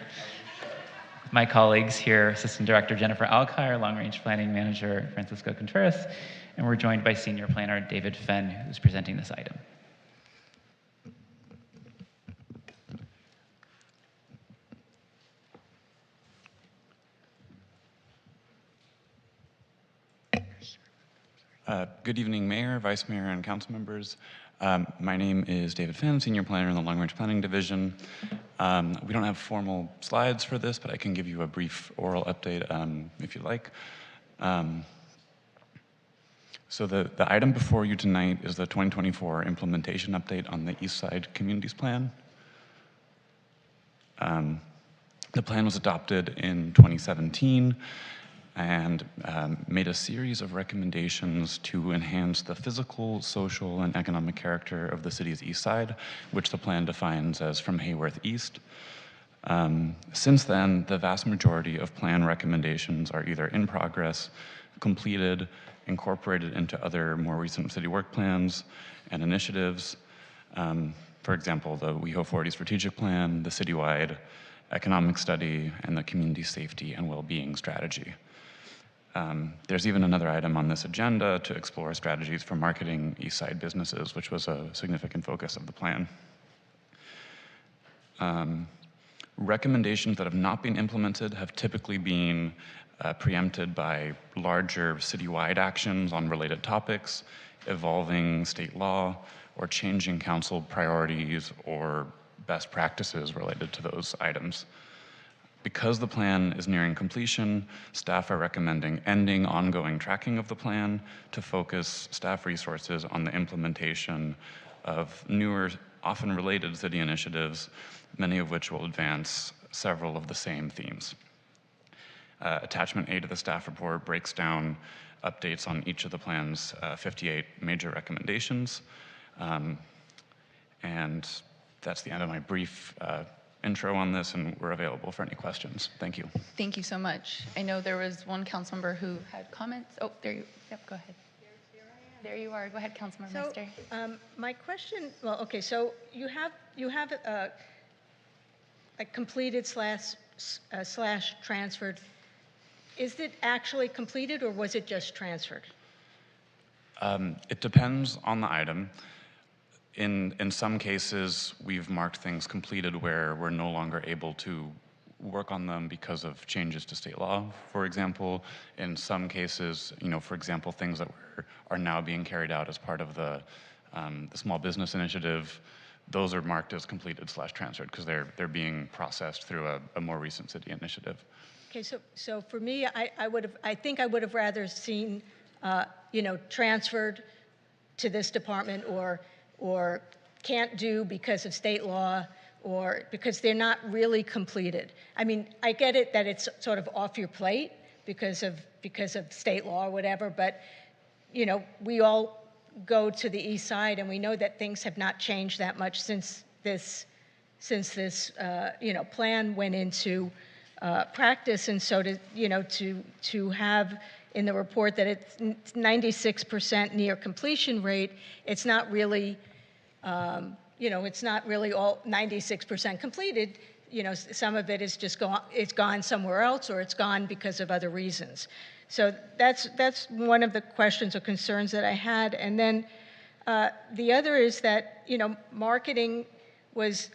My colleagues here, Assistant Director Jennifer Alkire, Long Range Planning Manager Francisco Contreras, and we're joined by Senior Planner David Fenn, who's presenting this item. Good evening, Mayor, Vice Mayor, and council members. My name is David Fenn, Senior Planner in the Long Range Planning Division. We don't have formal slides for this, but I can give you a brief oral update if you like. So the item before you tonight is the 2024 implementation update on the Eastside Communities Plan. The plan was adopted in 2017 and made a series of recommendations to enhance the physical, social, and economic character of the city's east side, which the plan defines as from Hayworth East. Since then, the vast majority of plan recommendations are either in progress, completed, incorporated into other more recent city work plans and initiatives. For example, the WehoTV strategic plan, the citywide economic study, and the community safety and well-being strategy. There's even another item on this agenda to explore strategies for marketing Eastside businesses, which was a significant focus of the plan. Recommendations that have not been implemented have typically been preempted by larger citywide actions on related topics, evolving state law, or changing council priorities or best practices related to those items. Because the plan is nearing completion, staff are recommending ending ongoing tracking of the plan to focus staff resources on the implementation of newer, often related city initiatives, many of which will advance several of the same themes. Attachment A to the staff report breaks down updates on each of the plan's 58 major recommendations. And that's the end of my brief intro on this, and we're available for any questions. Thank you. Thank you so much. I know there was one council member who had comments. Oh, there you, yep, go ahead. There you are. Go ahead, Councilmember Meister. My question, well, okay, so you have a completed slash transferred. Is it actually completed, or was it just transferred? It depends on the item. In some cases, we've marked things completed where we're no longer able to work on them because of changes to state law, for example. In some cases, for example, things that are now being carried out as part of the small business initiative, those are marked as completed slash transferred because they're being processed through a more recent city initiative. Okay, so for me, I think I would have rather seen, transferred to this department or can't do because of state law or because they're not really completed. I mean, I get it that it's sort of off your plate because of state law or whatever, but we all go to the east side and we know that things have not changed that much since this plan went into practice. And so to have in the report that it's 96% near completion rate, it's not really, it's not really all 96% completed. some of it is just it's gone somewhere else, or it's gone because of other reasons. So that's one of the questions or concerns that I had. And then the other is that, marketing was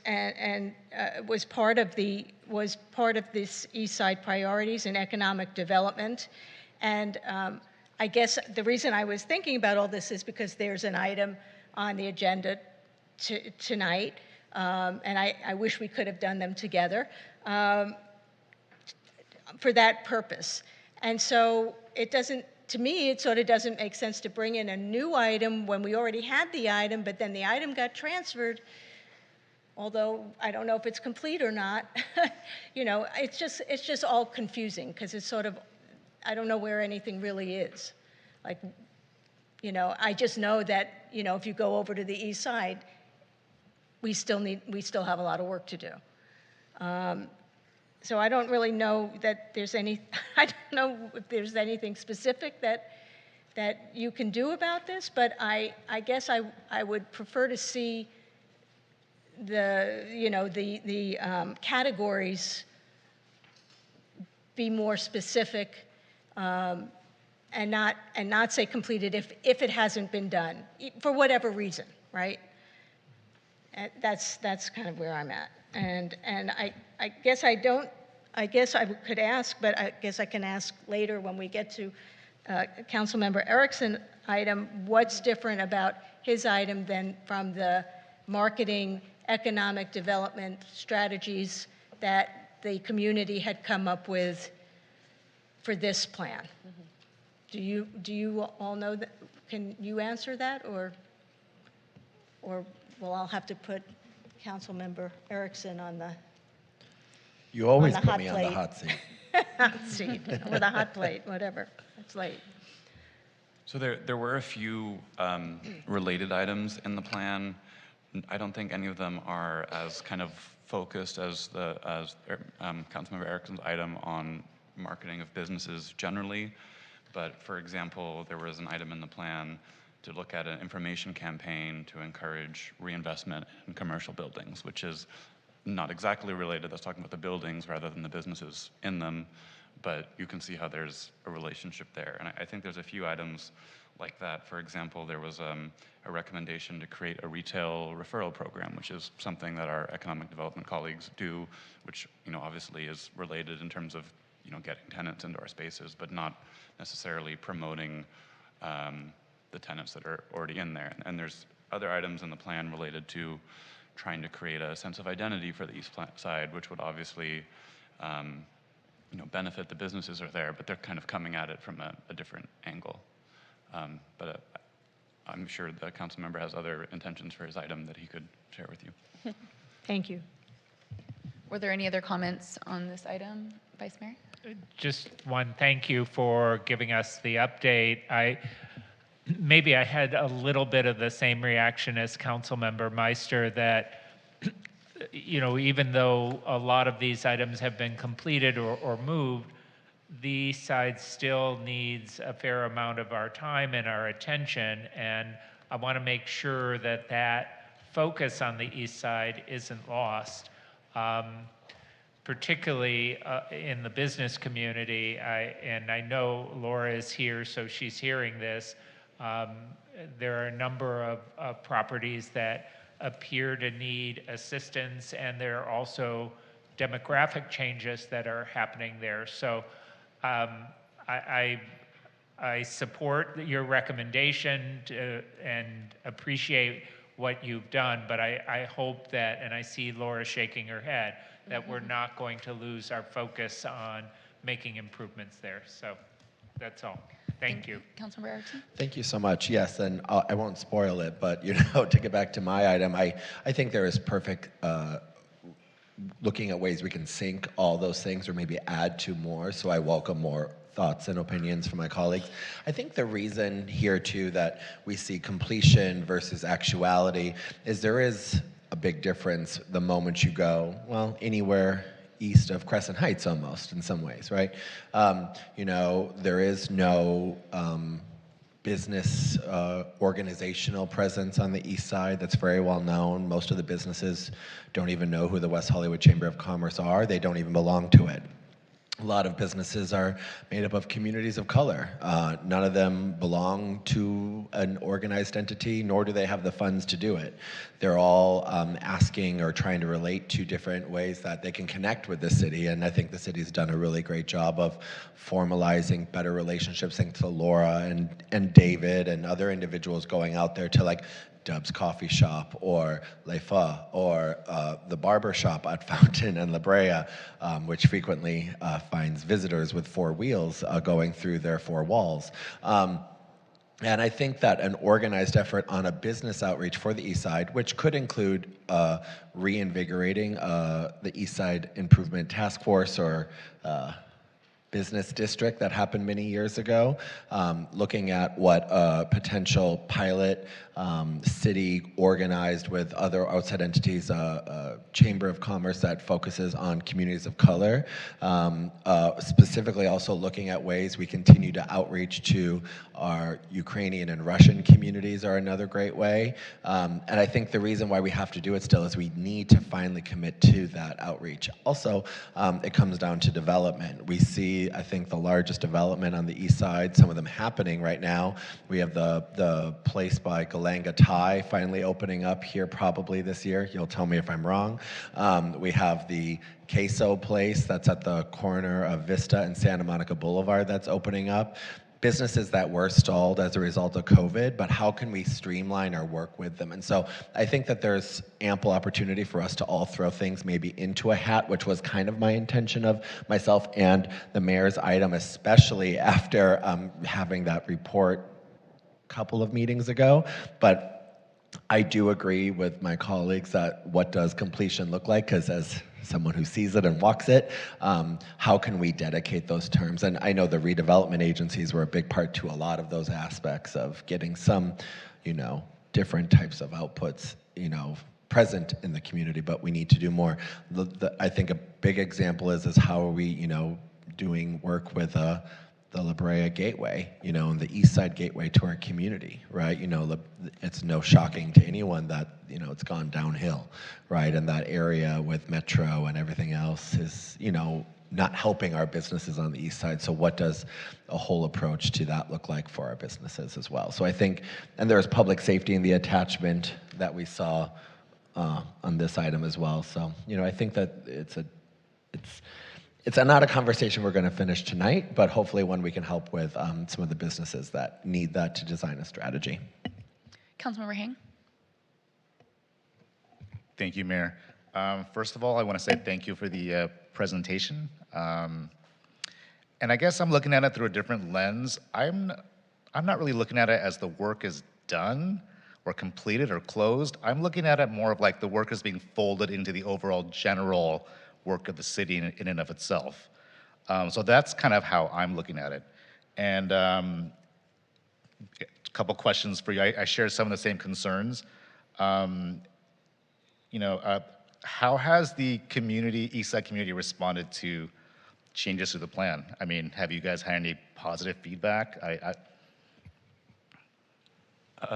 was part of this East Side priorities and economic development. And I guess the reason I was thinking about all this is because there's an item on the agenda tonight, and I wish we could have done them together for that purpose. And so to me, it sort of doesn't make sense to bring in a new item when we already had the item, but then the item got transferred, although I don't know if it's complete or not. It's just all confusing, because it's sort of, I don't know where anything really is. Like, I just know that, if you go over to the East Side, we still have a lot of work to do. So I don't really know that there's I don't know if there's anything specific that you can do about this, but I guess I would prefer to see the categories be more specific, and not say completed if it hasn't been done for whatever reason, right? And that's kind of where I'm at. And I guess I could ask, but I guess I can ask later when we get to Councilmember Erickson's item, what's different about his item than from the marketing, economic development strategies that the community had come up with for this plan. Do you all know that? Can you answer that, or well, I'll have to put Councilmember Erickson on the You always on the put hot me plate. on the hot seat. Hot seat, or the hot plate, whatever. It's late. So there were a few related items in the plan. I don't think any of them are as kind of focused as Councilmember Erickson's item on marketing of businesses generally. But for example, there was an item in the plan to look at an information campaign to encourage reinvestment in commercial buildings, which is not exactly related. That's talking about the buildings rather than the businesses in them. But you can see how there's a relationship there. And I think there's a few items like that. For example, there was a recommendation to create a retail referral program, which is something that our economic development colleagues do, which obviously is related in terms of getting tenants into our spaces, but not necessarily promoting the tenants that are already in there. And there's other items in the plan related to trying to create a sense of identity for the East Side, which would obviously benefit the businesses are there, but they're kind of coming at it from a different angle. But I'm sure the council member has other intentions for his item that he could share with you. Thank you. Were there any other comments on this item, Vice Mayor? Just one, thank you for giving us the update. Maybe I had a little bit of the same reaction as Councilmember Meister, that even though a lot of these items have been completed or moved, the East Side still needs a fair amount of our time and our attention, and I want to make sure that that focus on the East Side isn't lost. Particularly in the business community, and I know Laura is here, so she's hearing this. There are a number of properties that appear to need assistance, and there are also demographic changes that are happening there. So I support your recommendation and appreciate what you've done, but I hope that, and I see Laura shaking her head, that we're not going to lose our focus on making improvements there. So that's all. Thank you. Councilmember Erickson? Thank you so much. Yes, and I won't spoil it, but to get back to my item, I think there is perfect looking at ways we can sync all those things or maybe add to more. So I welcome more thoughts and opinions from my colleagues. I think the reason here too that we see completion versus actuality is there is a big difference the moment you go, well, anywhere east of Crescent Heights almost in some ways, right? There is no business organizational presence on the east side that's very well known. Most of the businesses don't even know who the West Hollywood Chamber of Commerce are. They don't even belong to it. A lot of businesses are made up of communities of color. None of them belong to an organized entity, nor do they have the funds to do it. They're all asking or trying to relate to different ways that they can connect with the city, and I think the city's done a really great job of formalizing better relationships, thanks to Laura and David and other individuals going out there to like Dub's Coffee Shop or Le Fa or the barber shop at Fountain and La Brea, which frequently finds visitors with four wheels going through their four walls. And I think that an organized effort on a business outreach for the East Side, which could include reinvigorating the East Side Improvement Task Force or business district that happened many years ago, looking at what a potential pilot city organized with other outside entities, a chamber of commerce that focuses on communities of color, specifically also looking at ways we continue to outreach to our Ukrainian and Russian communities are another great way. And I think the reason why we have to do it still is we need to finally commit to that outreach. Also, it comes down to development. We see, I think, the largest development on the east side, some of them happening right now. We have the place by Galanga Thai finally opening up here probably this year. You'll tell me if I'm wrong. We have the Queso place that's at the corner of Vista and Santa Monica Boulevard that's opening up. Businesses that were stalled as a result of COVID, but how can we streamline our work with them? And so I think that there's ample opportunity for us to all throw things maybe into a hat, which was kind of my intention of myself and the mayor's item, especially after having that report a couple of meetings ago. But I do agree with my colleagues that what does completion look like? Because as someone who sees it and walks it, how can we dedicate those terms? And I know the redevelopment agencies were a big part to a lot of those aspects of getting some, different types of outputs, present in the community, but we need to do more. I think a big example is how are we, doing work with the La Brea Gateway, and the East Side Gateway to our community, right? It's no shocking to anyone that, it's gone downhill, right? And that area with Metro and everything else is, not helping our businesses on the East Side. So what does a whole approach to that look like for our businesses as well? So I think, and there's public safety in the attachment that we saw on this item as well. So, I think that it's not a conversation we're going to finish tonight, but hopefully one we can help with some of the businesses that need that to design a strategy. Councilmember Hing. Thank you, Mayor. First of all, I want to say thank you for the presentation. And I guess I'm looking at it through a different lens. I'm not really looking at it as the work is done or completed or closed. I'm looking at it more of like the work is being folded into the overall general work of the city in and of itself. So that's kind of how I'm looking at it. And a couple questions for you. I share some of the same concerns. How has the community, East Side community, responded to changes to the plan? I mean, have you guys had any positive feedback?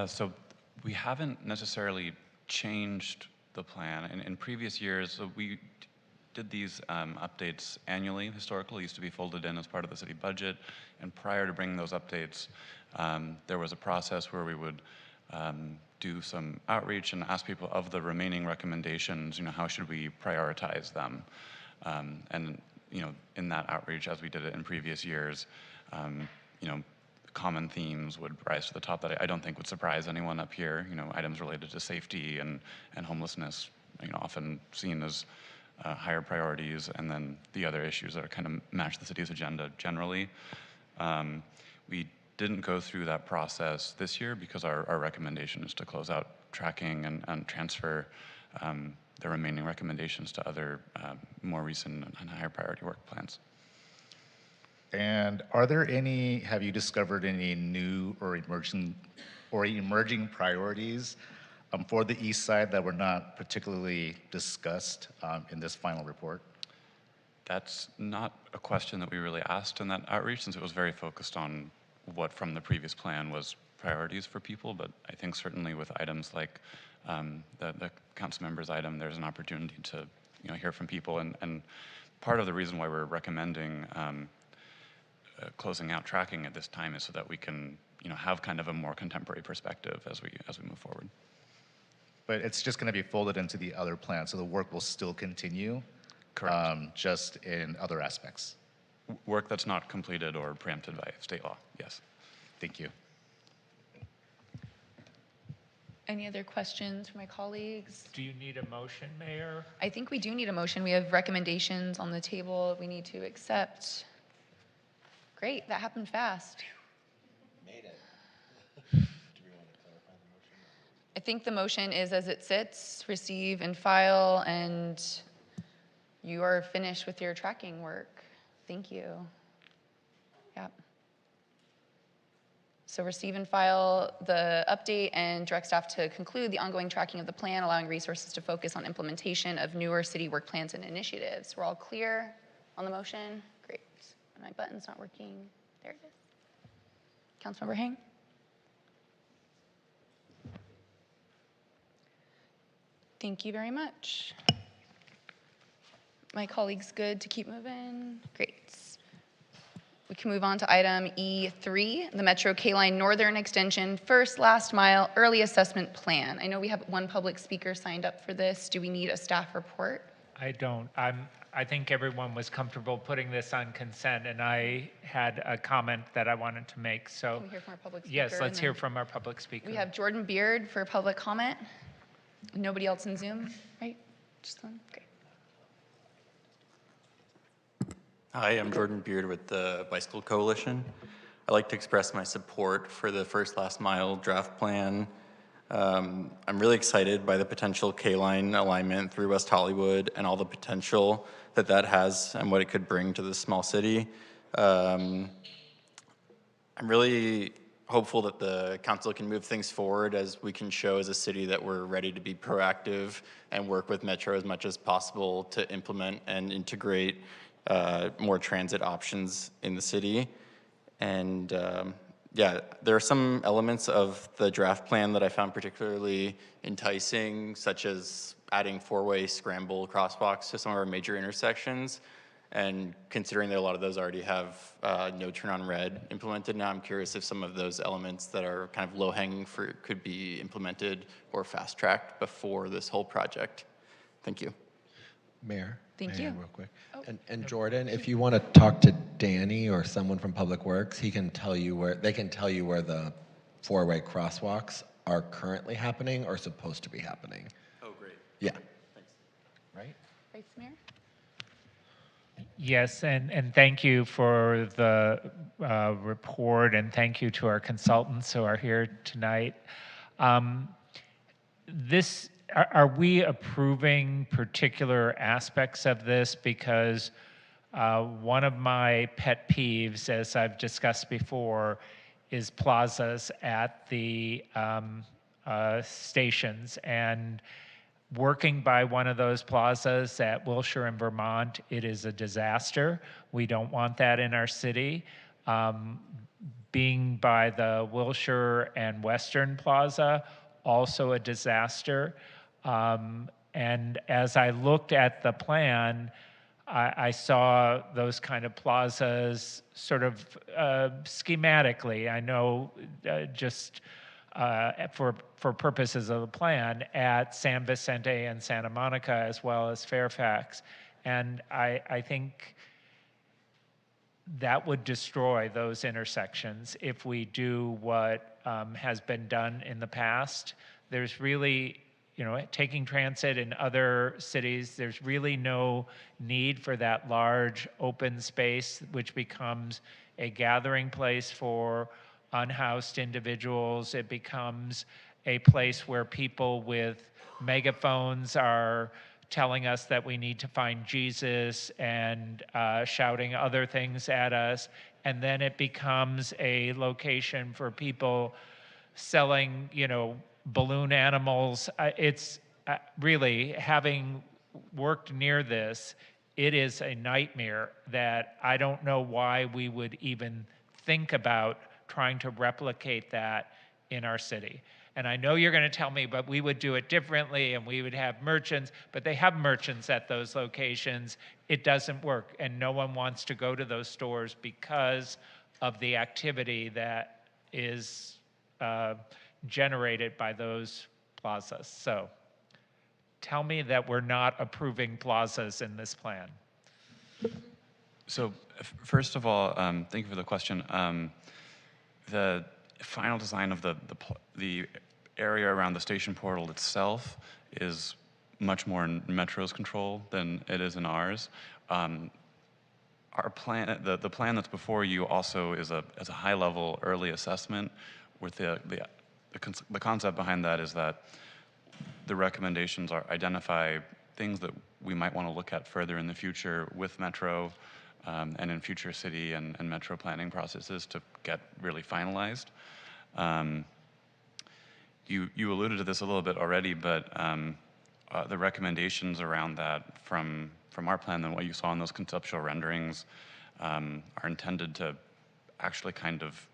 So we haven't necessarily changed the plan. In previous years, we did these updates annually. Historically, used to be folded in as part of the city budget. And prior to bringing those updates, there was a process where we would do some outreach and ask people of the remaining recommendations, how should we prioritize them? And in that outreach, as we did it in previous years, common themes would rise to the top that I don't think would surprise anyone up here. Items related to safety and homelessness, often seen as higher priorities, and then the other issues that are kind of match the city's agenda generally. We didn't go through that process this year because our recommendation is to close out tracking and transfer the remaining recommendations to other more recent and higher priority work plans. And have you discovered any new or emerging priorities for the East Side that were not particularly discussed in this final report? That's not a question that we really asked in that outreach, since it was very focused on what from the previous plan was priorities for people, but I think certainly with items like the council member's item, there's an opportunity to hear from people, and part of the reason why we're recommending closing out tracking at this time is so that we can have kind of a more contemporary perspective as we move forward. But it's just going to be folded into the other plan, so the work will still continue. Correct. Just in other aspects. Work that's not completed or preempted by state law, yes. Thank you. Any other questions from my colleagues? Do you need a motion, Mayor? I think we do need a motion. We have recommendations on the table we need to accept. Great, that happened fast. Made it. I think the motion is as it sits, receive and file, and you are finished with your tracking work. Thank you. Yep. So receive and file the update and direct staff to conclude the ongoing tracking of the plan, allowing resources to focus on implementation of newer city work plans and initiatives. We're all clear on the motion? Great. My button's not working. There it is. Councilmember Hang? Thank you very much. My colleagues good to keep moving? Great. We can move on to item E3, the Metro K-Line Northern Extension First Last Mile Early Assessment Plan. I know we have one public speaker signed up for this. Do we need a staff report? I don't. I think everyone was comfortable putting this on consent, and I had a comment that I wanted to make. So, can we hear from our public speaker? Yes, let's hear from our public speaker. We have Jordan Beard for public comment. Nobody else in Zoom, right? Just one? Great. Hi, I'm Jordan Beard with the Bicycle Coalition. I'd like to express my support for the First Last Mile draft plan. I'm really excited by the potential K-line alignment through West Hollywood and all the potential that that has and what it could bring to this small city. I'm really hopeful that the council can move things forward as we can show as a city that we're ready to be proactive and work with Metro as much as possible to implement and integrate more transit options in the city. And yeah, there are some elements of the draft plan that I found particularly enticing, such as adding four-way scramble crosswalks to some of our major intersections. And considering that a lot of those already have no turn on red implemented now, I'm curious if some of those elements that are kind of low-hanging fruit could be implemented or fast-tracked before this whole project. Thank you. Mayor? Thank Mayor, you. real quick. Oh. And Jordan, if you want to talk to Danny or someone from Public Works, they can tell you where the four-way crosswalks are currently happening or supposed to be happening. Oh, great. Yeah. Thanks. Right? Vice Mayor? Yes, and thank you for the report, and thank you to our consultants who are here tonight. Are we approving particular aspects of this? Because one of my pet peeves, as I've discussed before, is plazas at the stations. And working by one of those plazas at Wilshire in Vermont, it is a disaster. We don't want that in our city. Being by the Wilshire and Western Plaza, also a disaster. And as I looked at the plan, I saw those kind of plazas sort of schematically. I know just for purposes of the plan at San Vicente and Santa Monica as well as Fairfax. And I think that would destroy those intersections if we do what has been done in the past. There's really, taking transit in other cities, there's really no need for that large open space, which becomes a gathering place for unhoused individuals. It becomes a place where people with megaphones are telling us that we need to find Jesus and shouting other things at us. And then it becomes a location for people selling, balloon animals. It's really, having worked near this, it is a nightmare that I don't know why we would even think about trying to replicate that in our city. And I know you're going to tell me, but we would do it differently and we would have merchants, but they have merchants at those locations. It doesn't work, and no one wants to go to those stores because of the activity that is generated by those plazas. So tell me that we're not approving plazas in this plan. So first of all, thank you for the question. The final design of the area around the station portal itself is much more in Metro's control than it is in ours. Our plan, the plan that's before you, also is a high-level early assessment. With the concept behind that is that the recommendations are identify things that we might want to look at further in the future with Metro and in future city and Metro planning processes to get really finalized. You alluded to this a little bit already, but the recommendations around that from our plan and what you saw in those conceptual renderings are intended to actually kind of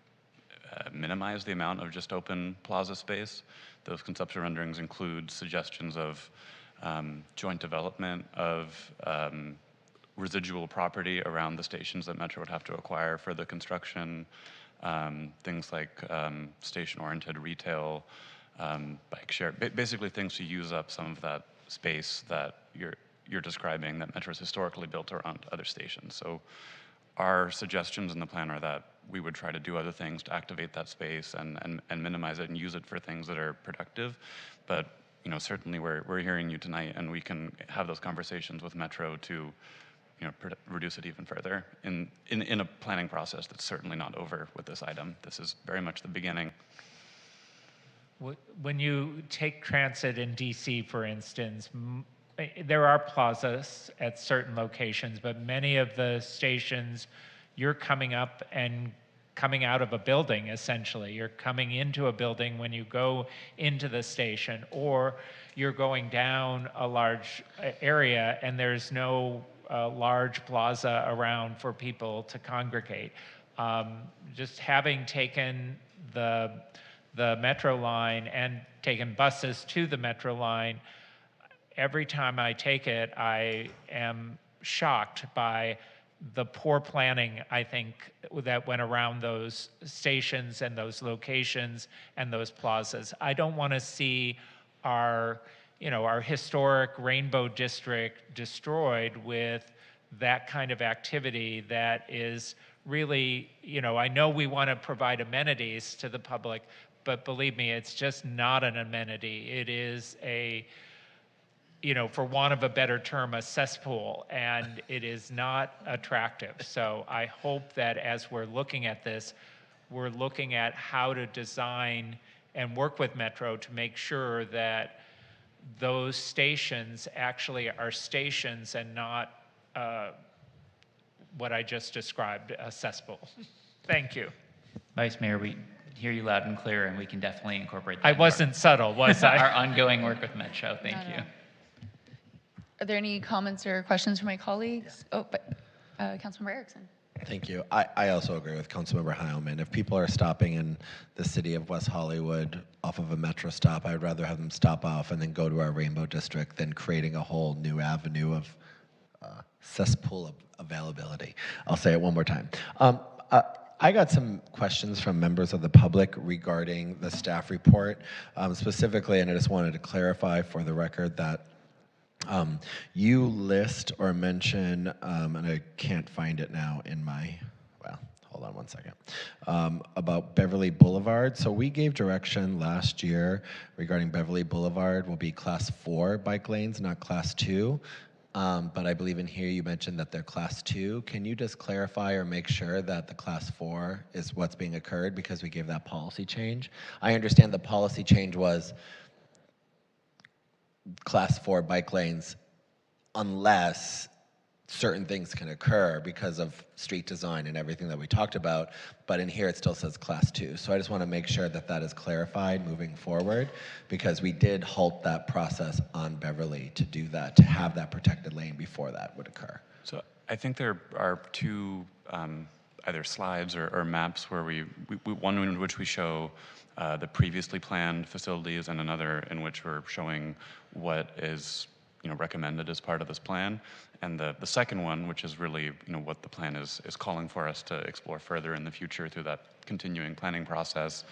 minimize the amount of just open plaza space. Those conceptual renderings include suggestions of joint development of residual property around the stations that Metro would have to acquire for the construction, things like station-oriented retail, bike share, basically things to use up some of that space that you're describing that Metro's historically built around other stations. So our suggestions in the plan are that we would try to do other things to activate that space and minimize it and use it for things that are productive. But certainly we're hearing you tonight, and we can have those conversations with Metro to reduce it even further in a planning process that's certainly not over with this item. This is very much the beginning. When you take transit in DC, for instance, there are plazas at certain locations, but many of the stations, you're coming up and coming out of a building, essentially. You're coming into a building when you go into the station, or you're going down a large area and there's no large plaza around for people to congregate. Just having taken the Metro line and taken buses to the Metro line, every time I take it, I am shocked by the poor planning, I think, that went around those stations and those locations and those plazas. I don't want to see our historic Rainbow District destroyed with that kind of activity that is really, I know we want to provide amenities to the public, but believe me, it's just not an amenity. It is for want of a better term, a cesspool, and it is not attractive. So I hope that as we're looking at this, we're looking at how to design and work with Metro to make sure that those stations actually are stations and not what I just described, a cesspool. Thank you. Vice Mayor, we hear you loud and clear, and we can definitely incorporate that. I wasn't subtle, was I? Our ongoing work with Metro. Thank you. Are there any comments or questions from my colleagues? Oh, but Councilmember Erickson. Thank you. I also agree with Councilmember Heilman. If people are stopping in the city of West Hollywood off of a Metro stop, I'd rather have them stop off and then go to our Rainbow District than creating a whole new avenue of cesspool of availability. I'll say it one more time. I got some questions from members of the public regarding the staff report specifically, and I just wanted to clarify for the record that you list or mention, and I can't find it now in my, hold on one second, about Beverly Boulevard. So we gave direction last year regarding Beverly Boulevard will be class 4 bike lanes, not class 2. But I believe in here you mentioned that they're class 2. Can you just clarify or make sure that the class 4 is what's being occurred, because we gave that policy change? I understand the policy change was class 4 bike lanes unless certain things can occur because of street design and everything that we talked about, but in here it still says class 2. So I just want to make sure that that is clarified moving forward, because we did halt that process on Beverly to do that, to have that protected lane before that would occur. So I think there are two either slides or maps where one in which we show the previously planned facilities and another in which we're showing what is recommended as part of this plan. And the second one, which is really what the plan is calling for us to explore further in the future through that continuing planning process,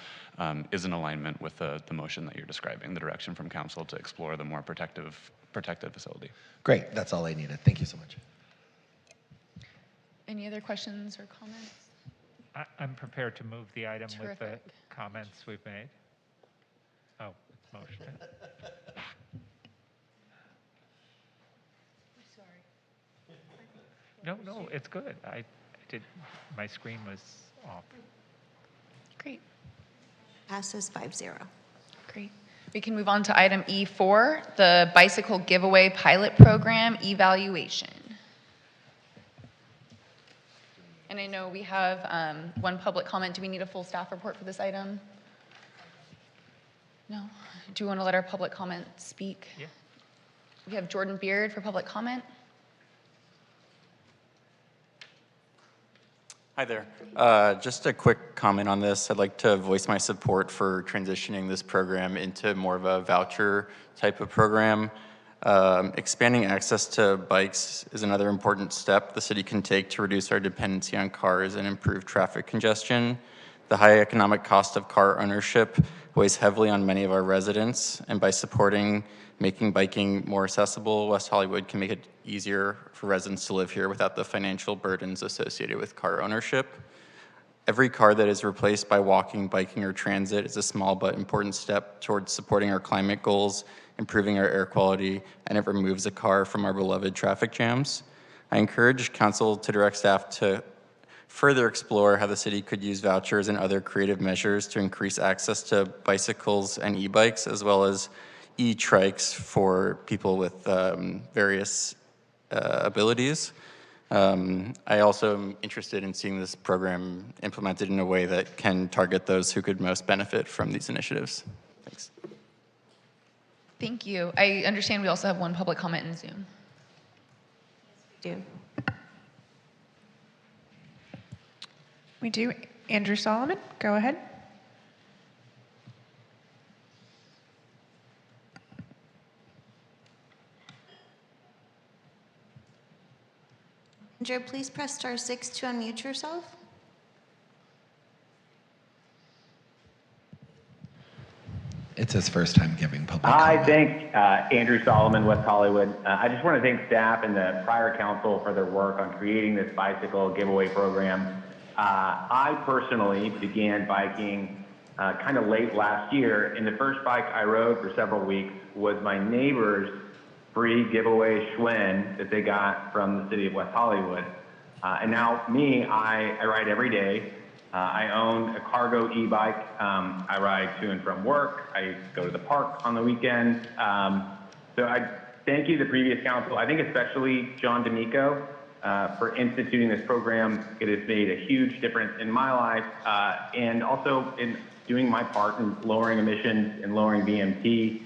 is in alignment with the motion that you're describing, the direction from council to explore the more protected facility. Great, that's all I needed. Thank you so much. Any other questions or comments? I'm prepared to move the item with the Terrific. comments we've made. Oh, it's motion. No, it's good. I did. My screen was off. Great. Passes 5-0. Great. We can move on to item E4, the bicycle giveaway pilot program evaluation. And I know we have one public comment. Do we need a full staff report for this item? No? Do we want to let our public comment speak? Yeah. We have Jordan Beard for public comment. Hi there. Just a quick comment on this. I'd like to voice my support for transitioning this program into more of a voucher type of program. Expanding access to bikes is another important step the city can take to reduce our dependency on cars and improve traffic congestion. The high economic cost of car ownership weighs heavily on many of our residents, and by supporting making biking more accessible, West Hollywood can make it easier for residents to live here without the financial burdens associated with car ownership. Every car that is replaced by walking, biking, or transit is a small but important step towards supporting our climate goals, improving our air quality, and it removes a car from our beloved traffic jams. I encourage council to direct staff to further explore how the city could use vouchers and other creative measures to increase access to bicycles and e-bikes, as well as e-trikes for people with various abilities. I also am interested in seeing this program implemented in a way that can target those who could most benefit from these initiatives. Thanks. Thank you. I understand we also have one public comment in Zoom. Do. We do. Andrew Solomon, go ahead. Andrew, please press *6 to unmute yourself. It's his first time giving public Hi, comment. thanks. Andrew Solomon, West Hollywood. I just want to thank staff and the prior council for their work on creating this bicycle giveaway program. I personally began biking kind of late last year, and the first bike I rode for several weeks was my neighbor's free giveaway Schwinn that they got from the city of West Hollywood. And now I ride every day. I own a cargo e-bike. I ride to and from work. I go to the park on the weekends. So I thank you, the previous council. I think especially John D'Amico for instituting this program. It has made a huge difference in my life and also in doing my part in lowering emissions and lowering BMT.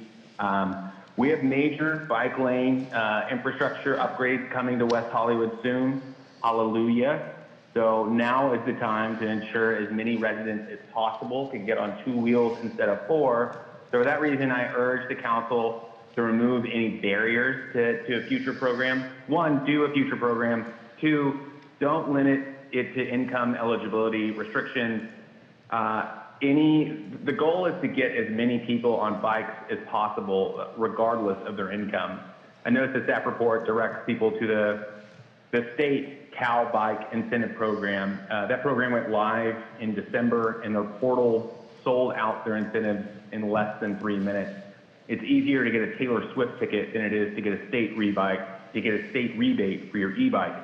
We have major bike lane infrastructure upgrades coming to West Hollywood soon. Hallelujah. So now is the time to ensure as many residents as possible can get on 2 wheels instead of 4. So for that reason, I urge the council to remove any barriers to a future program. 1, do a future program. 2, don't limit it to income eligibility restrictions. The goal is to get as many people on bikes as possible, regardless of their income. I noticed the staff report directs people to the state Cal Bike Incentive Program. That program went live in December, and their portal sold out their incentives in less than 3 minutes. It's easier to get a Taylor Swift ticket than it is to get a state rebate for your e-bike.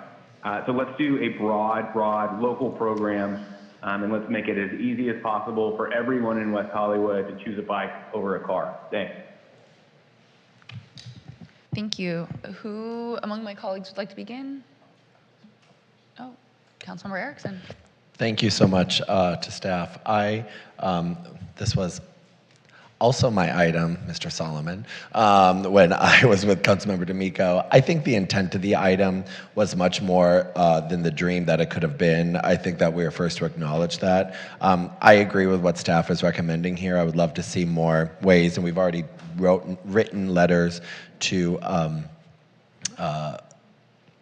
So let's do a broad local program, and let's make it as easy as possible for everyone in West Hollywood to choose a bike over a car. Thanks. Thank you. Who among my colleagues would like to begin? Oh, Councilmember Erickson. Thank you so much to staff. Also my item, Mr. Solomon, when I was with Councilmember D'Amico. I think the intent of the item was much more than the dream that it could have been. I think that we were first to acknowledge that. I agree with what staff is recommending here. I would love to see more ways, and we've already written letters to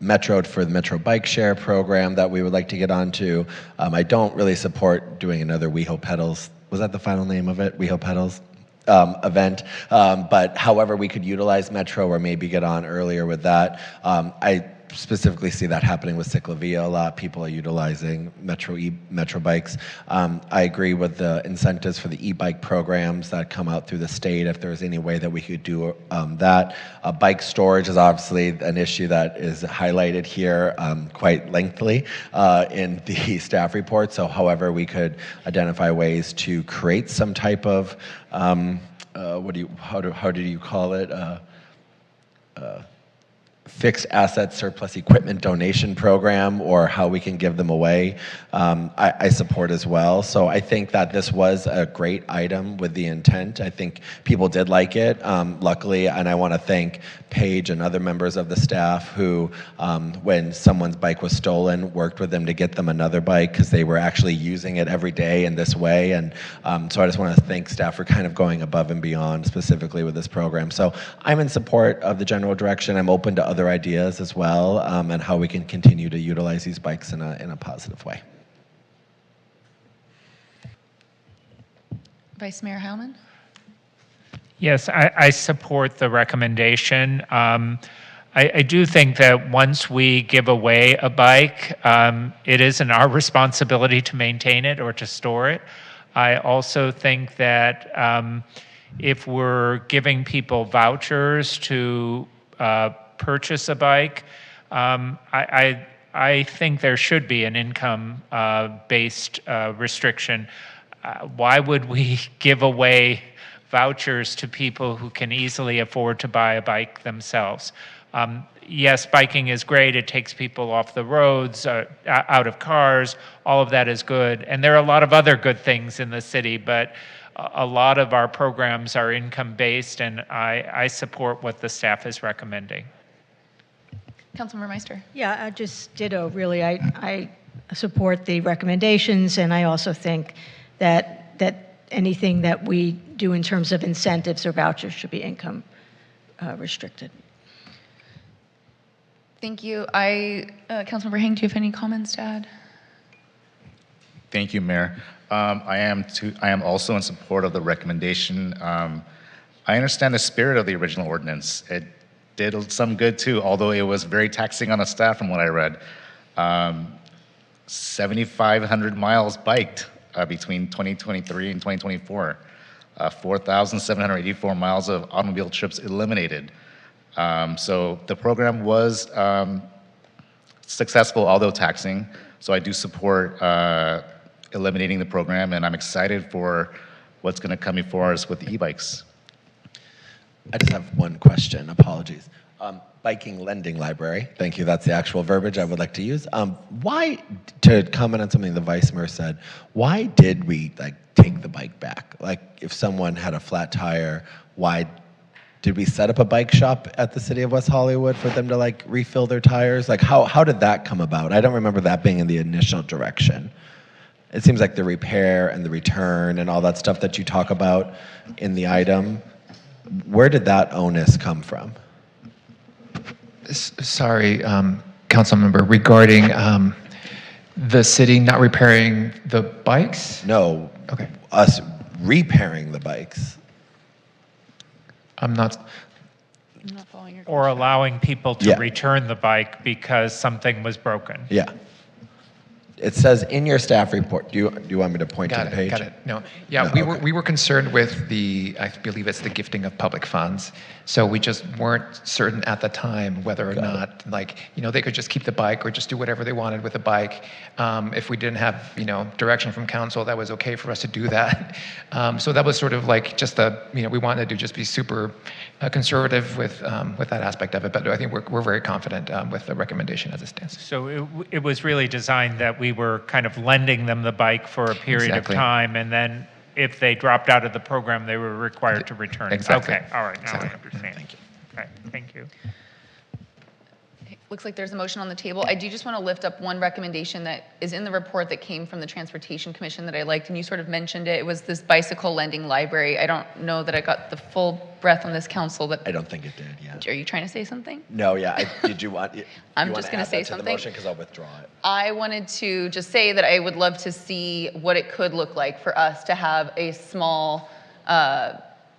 Metro for the Metro Bike Share program that we would like to get onto. I don't really support doing another WeHo Pedals. Was that the final name of it? WeHo Pedals? Event, but however we could utilize Metro or maybe get on earlier with that. I specifically see that happening with Ciclavia a lot. People are utilizing Metro bikes. I agree with the incentives for the e-bike programs that come out through the state, if there's any way that we could do that. Bike storage is obviously an issue that is highlighted here quite lengthily in the staff report. So however we could identify ways to create some type of how do you call it? Fixed asset surplus equipment donation program, or how we can give them away, I support as well. So I think that this was a great item with the intent. I think people did like it, luckily, and I want to thank Paige and other members of the staff who, when someone's bike was stolen, worked with them to get them another bike because they were actually using it every day in this way. And so I just want to thank staff for kind of going above and beyond specifically with this program. So I'm in support of the general direction. I'm open to other ideas as well, and how we can continue to utilize these bikes in a positive way. Vice Mayor Heilman? Yes, I support the recommendation. I do think that once we give away a bike, it isn't our responsibility to maintain it or to store it. I also think that if we're giving people vouchers to purchase a bike, I think there should be an income-based restriction. Why would we give away vouchers to people who can easily afford to buy a bike themselves? Yes, biking is great. It takes people off the roads, out of cars. All of that is good. And there are a lot of other good things in the city, but a lot of our programs are income-based, and I support what the staff is recommending. Councilmember Meister? Yeah, I just ditto, really. I support the recommendations, and I also think that anything that we do in terms of incentives or vouchers should be income restricted. Thank you. Councilmember Heng, do you have any comments to add? Thank you, Mayor. I am also in support of the recommendation. I understand the spirit of the original ordinance. It did some good too, although it was very taxing on the staff from what I read. 7,500 miles biked between 2023 and 2024. 4,784 miles of automobile trips eliminated. So the program was successful, although taxing. So I do support eliminating the program, and I'm excited for what's going to come before us with the e-bikes. I just have one question, apologies. Biking lending library, thank you, that's the actual verbiage I would like to use. Why, to comment on something the Vice Mayor said, why did we take the bike back? Like if someone had a flat tire, why did we set up a bike shop at the city of West Hollywood for them to refill their tires? How did that come about? I don't remember that being in the initial direction. It seems like the repair and the return and all that stuff that you talk about in the item, where did that onus come from? Sorry, council member, regarding the city not repairing the bikes? No. Okay. Us repairing the bikes. I'm not following your Or allowing people to Yeah. return the bike because something was broken. Yeah. It says in your staff report. Do you want me to point to the page? Got it. No, yeah, No, we were concerned with I believe it's the gifting of public funds. So we just weren't certain at the time whether or not, they could just keep the bike or just do whatever they wanted with the bike. If we didn't have, direction from council, that was okay for us to do that. So that was sort of just we wanted to just be super conservative with that aspect of it. But I think we're very confident with the recommendation as it stands. So it was really designed that we were kind of lending them the bike for a period Exactly. of time, and then if they dropped out of the program, they were required to return. Exactly. Okay, all right, now Exactly. I understand. Thank you. Okay, thank you. Looks like there's a motion on the table. I do just want to lift up one recommendation that is in the report that came from the Transportation Commission that I liked, and you sort of mentioned it. It was this bicycle lending library. I don't know that I got the full breath on this council, but I don't think it did, yeah. Are you trying to say something? No, yeah, did you want, I'm just going to say something. Because I'll withdraw it. I wanted to just say that I would love to see what it could look like for us to have a small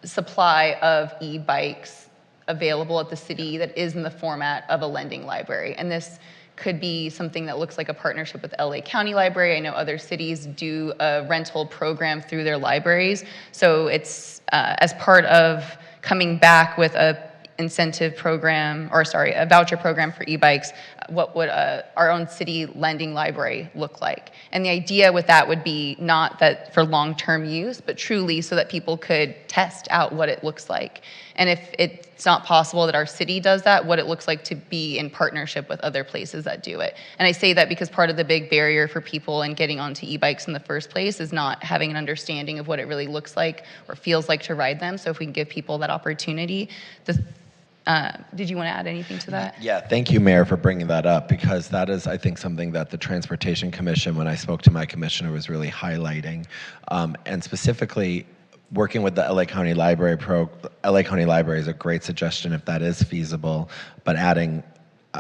supply of e-bikes available at the city that is in the format of a lending library. And this could be something that looks like a partnership with LA County Library. I know other cities do a rental program through their libraries. So it's as part of coming back with a incentive program, or sorry, a voucher program for e-bikes, what would our own city lending library look like? And the idea with that would be not that for long-term use, but truly so that people could test out what it looks like. And if it's not possible that our city does that, what it looks like to be in partnership with other places that do it. And I say that because part of the big barrier for people in getting onto e-bikes in the first place is not having an understanding of what it really looks like or feels like to ride them. So if we can give people that opportunity, did you want to add anything to that? Yeah, thank you, Mayor, for bringing that up, because that is, I think, something that the Transportation Commission, when I spoke to my commissioner, was really highlighting. And specifically, working with the LA County Library LA County Library is a great suggestion if that is feasible, but adding,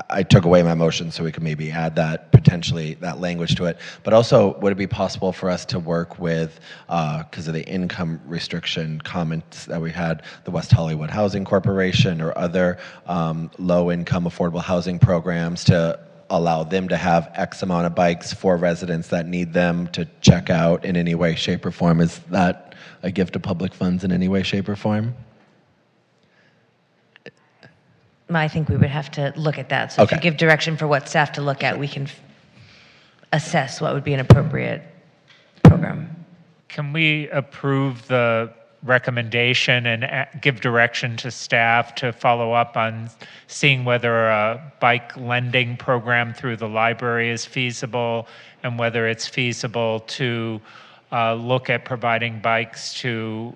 I took away my motion so we could maybe add that, potentially, that language to it. But also, would it be possible for us to work with, because of the income restriction comments that we had, the West Hollywood Housing Corporation or other low-income affordable housing programs to allow them to have X amount of bikes for residents that need them to check out in any way, shape, or form? Is that a gift of public funds in any way, shape, or form? I think we would have to look at that. So if you give direction for what staff to look at, we can assess what would be an appropriate program. Can we approve the recommendation and give direction to staff to follow up on seeing whether a bike lending program through the library is feasible, and whether it's feasible to look at providing bikes to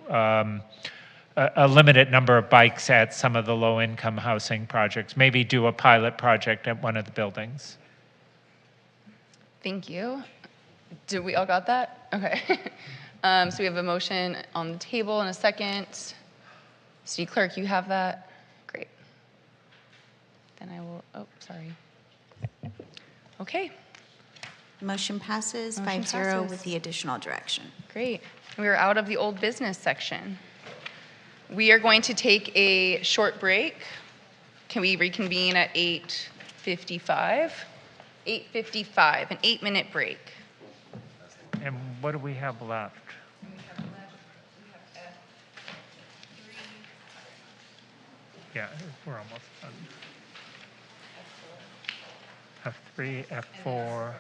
a limited number of bikes at some of the low-income housing projects, maybe do a pilot project at one of the buildings? Thank you. Did we all got that? Okay. So we have a motion on the table and a second. City Clerk, you have that? Great. Then I will, oh, sorry. Okay. Motion passes Motion 5-0 passes. with the additional direction. Great. We are out of the old business section. We are going to take a short break. Can we reconvene at 8:55? 8:55, an 8-minute break. And what do we have left? Yeah, we're almost done. F3, F4.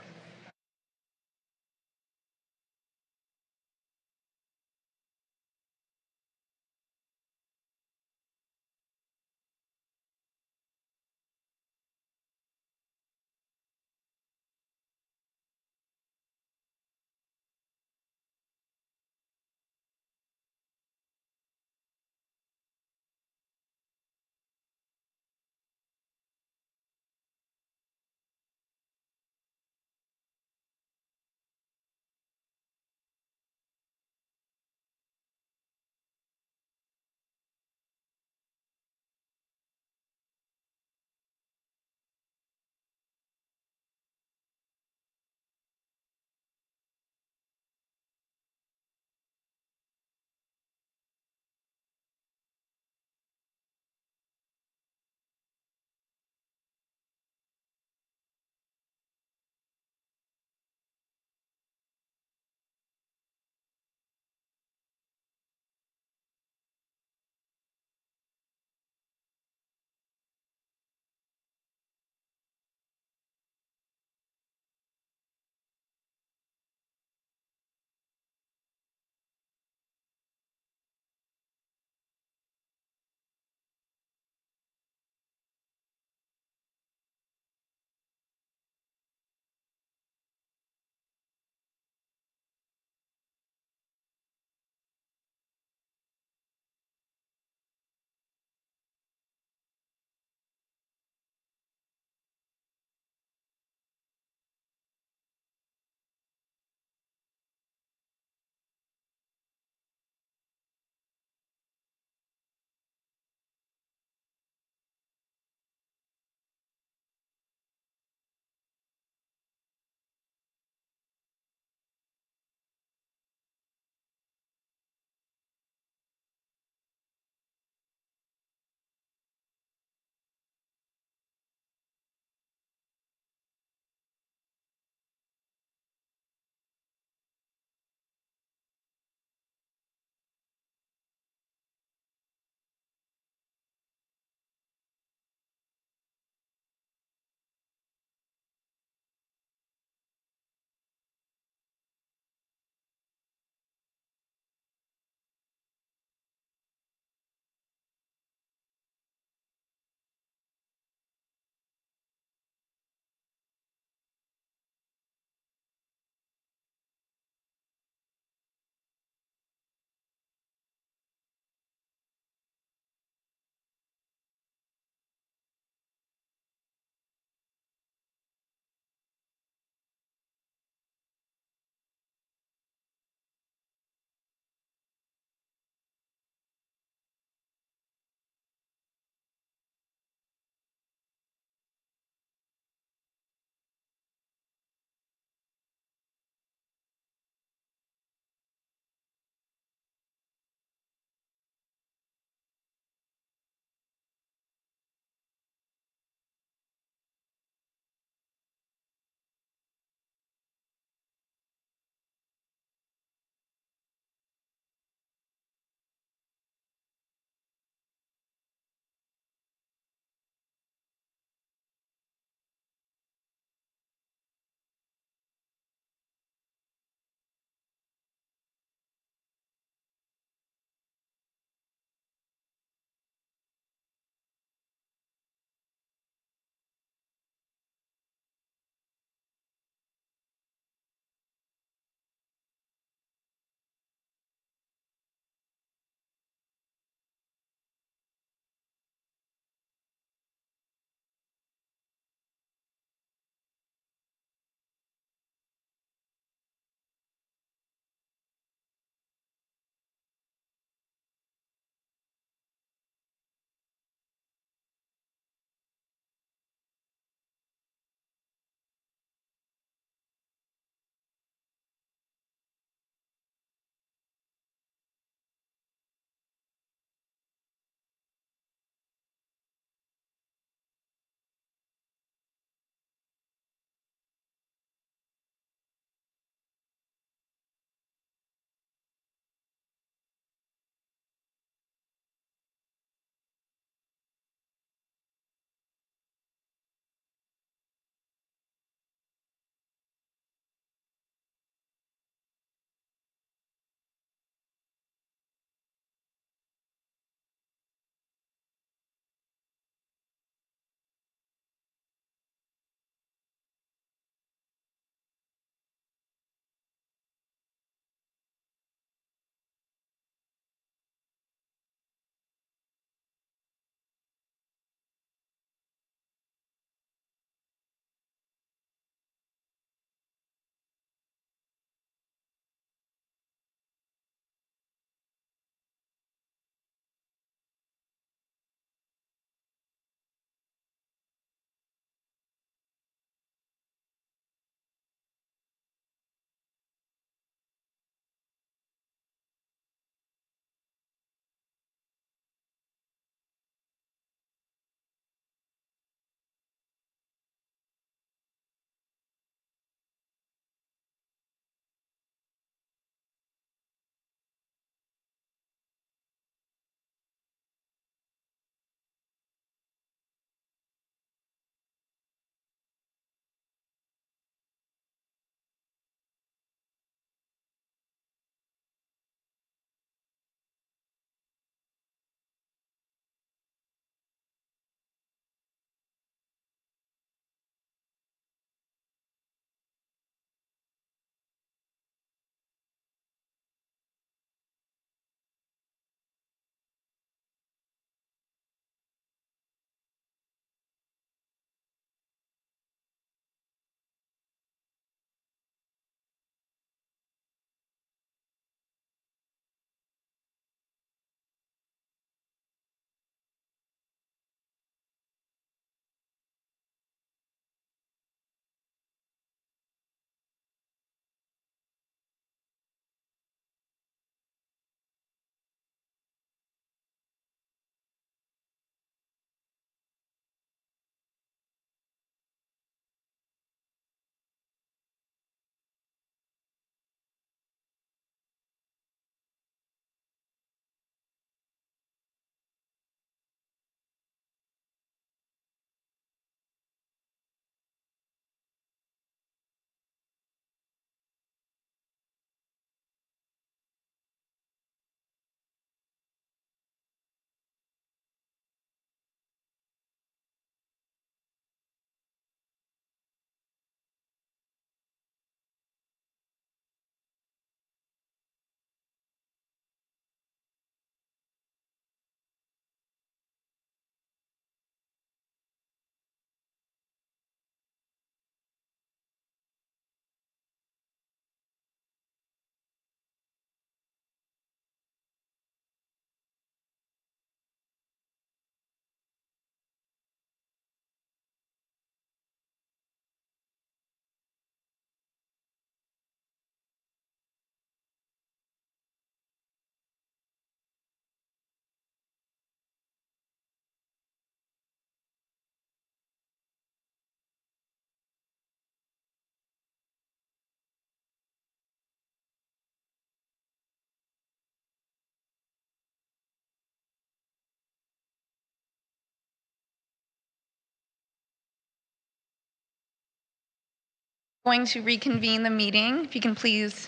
Going to reconvene the meeting. If you can please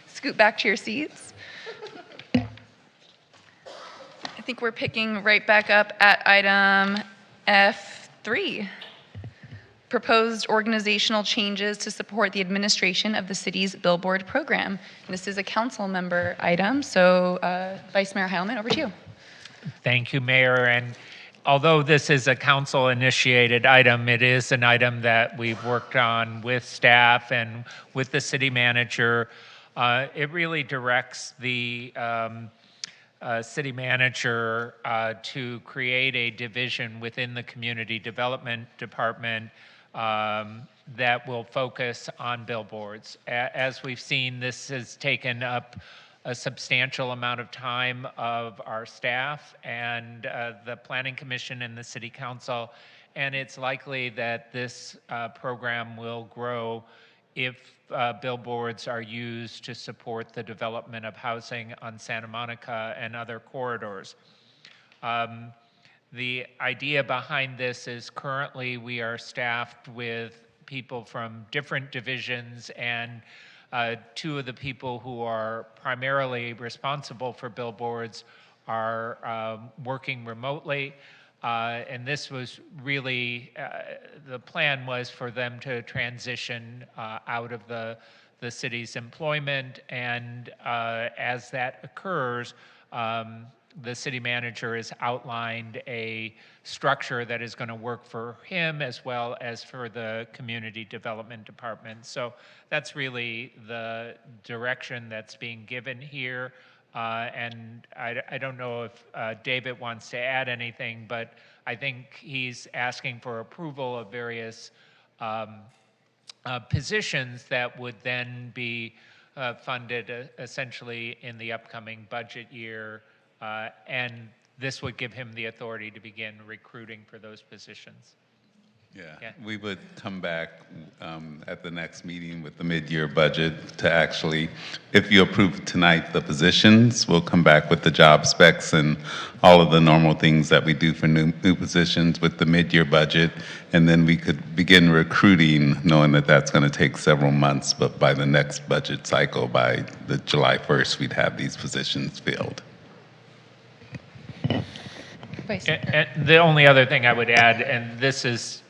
scoot back to your seats. I think we're picking right back up at item F3. Proposed organizational changes to support the administration of the city's Billboard program. And this is a council member item, so Vice Mayor Heilman, over to you. Thank you, Mayor. And although this is a council-initiated item, it is an item that we've worked on with staff and with the city manager. It really directs the city manager to create a division within the community development department that will focus on billboards. As we've seen, this has taken up a substantial amount of time of our staff and the Planning Commission and the City Council, and it's likely that this program will grow if billboards are used to support the development of housing on Santa Monica and other corridors. The idea behind this is currently we are staffed with people from different divisions, and two of the people who are primarily responsible for billboards are working remotely. And this was really, the plan was for them to transition out of the city's employment. And as that occurs, the city manager has outlined a structure that is going to work for him as well as for the community development department. So that's really the direction that's being given here. And I don't know if David wants to add anything, but I think he's asking for approval of various positions that would then be funded essentially in the upcoming budget year. And this would give him the authority to begin recruiting for those positions. Yeah, we would come back at the next meeting with the mid-year budget to actually, if you approve tonight the positions, we'll come back with the job specs and all of the normal things that we do for new positions with the mid-year budget, and then we could begin recruiting, knowing that that's going to take several months, but by the next budget cycle, by the July 1st, we'd have these positions filled. And the only other thing I would add, and this is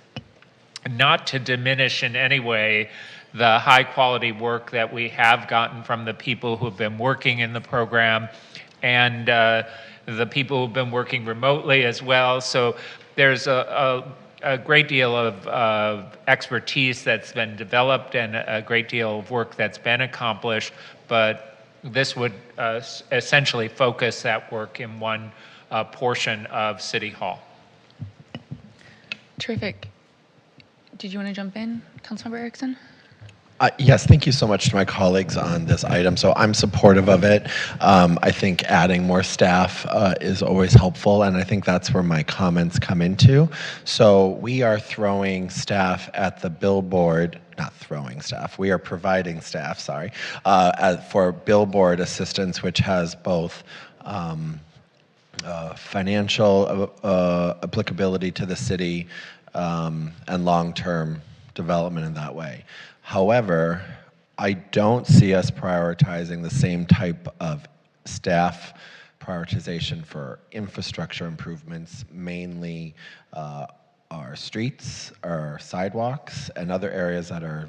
not to diminish in any way the high quality work that we have gotten from the people who have been working in the program and the people who've been working remotely as well. So there's a great deal of expertise that's been developed and a great deal of work that's been accomplished, but this would essentially focus that work in one portion of City Hall. Terrific. Did you want to jump in, Councilmember Erickson? Yes, thank you so much to my colleagues on this item. So I'm supportive of it. I think adding more staff is always helpful, and I think that's where my comments come into. So we are throwing staff at the Billboard, not throwing staff, we are providing staff, sorry, for Billboard assistance, which has both financial applicability to the city and long-term development in that way. However, I don't see us prioritizing the same type of staff prioritization for infrastructure improvements, mainly our streets, our sidewalks, and other areas that are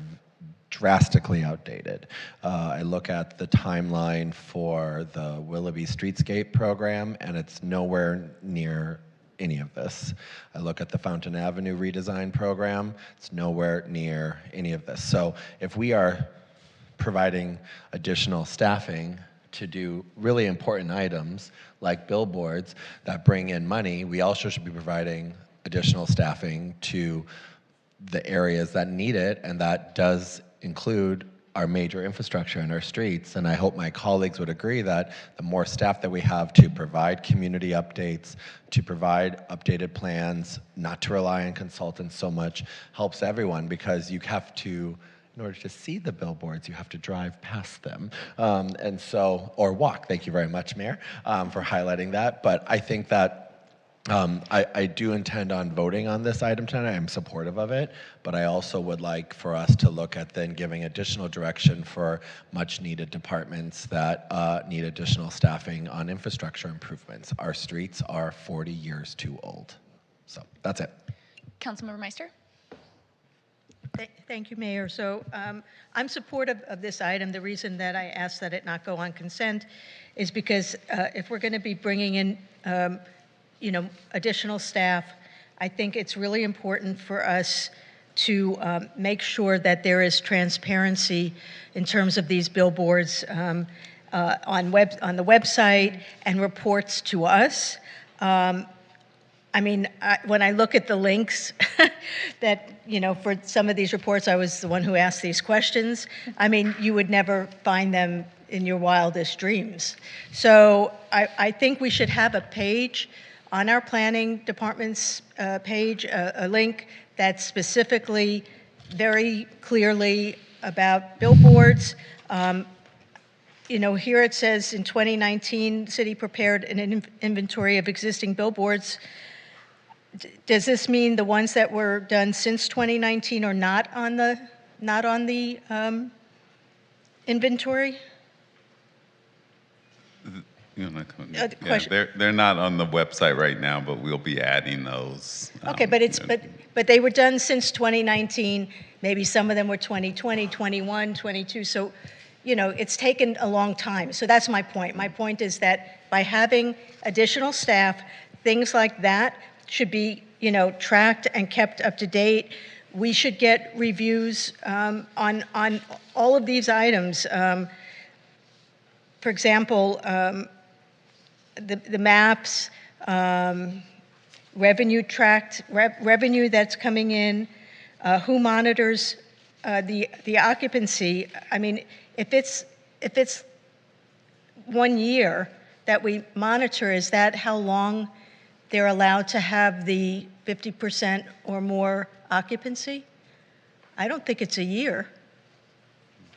drastically outdated. I look at the timeline for the Willoughby Streetscape program, and it's nowhere near any of this. I look at the Fountain Avenue redesign program, it's nowhere near any of this. So if we are providing additional staffing to do really important items like billboards that bring in money, we also should be providing additional staffing to the areas that need it, and that does include our major infrastructure and our streets. And I hope my colleagues would agree that the more staff that we have to provide community updates, to provide updated plans, not to rely on consultants so much, helps everyone, because you have to, in order to see the billboards, you have to drive past them. And so, or walk, thank you very much, Mayor, for highlighting that. But I think that I do intend on voting on this item tonight. I'm supportive of it, but I also would like for us to look at then giving additional direction for much needed departments that need additional staffing on infrastructure improvements. Our streets are 40 years too old. So that's it. Councilmember Meister? Thank you, Mayor. So I'm supportive of this item. The reason that I asked that it not go on consent is because if we're going to be bringing in additional staff, I think it's really important for us to make sure that there is transparency in terms of these billboards on the website and reports to us. I mean, when I look at the links that, for some of these reports, I was the one who asked these questions. I mean, you would never find them in your wildest dreams. So I think we should have a page on our planning department's page, a link that's specifically very clearly about billboards. Here it says in 2019, the city prepared an inventory of existing billboards. Does this mean the ones that were done since 2019 are not on the inventory? They're not on the website right now, but we'll be adding those. Okay, but they were done since 2019. Maybe some of them were 2020, 21, 22. So, it's taken a long time. So that's my point. My point is that by having additional staff, things like that should be, tracked and kept up to date. We should get reviews on all of these items. For example, the maps, revenue that's coming in, who monitors the occupancy. I mean, if it's 1 year that we monitor, is that how long they're allowed to have the 50% or more occupancy? I don't think it's a year.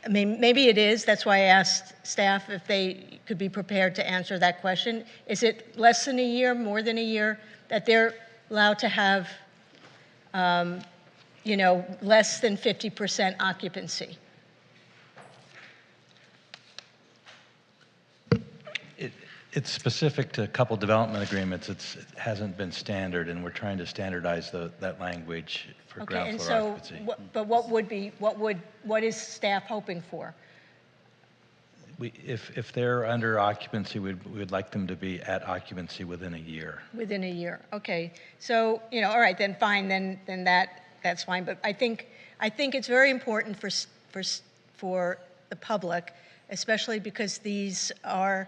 I mean, maybe it is. That's why I asked staff if they could be prepared to answer that question. Is it less than a year, more than a year, that they're allowed to have, less than 50% occupancy? It's specific to couple development agreements. It hasn't been standard, and we're trying to standardize that language for ground floor occupancy. But what is staff hoping for? If they're under occupancy, we'd like them to be at occupancy within a year. Within a year, okay. So, all right, then fine, then that's fine. But I think it's very important for the public, especially because these are,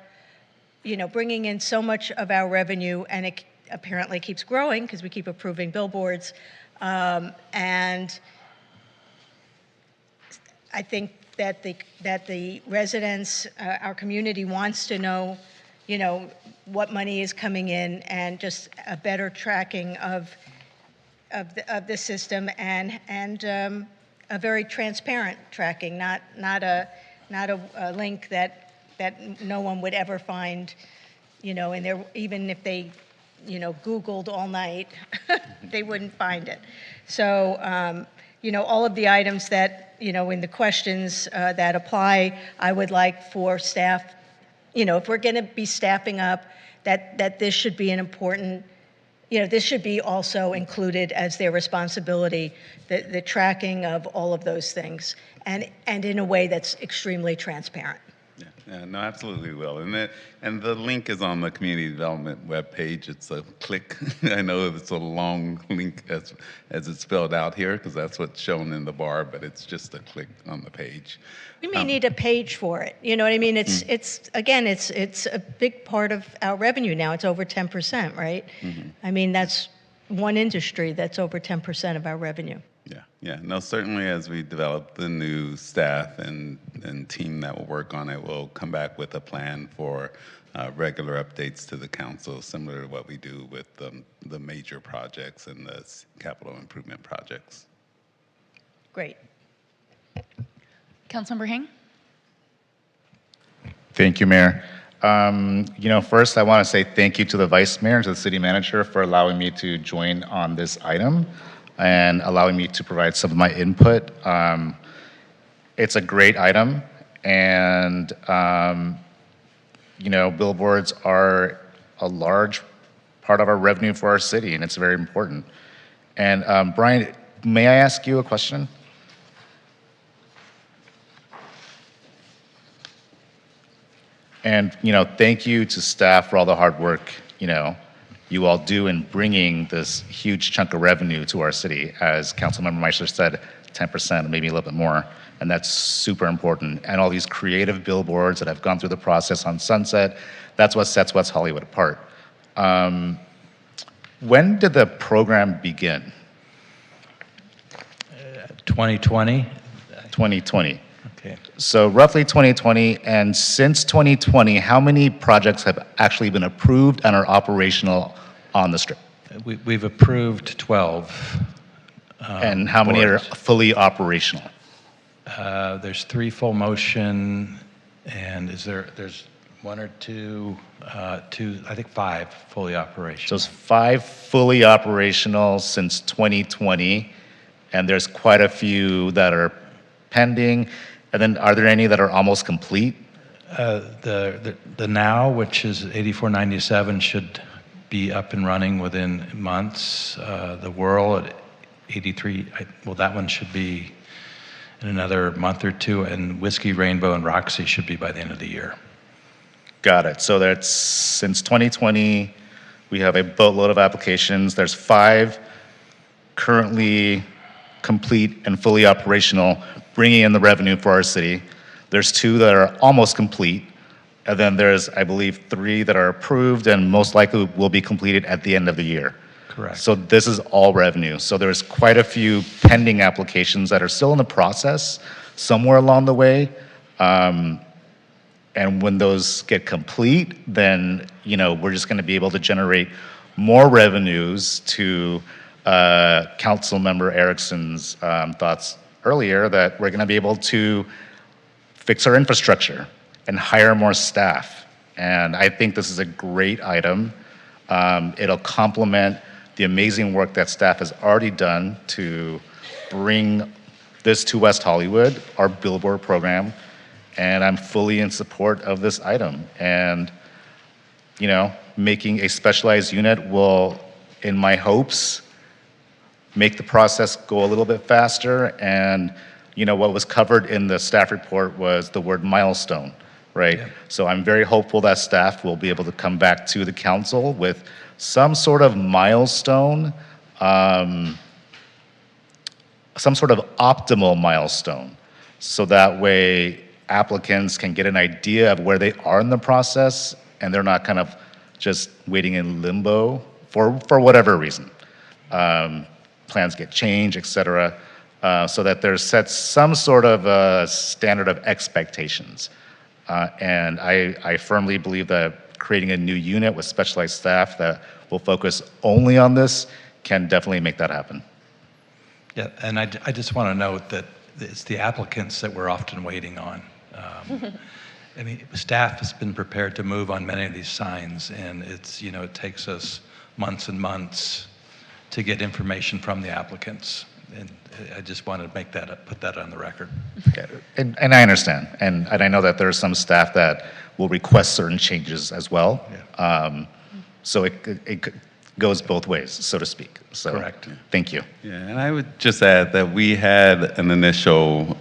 bringing in so much of our revenue, and it apparently keeps growing because we keep approving billboards. And I think that the residents, our community wants to know, what money is coming in, and just a better tracking of the system, and a very transparent tracking, not a link that no one would ever find, and there, even if they, Googled all night, they wouldn't find it. So, all of the items that, in the questions that apply, I would like for staff, if we're going to be staffing up, that this should be an important, this should be also included as their responsibility, the tracking of all of those things, and in a way that's extremely transparent. Yeah, no, absolutely will. And the link is on the community development webpage. It's a click. I know it's a long link as it's spelled out here, because that's what's shown in the bar, but it's just a click on the page. We may need a page for it. You know what I mean? It's again, it's a big part of our revenue now. It's over 10%, right? Mm-hmm. I mean, that's one industry that's over 10% of our revenue. Yeah, no, certainly as we develop the new staff and team that will work on it, we'll come back with a plan for regular updates to the council, similar to what we do with the major projects and the capital improvement projects. Great. Councilmember Hing? Thank you, Mayor. First I want to say thank you to the vice mayor and to the city manager for allowing me to join on this item and allowing me to provide some of my input. It's a great item, and billboards are a large part of our revenue for our city, and it's very important. And Brian, may I ask you a question? And, thank you to staff for all the hard work, you all do in bringing this huge chunk of revenue to our city. As Councilmember Meisler said, 10%, maybe a little bit more, and that's super important. And all these creative billboards that have gone through the process on Sunset, that's what sets West Hollywood apart. When did the program begin? 2020. 2020. Okay. So roughly 2020, and since 2020, how many projects have actually been approved and are operational on the Strip? We've approved 12. And how many are fully operational? There's 3 full motion, and there's 1 or 2, I think 5 fully operational. So it's 5 fully operational since 2020, and there's quite a few that are pending. And then are there any that are almost complete? The Now, which is 8497, should be up and running within months. The Whirl at 83, that one should be in another month or 2, and Whiskey Rainbow and Roxy should be by the end of the year. Got it. So that's since 2020, we have a boatload of applications. There's 5 currently complete and fully operational, bringing in the revenue for our city. There's 2 that are almost complete, and then there's, I believe, 3 that are approved and most likely will be completed at the end of the year. Correct. So this is all revenue. So there's quite a few pending applications that are still in the process somewhere along the way. And when those get complete, then, we're just going to be able to generate more revenues to Councilmember Erickson's thoughts earlier, that we're going to be able to fix our infrastructure and hire more staff. And I think this is a great item. It'll complement the amazing work that staff has already done to bring this to West Hollywood, our Billboard program, and I'm fully in support of this item. And, making a specialized unit will, in my hopes, make the process go a little bit faster. And, what was covered in the staff report was the word milestone, right? Yeah. So I'm very hopeful that staff will be able to come back to the council with some sort of milestone, some sort of optimal milestone, so that way applicants can get an idea of where they are in the process, and they're not kind of just waiting in limbo for whatever reason. Plans get changed, et cetera, so that there's set some sort of a standard of expectations. And I firmly believe that creating a new unit with specialized staff that will focus only on this can definitely make that happen. Yeah, and I just want to note that it's the applicants that we're often waiting on. Staff has been prepared to move on many of these signs, and it's, it takes us months and months to get information from the applicants. And I just wanted to put that on the record. Okay. And I understand, and I know that there are some staff that will request certain changes as well. Yeah. So it goes both ways, so to speak. So, correct. Thank you. Yeah, and I would just add that we had an initial,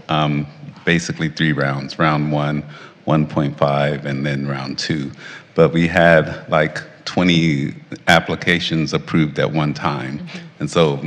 basically 3 rounds, round 1, 1.5, and then round 2. But we had like 20 applications approved at one time. Mm-hmm. And so,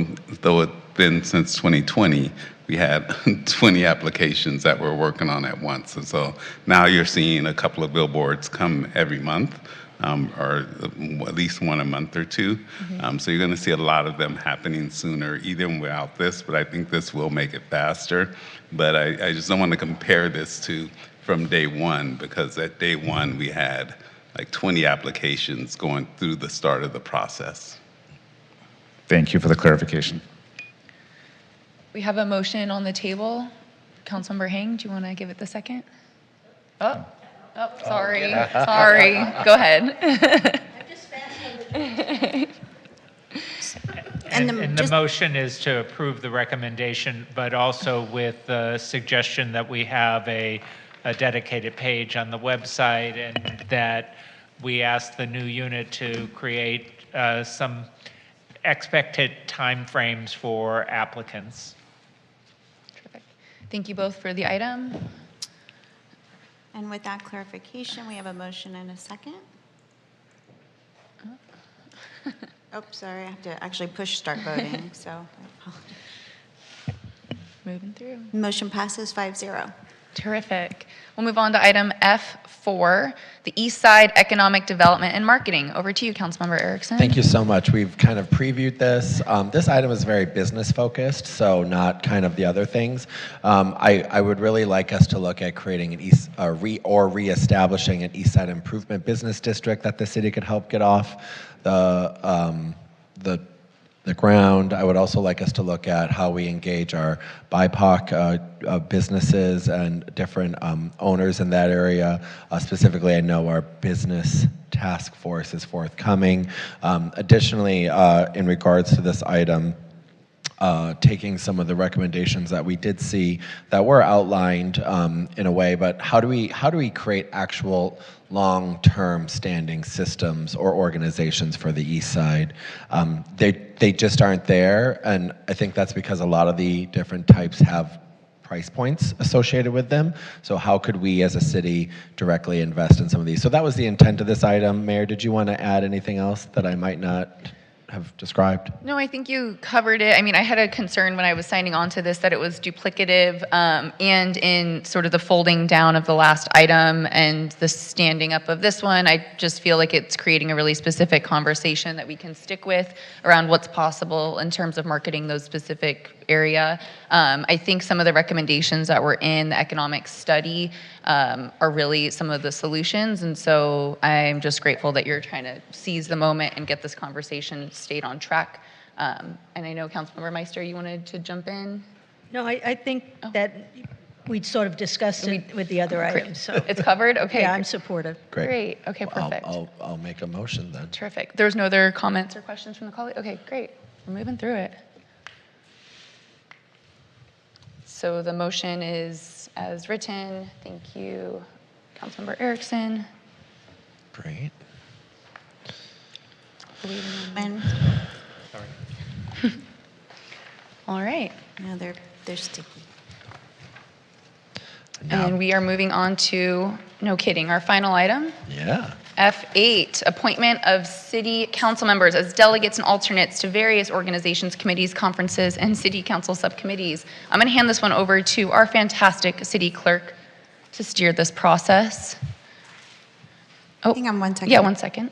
though it's been since 2020, we had 20 applications that we're working on at once. And so now you're seeing a couple of billboards come every month, or at least one a month or 2. Mm-hmm. So you're going to see a lot of them happening sooner, even without this, but I think this will make it faster. But I just don't want to compare this to from day one, because at day one we had like 20 applications going through the start of the process. Thank you for the clarification. We have a motion on the table. Councilmember Hang, do you want to give it the second? Oh, Oh, sorry. Sorry. Go ahead. And the motion is to approve the recommendation, but also with the suggestion that we have a dedicated page on the website and that we ask the new unit to create some expected timeframes for applicants. Terrific. Thank you both for the item. And with that clarification, we have a motion and a second. Oh, sorry, I have to actually push start voting, so I apologize. Moving through. Motion passes 5-0. Terrific. We'll move on to item F4, the East Side Economic Development and Marketing. Over to you, Councilmember Erickson. Thank you so much. We've kind of previewed this. This item is very business focused, so not kind of the other things. I would really like us to look at creating an reestablishing an East Side Improvement Business District that the city could help get off the ground. I would also like us to look at how we engage our BIPOC businesses and different owners in that area. Specifically, I know our business task force is forthcoming. Additionally, in regards to this item, taking some of the recommendations that we did see that were outlined in a way, but how do we create actual long-term standing systems or organizations for the East Side? They just aren't there, and I think that's because a lot of the different types have price points associated with them. So how could we as a city directly invest in some of these? So that was the intent of this item. Mayor, did you want to add anything else that I might not have described? No, I think you covered it. I mean, I had a concern when I was signing on to this that it was duplicative, and in sort of the folding down of the last item and the standing up of this one, I just feel like it's creating a really specific conversation that we can stick with around what's possible in terms of marketing those specific area. I think some of the recommendations that were in the economic study are really some of the solutions, and so I'm just grateful that you're trying to seize the moment and get this conversation stayed on track. And I know Councilmember Meister, you wanted to jump in? No, I think that we'd sort of discussed it with the other Great. items. So It's covered? Okay. yeah, I'm supportive. Great. Okay, Well, perfect. I'll make a motion then. Terrific. There's no other comments or questions from the colleague? Okay, great. We're moving through it. So the motion is as written. Thank you, Councilmember Erickson. Great. And All right. no, they're sticky. And we are moving on to, no kidding, our final item. Yeah. F8, appointment of city council members as delegates and alternates to various organizations, committees, conferences, and city council subcommittees. I'm going to hand this one over to our fantastic city clerk to steer this process. Oh, hang on 1 second. Yeah, 1 second.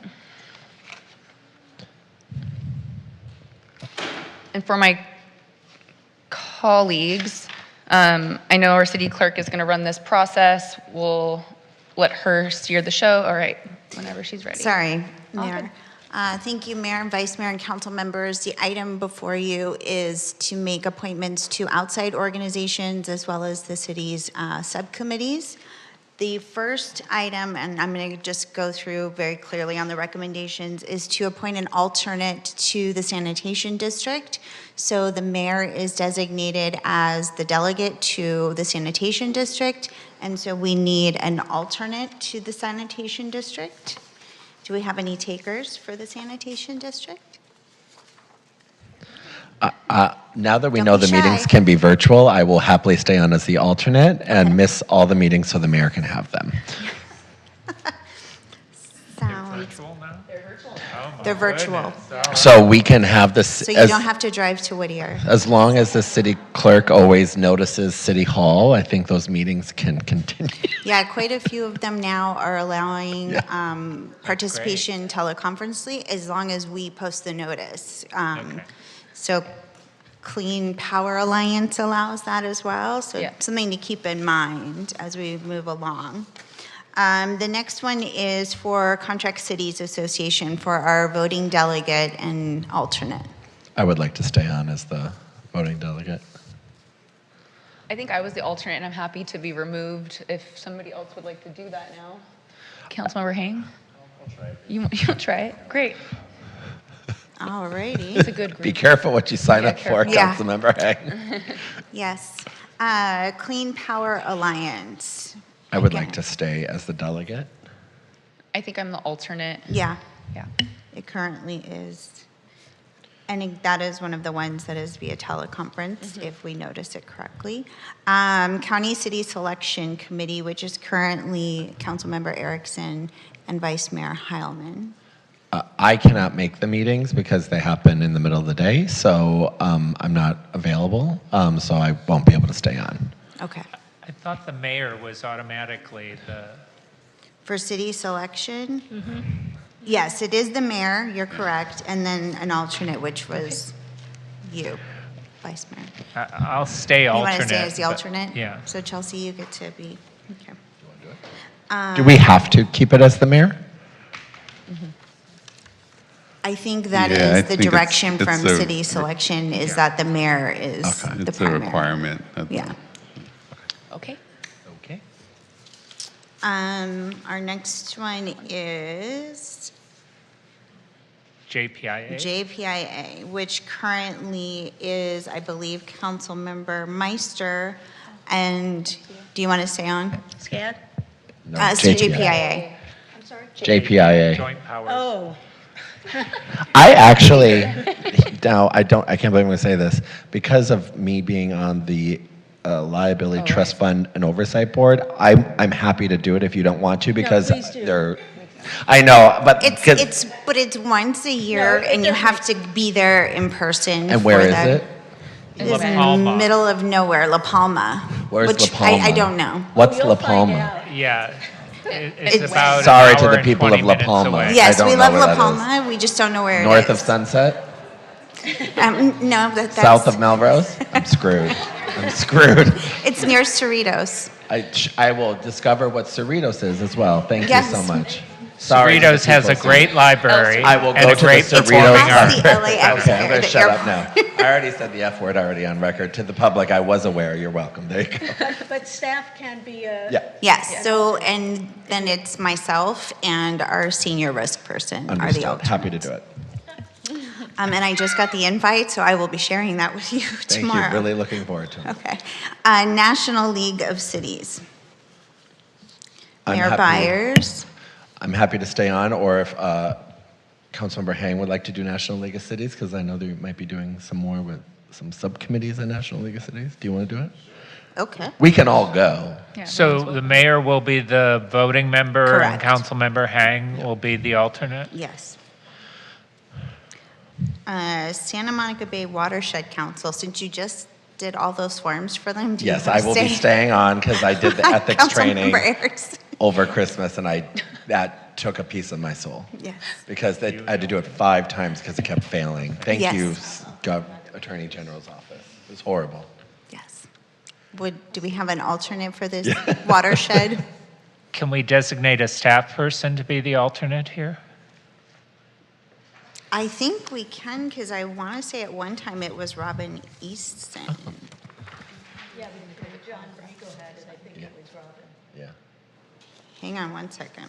And for my colleagues, I know our city clerk is going to run this process. We'll let her steer the show. All right, whenever she's ready. Sorry, All Mayor. Thank you, Mayor and Vice Mayor and council members. The item before you is to make appointments to outside organizations as well as the city's subcommittees. The first item, and I'm going to just go through very clearly on the recommendations, is to appoint an alternate to the sanitation district. So the mayor is designated as the delegate to the sanitation district, and so we need an alternate to the sanitation district. Do we have any takers for the sanitation district? Now that we Don't know be the meetings shy. can be virtual, I will happily stay on as the alternate and miss all the meetings so the mayor can have them. Sounds. Virtual now? They're virtual. So we can have this, So you don't have to drive to Whittier. as long as the city clerk always notices City Hall, I think those meetings can continue. Yeah, quite a few of them now are allowing participation teleconferencely as long as we post the notice. So Clean Power Alliance allows that as well, so it's something to keep in mind as we move along. The next one is for Contract Cities Association for our voting delegate and alternate. I would like to stay on as the voting delegate. I think I was the alternate, and I'm happy to be removed if somebody else would like to do that now. Councilmember Hang? You'll try it? Great. All righty. It's a good group. Be careful what you sign up for, Yeah. Councilmember Hang. Yes. Clean Power Alliance. I would like to stay as the delegate. I think I'm the alternate. Yeah. Yeah. It currently is. And that is one of the ones that is via teleconference, if we notice it correctly. County City Selection Committee, which is currently Councilmember Erickson and Vice Mayor Heilman. I cannot make the meetings because they happen in the middle of the day, so I'm not available, so I won't be able to stay on. Okay. I thought the mayor was automatically the, For city selection? Yes, it is the mayor, you're correct, and then an alternate, which was you, Vice Mayor. I'll stay You alternate. want to stay as the but- alternate? Yeah. So Chelsea, you get to be, okay. Do we have to keep it as the mayor? I think that Yeah, I is the think it's- direction it's from a- city selection, is that the mayor is the It's a primary. requirement. Yeah. Okay. Okay. Our next one is JPIA. JPIA, which currently is, I believe, Councilmember Meister. And do you want to stay on? SCAD? No, JPIA. I'm sorry? JPIA. Joint powers. Oh. I actually, now I can't believe I'm going to say this, because of me being on the Liability Trust Fund and Oversight Board, I'm happy to do it if you don't want to, because please do. they're, I know, but. It's once a year, and you have to be there in person. And where for is that. it? It is in the middle of nowhere, La Palma. Where's which La Palma? I don't know. What's You'll La find Palma? out. Yeah. It's- It's about an Sorry to hour the and people 20 of La minutes Palma. away. Yes, I we don't love know La where that is. Palma. We just don't know where North it of is. Sunset? No, that's South of Melrose? I'm screwed. I'm screwed. It's near Cerritos. I will discover what Cerritos is as well. Thank Yes. you so much. Sorry to the Cerritos has a people. great library I will and go a to the great Cerritos. performing That's the arts. LAX Okay, I'm going the to shut up airport. now. I already said the F word already on record. To the public, I was aware. You're welcome. There you go. But staff can be Yeah. Yes, so, and then it's myself and our senior risk person are the Understood. alternates. Happy to do it. And I just got the invite, so I will be sharing that with you Thank tomorrow. you. Really looking forward to it. Okay. National League of Cities. I'm Mayor happy- Byers. I'm happy to stay on, or if Councilmember Hang would like to do National League of Cities, because I know they might be doing some more with some subcommittees in National League of Cities. Do you want to do it? Okay. We can all go. So the mayor will be the voting member and Correct. Councilmember Hang will be the alternate? Yes. Santa Monica Bay Watershed Council, since you just did all those forms for them, do you Yes, want I to will be stay? staying on because I did the ethics training Councilmember Erickson. over Christmas, and that took a piece of my soul. Yes. Because I had to do it 5 times because it kept failing. Thank Yes. you, Attorney General's office. It was horrible. Yes. Do we have an alternate for this watershed? Can we designate a staff person to be the alternate here? I think we can, because I want to say at one time it was Robin Easton. Yeah, because John Rico had it, I think it was Robin. Yeah. Hang on one second.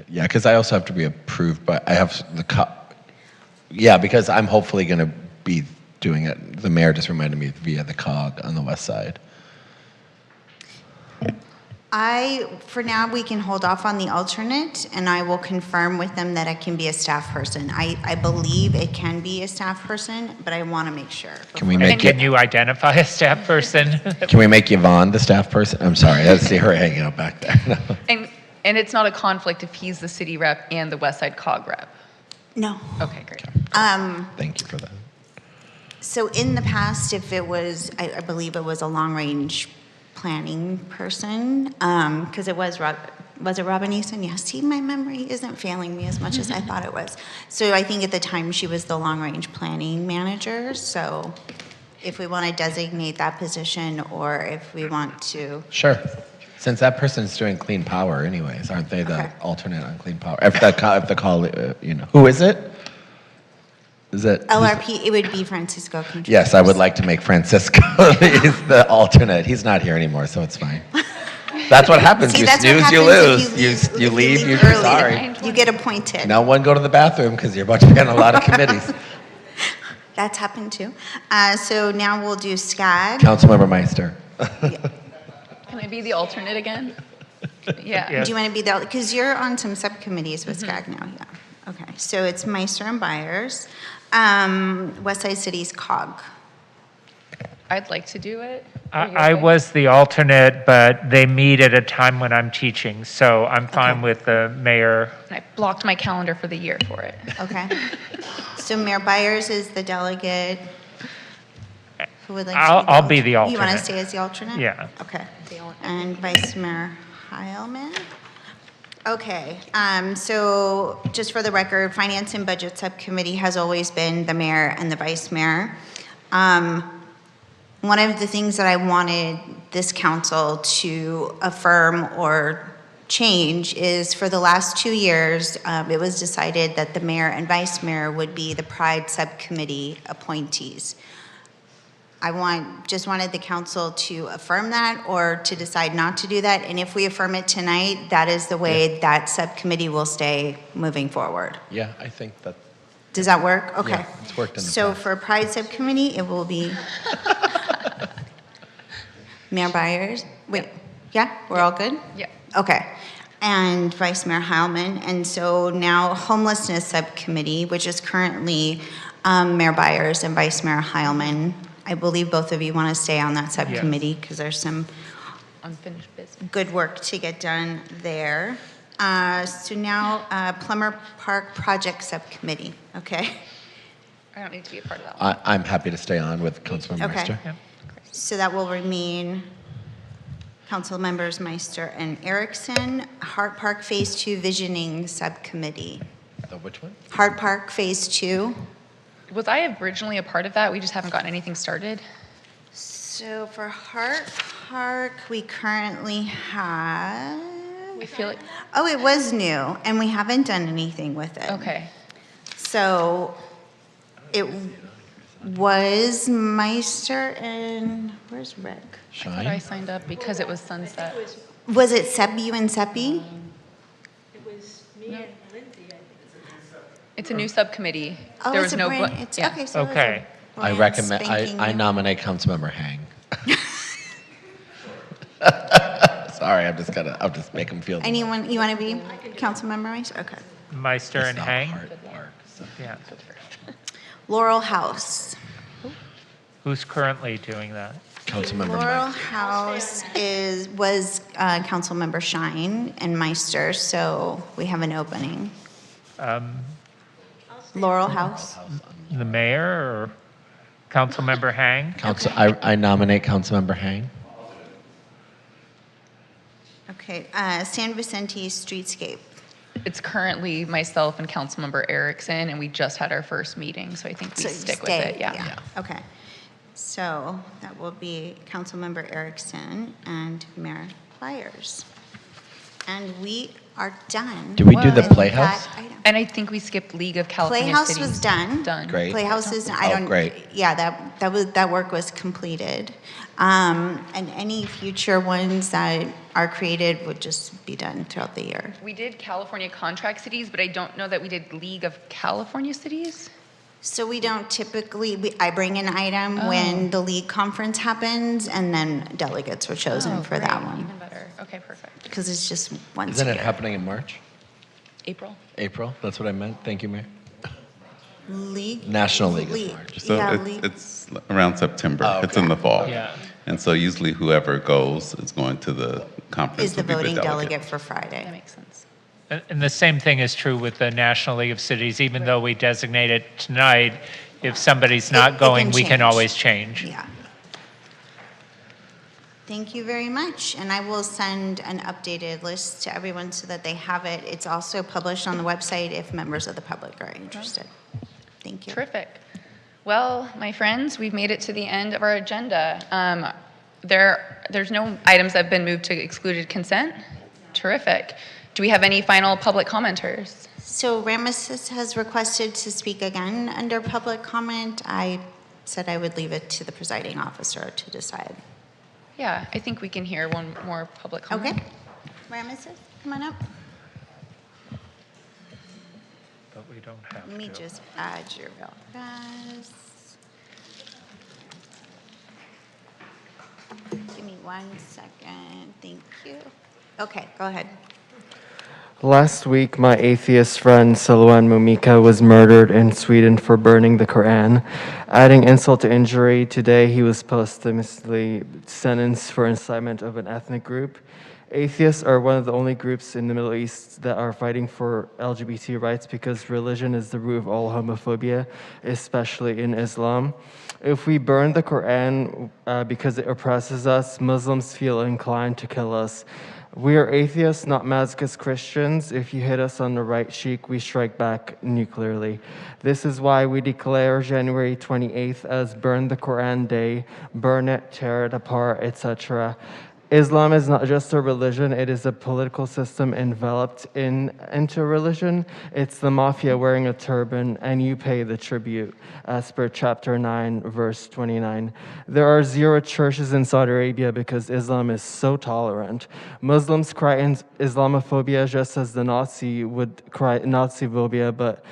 Yeah, because I also have to be approved, but I have yeah, because I'm hopefully going to be doing it. The mayor just reminded me via the COG on the west side. For now, we can hold off on the alternate, and I will confirm with them that it can be a staff person. I believe it can be a staff person, but I want to make sure. Can we And make can you identify a staff person? Can we make Yvonne the staff person? I'm sorry, I see her hanging out back there. And it's not a conflict if he's the city rep and the West Side COG rep? No. Okay, great. Thank you for that. So in the past, if it was, I believe it was a long-range planning person, because it was it Robin Easton? Yes, see, my memory isn't failing me as much as I thought it was. So I think at the time she was the long-range planning manager, so if we want to designate that position, or if we want to. Sure. Since that person's doing clean power anyways, aren't they the Okay. alternate on clean power? If the call, who is it? Is it? LRP, it would be Francisco Contreras. Yes, I would like to make Francisco he's the alternate. He's not here anymore, so it's fine. That's what happens. See, You that's what snooze, you happens lose. if You leave, you're early. sorry. You get appointed. No one go to the bathroom because you're about to be on a lot of committees. That's happened too. So now we'll do SCAG. Councilmember Meister. Can I be the alternate again? Yeah. Do you want to be the, because you're on some subcommittees with SCAG now, yeah. Okay, so it's Meister and Byers. West Side City's COG. I'd like to do it. I was the alternate, but they meet at a time when I'm teaching, so I'm fine with the mayor. I blocked my calendar for the year for it. Okay. So Mayor Byers is the delegate. Who would like to I'll be the You want alternate. to stay as the alternate? Yeah. Okay. And Vice Mayor Heilman? Okay, so just for the record, Finance and Budget Subcommittee has always been the mayor and the vice mayor. One of the things that I wanted this council to affirm or change is for the last 2 years, it was decided that the mayor and vice mayor would be the Pride Subcommittee appointees. Just wanted the council to affirm that or to decide not to do that. And if we affirm it tonight, that is the way that subcommittee will stay moving forward. Yeah, I think that. Does that work? Okay. Yeah, it's worked in the So past. for Pride Subcommittee, it will be Mayor Byers. Wait, yeah, we're all good? Yeah. Okay. And Vice Mayor Heilman. And so now Homelessness Subcommittee, which is currently Mayor Byers and Vice Mayor Heilman. I believe both of you want to stay on that subcommittee because there's some Unfinished business. good work to get done there. So now Plummer Park Project Subcommittee, okay? I don't need to be a part of that one. I'm happy to stay on with Councilmember Okay. Meister. So that will remain Council Members Meister and Erickson. Hart Park Phase 2 Visioning Subcommittee. The which one? Hart Park Phase 2. Was I originally a part of that? We just haven't gotten anything started? So for Hart Park, we currently have. I feel like. Oh, it was new, and we haven't done anything with it. Okay. So it was Meister and where's Rick? I thought I signed up because it was Sunset. Was it Sepi and Sepi? It was me and Lindsay, I think. It's a new subcommittee. Oh, There it's was no. okay. So it's Okay. a I brand recommend. spanking I new. nominate Councilmember Hang. Sorry, I'm just make him feel. Anyone, you want to be council member Meister? Okay. Meister and not Hang? Hart Park, so- Yeah. Laurel House. Who's currently doing that? Councilmember Laurel Meister. House was council member Shine and Meister, so we have an opening. Laurel House. The mayor or Councilmember Hang? I nominate Councilmember Hang. Okay, San Vicente Streetscape. It's currently myself and Councilmember Erickson, and we just had our first meeting, so I think we So stick stay, with it. Yeah. Okay. So that will be Councilmember Erickson and Mayor Byers. And we are done. Did we do the with Playhouse? that item. And I think we skipped League of California Playhouse Cities. was done. Great. Playhouse is, I Oh, don't. great. Yeah, that work was completed. And any future ones that are created would just be done throughout the year. We did California contract cities, but I don't know that we did League of California Cities. So we don't typically, I bring an item Oh. when the league conference happens, and then delegates are chosen Oh, for that great. one. Even better. Okay, perfect. Because it's just once Isn't a it year. happening in March? April. April? That's what I meant. Thank you, Mayor. League? National League of March. So Yeah, it's around September. Oh, It's in the fall. Yeah. And so usually whoever goes is going to the conference. Is the will be voting delegate. delegate for Friday. That makes sense. And the same thing is true with the National League of Cities. Even though we designate it tonight, if somebody's not It going, can we can change. always change. Yeah. Thank you very much. And I will send an updated list to everyone so that they have it. It's also published on the website if members of the public are interested. Thank you. Terrific. Well, my friends, we've made it to the end of our agenda. There's no items that have been moved to excluded consent. Terrific. Do we have any final public commenters? So Ramesses has requested to speak again under public comment. I said I would leave it to the presiding officer to decide. Yeah, I think we can hear one more public comment. Okay. Ramesses, come on up. But we don't have Let me to. just add your real fast. Give me 1 second. Thank you. Okay, go ahead. Last week, my atheist friend Salwan Mumika was murdered in Sweden for burning the Quran. Adding insult to injury, today he was posthumously sentenced for incitement of an ethnic group. Atheists are one of the only groups in the Middle East that are fighting for LGBT rights because religion is the root of all homophobia, especially in Islam. If we burn the Quran because it oppresses us, Muslims feel inclined to kill us. We are atheists, not masochist Christians. If you hit us on the right cheek, we strike back nuclearly. This is why we declare January 28th as Burn the Quran Day, burn it, tear it apart, etc. Islam is not just a religion, it is a political system enveloped into religion. It's the mafia wearing a turban, and you pay the tribute, as per chapter 9, verse 29. There are 0 churches in Saudi Arabia because Islam is so tolerant. Muslims cry in Islamophobia just as the Nazi would cry Naziphobia, but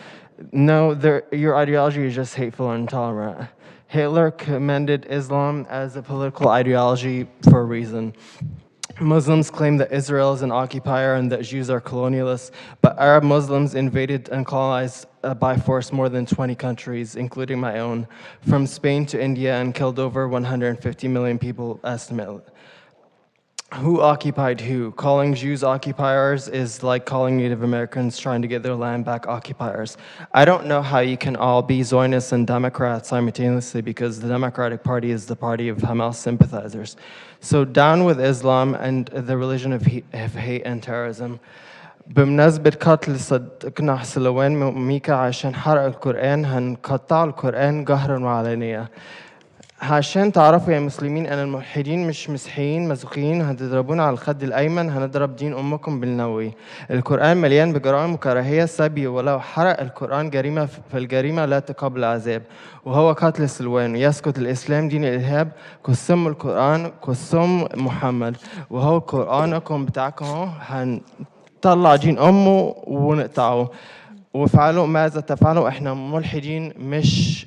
no, your ideology is just hateful and intolerant. Hitler commended Islam as a political ideology for a reason. Muslims claim that Israel is an occupier and that Jews are colonialists, but Arab Muslims invaded and colonized by force more than 20 countries, including my own, from Spain to India, and killed over 150 million people, estimated. Who occupied who? Calling Jews occupiers is like calling Native Americans trying to get their land back occupiers. I don't know how you can all be Zionists and Democrats simultaneously, because the Democratic Party is the party of Hamas sympathizers. So down with Islam and the religion of hate and terrorism. بمناسبة قتل صديقنا سلوان ميكا عشان حرق القرآن هنقطع القرآن قهرا وعلانية. عشان تعرفوا يا مسلمين أن الملحدين مش مسيحيين مزوخيين، هتضربونا على الخد الأيمن هنضرب دين أمكم بالنووي. القرآن مليان بجرائم وكراهية سبي، ولو حرق القرآن جريمة فالجريمة لا تقابل عذاب، وهو قتل سلوان. يسقط الإسلام دين الإرهاب، كسم القرآن كسم محمد، وهو قرآنكم بتاعكم هنطلع دين أمه ونقطعه. وفعلوا ماذا تفعلوا؟ احنا ملحدين مش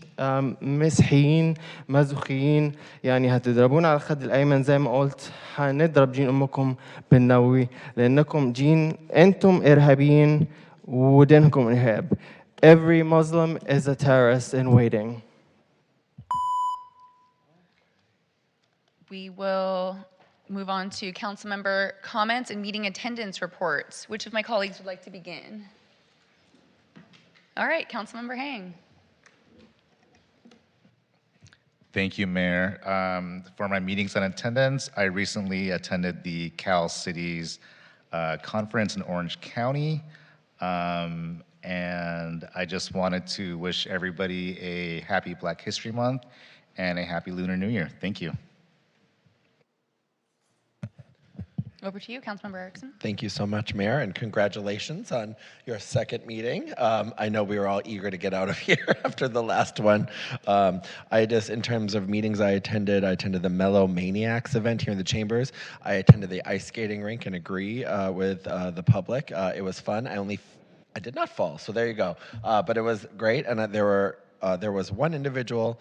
مسيحيين مازوخيين، يعني هتضربونا على الخد الايمن زي ما قلت، هنضرب دين امكم بالنووي لانكم انتم ارهابيين ودينكم ارهاب. Every Muslim is a terrorist in waiting. We will move on to council member comments and meeting attendance reports. Which of my colleagues would like to begin? All right, Councilmember Hang. Thank you, Mayor. For my meetings and attendance, I recently attended the Cal Cities conference in Orange County. And I just wanted to wish everybody a happy Black History Month and a happy Lunar New Year. Thank you. Over to you, Councilmember Erickson. Thank you so much, Mayor, and congratulations on your second meeting. I know we were all eager to get out of here after the last one. In terms of meetings I attended the Mellow Maniacs event here in the Chambers. I attended the ice skating rink and agree with the public. It was fun. I did not fall, so there you go. But it was great, and there was one individual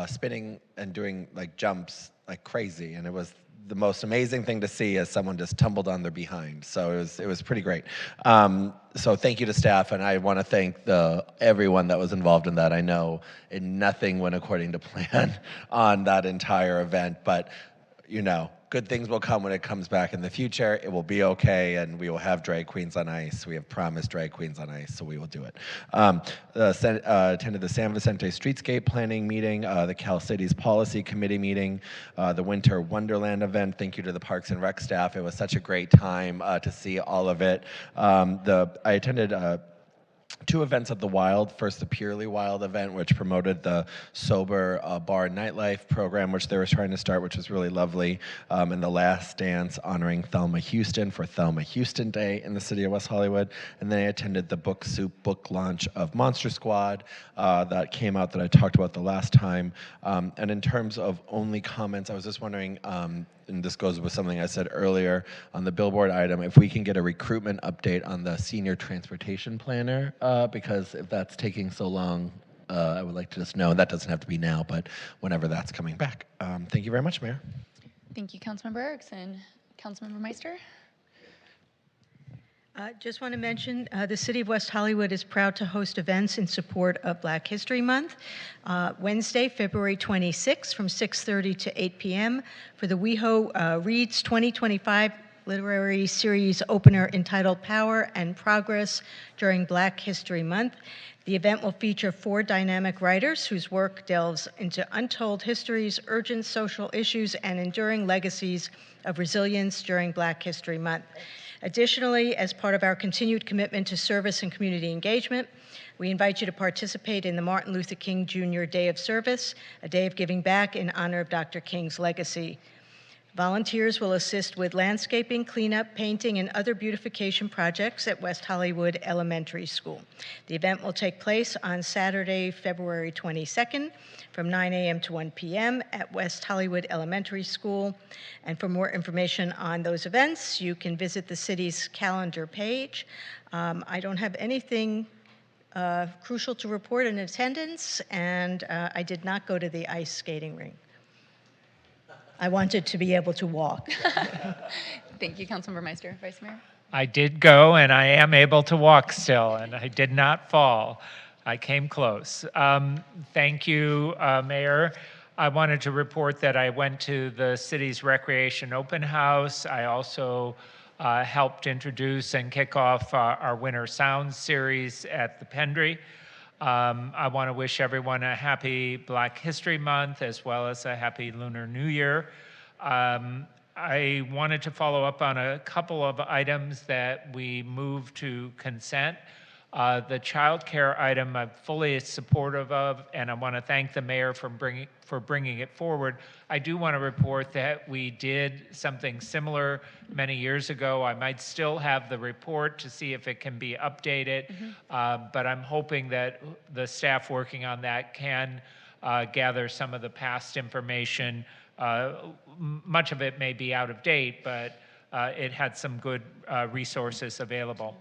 spinning and doing like jumps like crazy, and it was the most amazing thing to see as someone just tumbled on their behind. So it was pretty great. So thank you to staff, and I want to thank everyone that was involved in that. I know nothing went according to plan on that entire event, but good things will come when it comes back in the future. It will be okay, and we will have drag queens on ice. We have promised drag queens on ice, so we will do it. Attended the San Vicente Streetscape Planning meeting, the Cal Cities Policy Committee meeting, the Winter Wonderland event. Thank you to the Parks and Rec staff. It was such a great time to see all of it. I attended two events at the Wild. First, the Purely Wild event, which promoted the sober bar nightlife program, which they were trying to start, which was really lovely. And the Last Dance honoring Thelma Houston for Thelma Houston Day in the city of West Hollywood. And then I attended the Book Soup book launch of Monster Squad that came out that I talked about the last time. And in terms of only comments, I was just wondering, and this goes with something I said earlier on the Billboard item, if we can get a recruitment update on the senior transportation planner, because if that's taking so long, I would like to just know. That doesn't have to be now, but whenever that's coming back. Thank you very much, Mayor. Thank you, Councilmember Erickson. Councilmember Meister? Just want to mention, the City of West Hollywood is proud to host events in support of Black History Month. Wednesday, February 26th from 6:30 to 8 p.m. for the WeHo Reads 2025 literary series opener entitled Power and Progress during Black History Month. The event will feature 4 dynamic writers whose work delves into untold histories, urgent social issues, and enduring legacies of resilience during Black History Month. Additionally, as part of our continued commitment to service and community engagement, we invite you to participate in the Martin Luther King Jr. Day of Service, a day of giving back in honor of Dr. King's legacy. Volunteers will assist with landscaping, cleanup, painting, and other beautification projects at West Hollywood Elementary School. The event will take place on Saturday, February 22nd from 9 a.m. to 1 p.m. at West Hollywood Elementary School. And for more information on those events, you can visit the city's calendar page. I don't have anything crucial to report in attendance, and I did not go to the ice skating rink. I wanted to be able to walk. Thank you, Councilmember Meister. Vice Mayor? I did go, and I am able to walk still, and I did not fall. I came close. Thank you, Mayor. I wanted to report that I went to the city's recreation open house. I also helped introduce and kick off our Winter Sounds series at the Pendry. I want to wish everyone a happy Black History Month as well as a happy Lunar New Year. I wanted to follow up on a couple of items that we moved to consent. The child care item I'm fully supportive of, and I want to thank the mayor for bringing it forward. I do want to report that we did something similar many years ago. I might still have the report to see if it can be updated, but I'm hoping that the staff working on that can gather some of the past information. Much of it may be out of date, but it had some good resources available.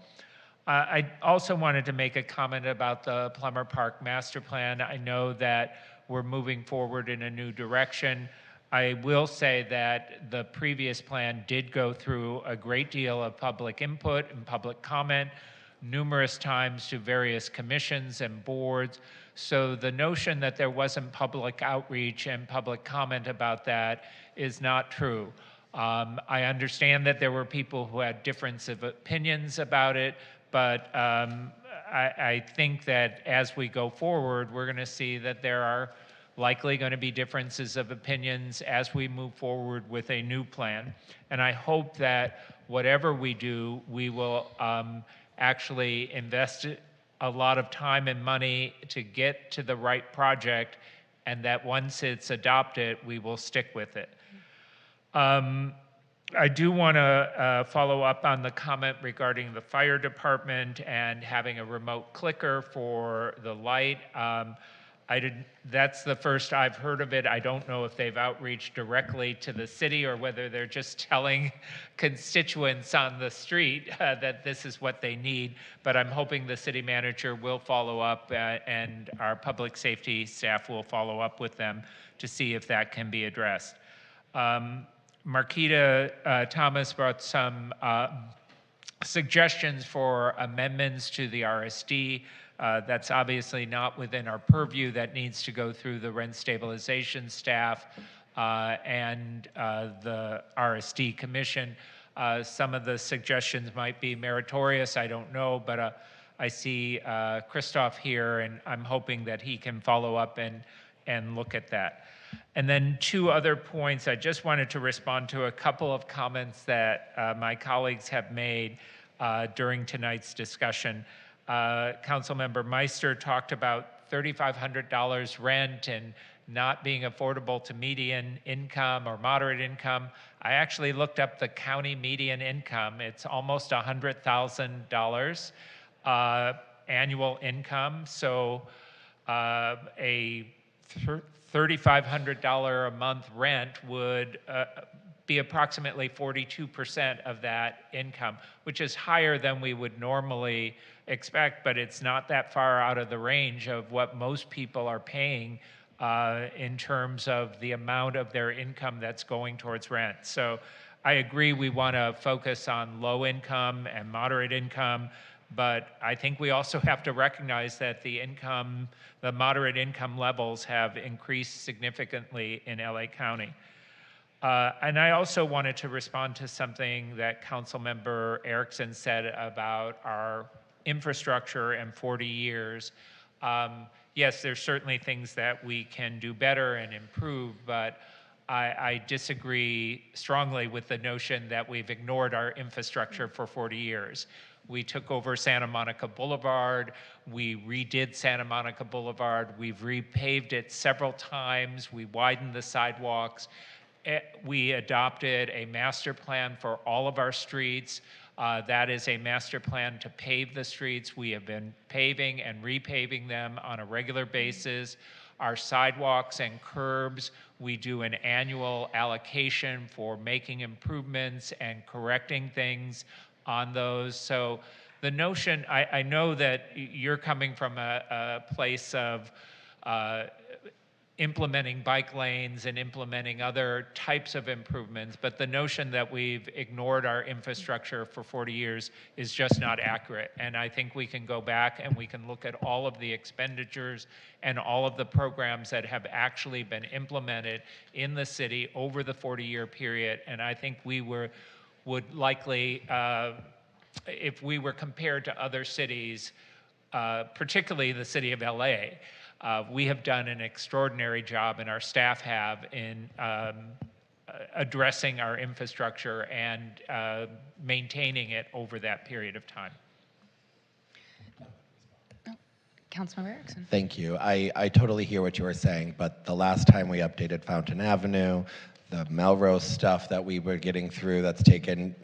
I also wanted to make a comment about the Plummer Park Master Plan. I know that we're moving forward in a new direction. I will say that the previous plan did go through a great deal of public input and public comment, numerous times to various commissions and boards. So the notion that there wasn't public outreach and public comment about that is not true. I understand that there were people who had difference of opinions about it, but I think that as we go forward, we're going to see that there are likely going to be differences of opinions as we move forward with a new plan. And I hope that whatever we do, we will actually invest a lot of time and money to get to the right project, and that once it's adopted, we will stick with it. I do want to follow up on the comment regarding the fire department and having a remote clicker for the light. That's the first I've heard of it. I don't know if they've outreached directly to the city or whether they're just telling constituents on the street that this is what they need. But I'm hoping the city manager will follow up and our public safety staff will follow up with them to see if that can be addressed. Marquita Thomas brought some suggestions for amendments to the RSD. That's obviously not within our purview. That needs to go through the rent stabilization staff and the RSD commission. Some of the suggestions might be meritorious, I don't know, but I see Christoph here, and I'm hoping that he can follow up and look at that. And then 2 other points. I just wanted to respond to a couple of comments that my colleagues have made during tonight's discussion. Councilmember Meister talked about $3,500 rent and not being affordable to median income or moderate income. I actually looked up the county median income. It's almost $100,000 annual income. So a $3,500 a month rent would be approximately 42% of that income, which is higher than we would normally expect, but it's not that far out of the range of what most people are paying in terms of the amount of their income that's going towards rent. So I agree we want to focus on low income and moderate income, but I think we also have to recognize that the moderate income levels have increased significantly in LA County. And I also wanted to respond to something that Councilmember Erickson said about our infrastructure and 40 years. Yes, there's certainly things that we can do better and improve, but I disagree strongly with the notion that we've ignored our infrastructure for 40 years. We took over Santa Monica Boulevard, we redid Santa Monica Boulevard, we've repaved it several times, we widened the sidewalks, we adopted a master plan for all of our streets. That is a master plan to pave the streets. We have been paving and repaving them on a regular basis. Our sidewalks and curbs, we do an annual allocation for making improvements and correcting things on those. So the notion, I know that you're coming from a place of implementing bike lanes and implementing other types of improvements, but the notion that we've ignored our infrastructure for 40 years is just not accurate. And I think we can go back and we can look at all of the expenditures and all of the programs that have actually been implemented in the city over the 40-year period. And I think we would likely, if we were compared to other cities, particularly the city of LA, we have done an extraordinary job, and our staff have, in addressing our infrastructure and maintaining it over that period of time. Councilmember Erickson. Thank you. I totally hear what you were saying, but the last time we updated Fountain Avenue, the Melrose stuff that we were getting through, that's taken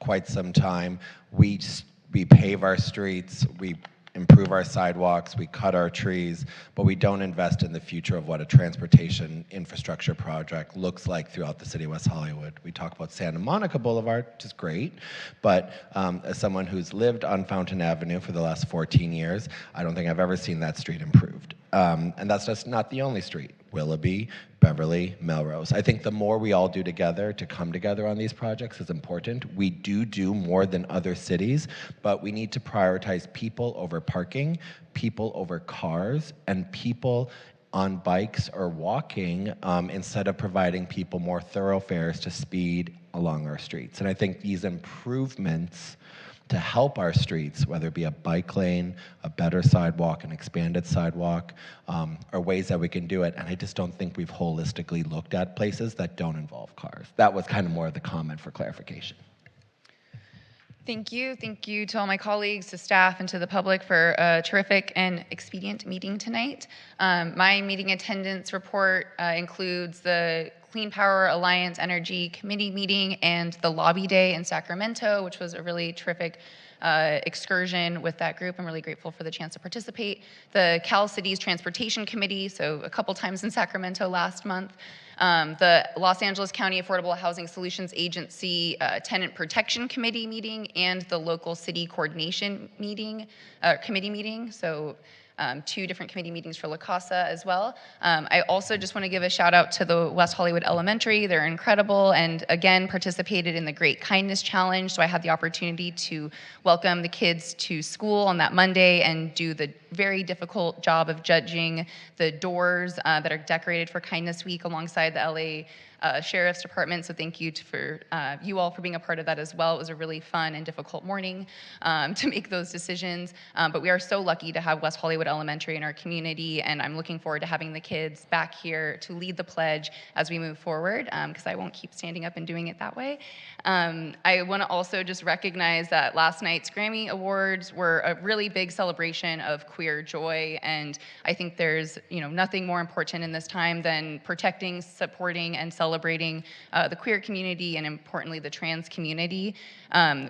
quite some time. We pave our streets, we improve our sidewalks, we cut our trees, but we don't invest in the future of what a transportation infrastructure project looks like throughout the city of West Hollywood. We talk about Santa Monica Boulevard, which is great, but as someone who's lived on Fountain Avenue for the last 14 years, I don't think I've ever seen that street improved. And that's just not the only street. Willoughby, Beverly, Melrose. I think the more we all do together to come together on these projects is important. We do more than other cities, but we need to prioritize people over parking, people over cars, and people on bikes or walking instead of providing people more thoroughfares to speed along our streets. And I think these improvements to help our streets, whether it be a bike lane, a better sidewalk, an expanded sidewalk, are ways that we can do it. And I just don't think we've holistically looked at places that don't involve cars. That was kind of more of the comment for clarification. Thank you. Thank you to all my colleagues, to staff, and to the public for a terrific and expedient meeting tonight. My meeting attendance report includes the Clean Power Alliance Energy Committee meeting and the Lobby Day in Sacramento, which was a really terrific excursion with that group. I'm really grateful for the chance to participate. The Cal Cities Transportation Committee, so a couple times in Sacramento last month. The Los Angeles County Affordable Housing Solutions Agency Tenant Protection Committee meeting, and the local city coordination meeting, committee meeting. So two different committee meetings for La Casa as well. I also just want to give a shout out to the West Hollywood Elementary. They're incredible, and again participated in the Great Kindness Challenge. So I had the opportunity to welcome the kids to school on that Monday and do the very difficult job of judging the doors that are decorated for Kindness Week alongside the LA Sheriff's Department. So thank you for you all for being a part of that as well. It was a really fun and difficult morning to make those decisions. But we are so lucky to have West Hollywood Elementary in our community, and I'm looking forward to having the kids back here to lead the pledge as we move forward, because I won't keep standing up and doing it that way. I want to also just recognize that last night's Grammy Awards were a really big celebration of queer joy, and I think there's nothing more important in this time than protecting, supporting, and celebrating the queer community, and importantly the trans community.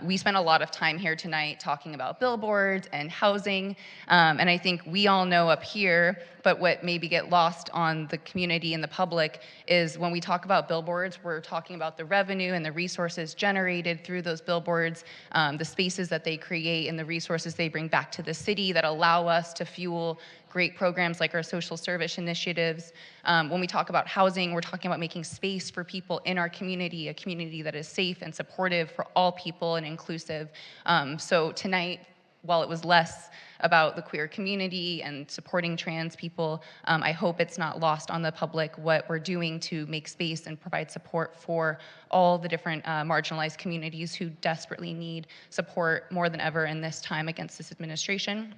We spent a lot of time here tonight talking about billboards and housing, and I think we all know up here, but what maybe get lost on the community and the public is when we talk about billboards, we're talking about the revenue and the resources generated through those billboards, the spaces that they create and the resources they bring back to the city that allow us to fuel great programs like our social service initiatives. When we talk about housing, we're talking about making space for people in our community, a community that is safe and supportive for all people and inclusive. So tonight, while it was less about the queer community and supporting trans people, I hope it's not lost on the public what we're doing to make space and provide support for all the different marginalized communities who desperately need support more than ever in this time against this administration.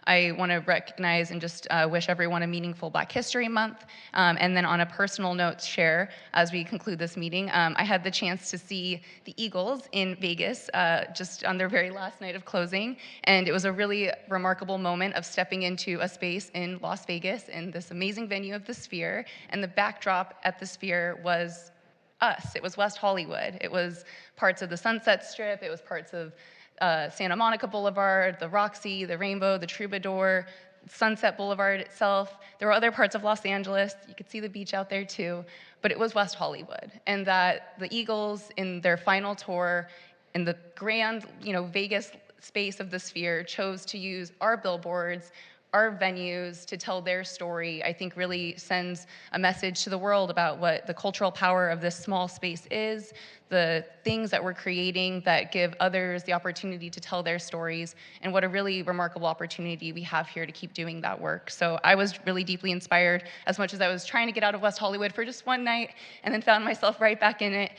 I want to recognize and just wish everyone a meaningful Black History Month. And then on a personal note, share as we conclude this meeting, I had the chance to see the Eagles in Vegas just on their very last night of closing. And it was a really remarkable moment of stepping into a space in Las Vegas in this amazing venue of the Sphere. And the backdrop at the Sphere was us. It was West Hollywood. It was parts of the Sunset Strip. It was parts of Santa Monica Boulevard, the Roxy, the Rainbow, the Troubadour, Sunset Boulevard itself. There were other parts of Los Angeles. You could see the beach out there too, but it was West Hollywood. And that the Eagles in their final tour in the grand, Vegas space of the Sphere chose to use our billboards, our venues to tell their story, I think really sends a message to the world about what the cultural power of this small space is, the things that we're creating that give others the opportunity to tell their stories, and what a really remarkable opportunity we have here to keep doing that work. So I was really deeply inspired, as much as I was trying to get out of West Hollywood for just one night and then found myself right back in it.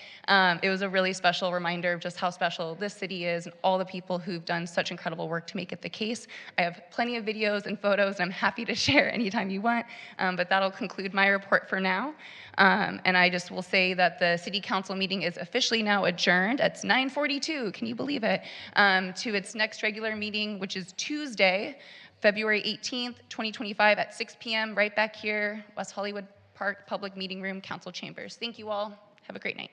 It was a really special reminder of just how special this city is and all the people who've done such incredible work to make it the case. I have plenty of videos and photos, and I'm happy to share anytime you want, but that'll conclude my report for now. And I just will say that the City Council meeting is officially now adjourned. It's 9:42, can you believe it, to its next regular meeting, which is Tuesday, February 18th, 2025 at 6 p.m. right back here, West Hollywood Park Public Meeting Room, Council Chambers. Thank you all. Have a great night.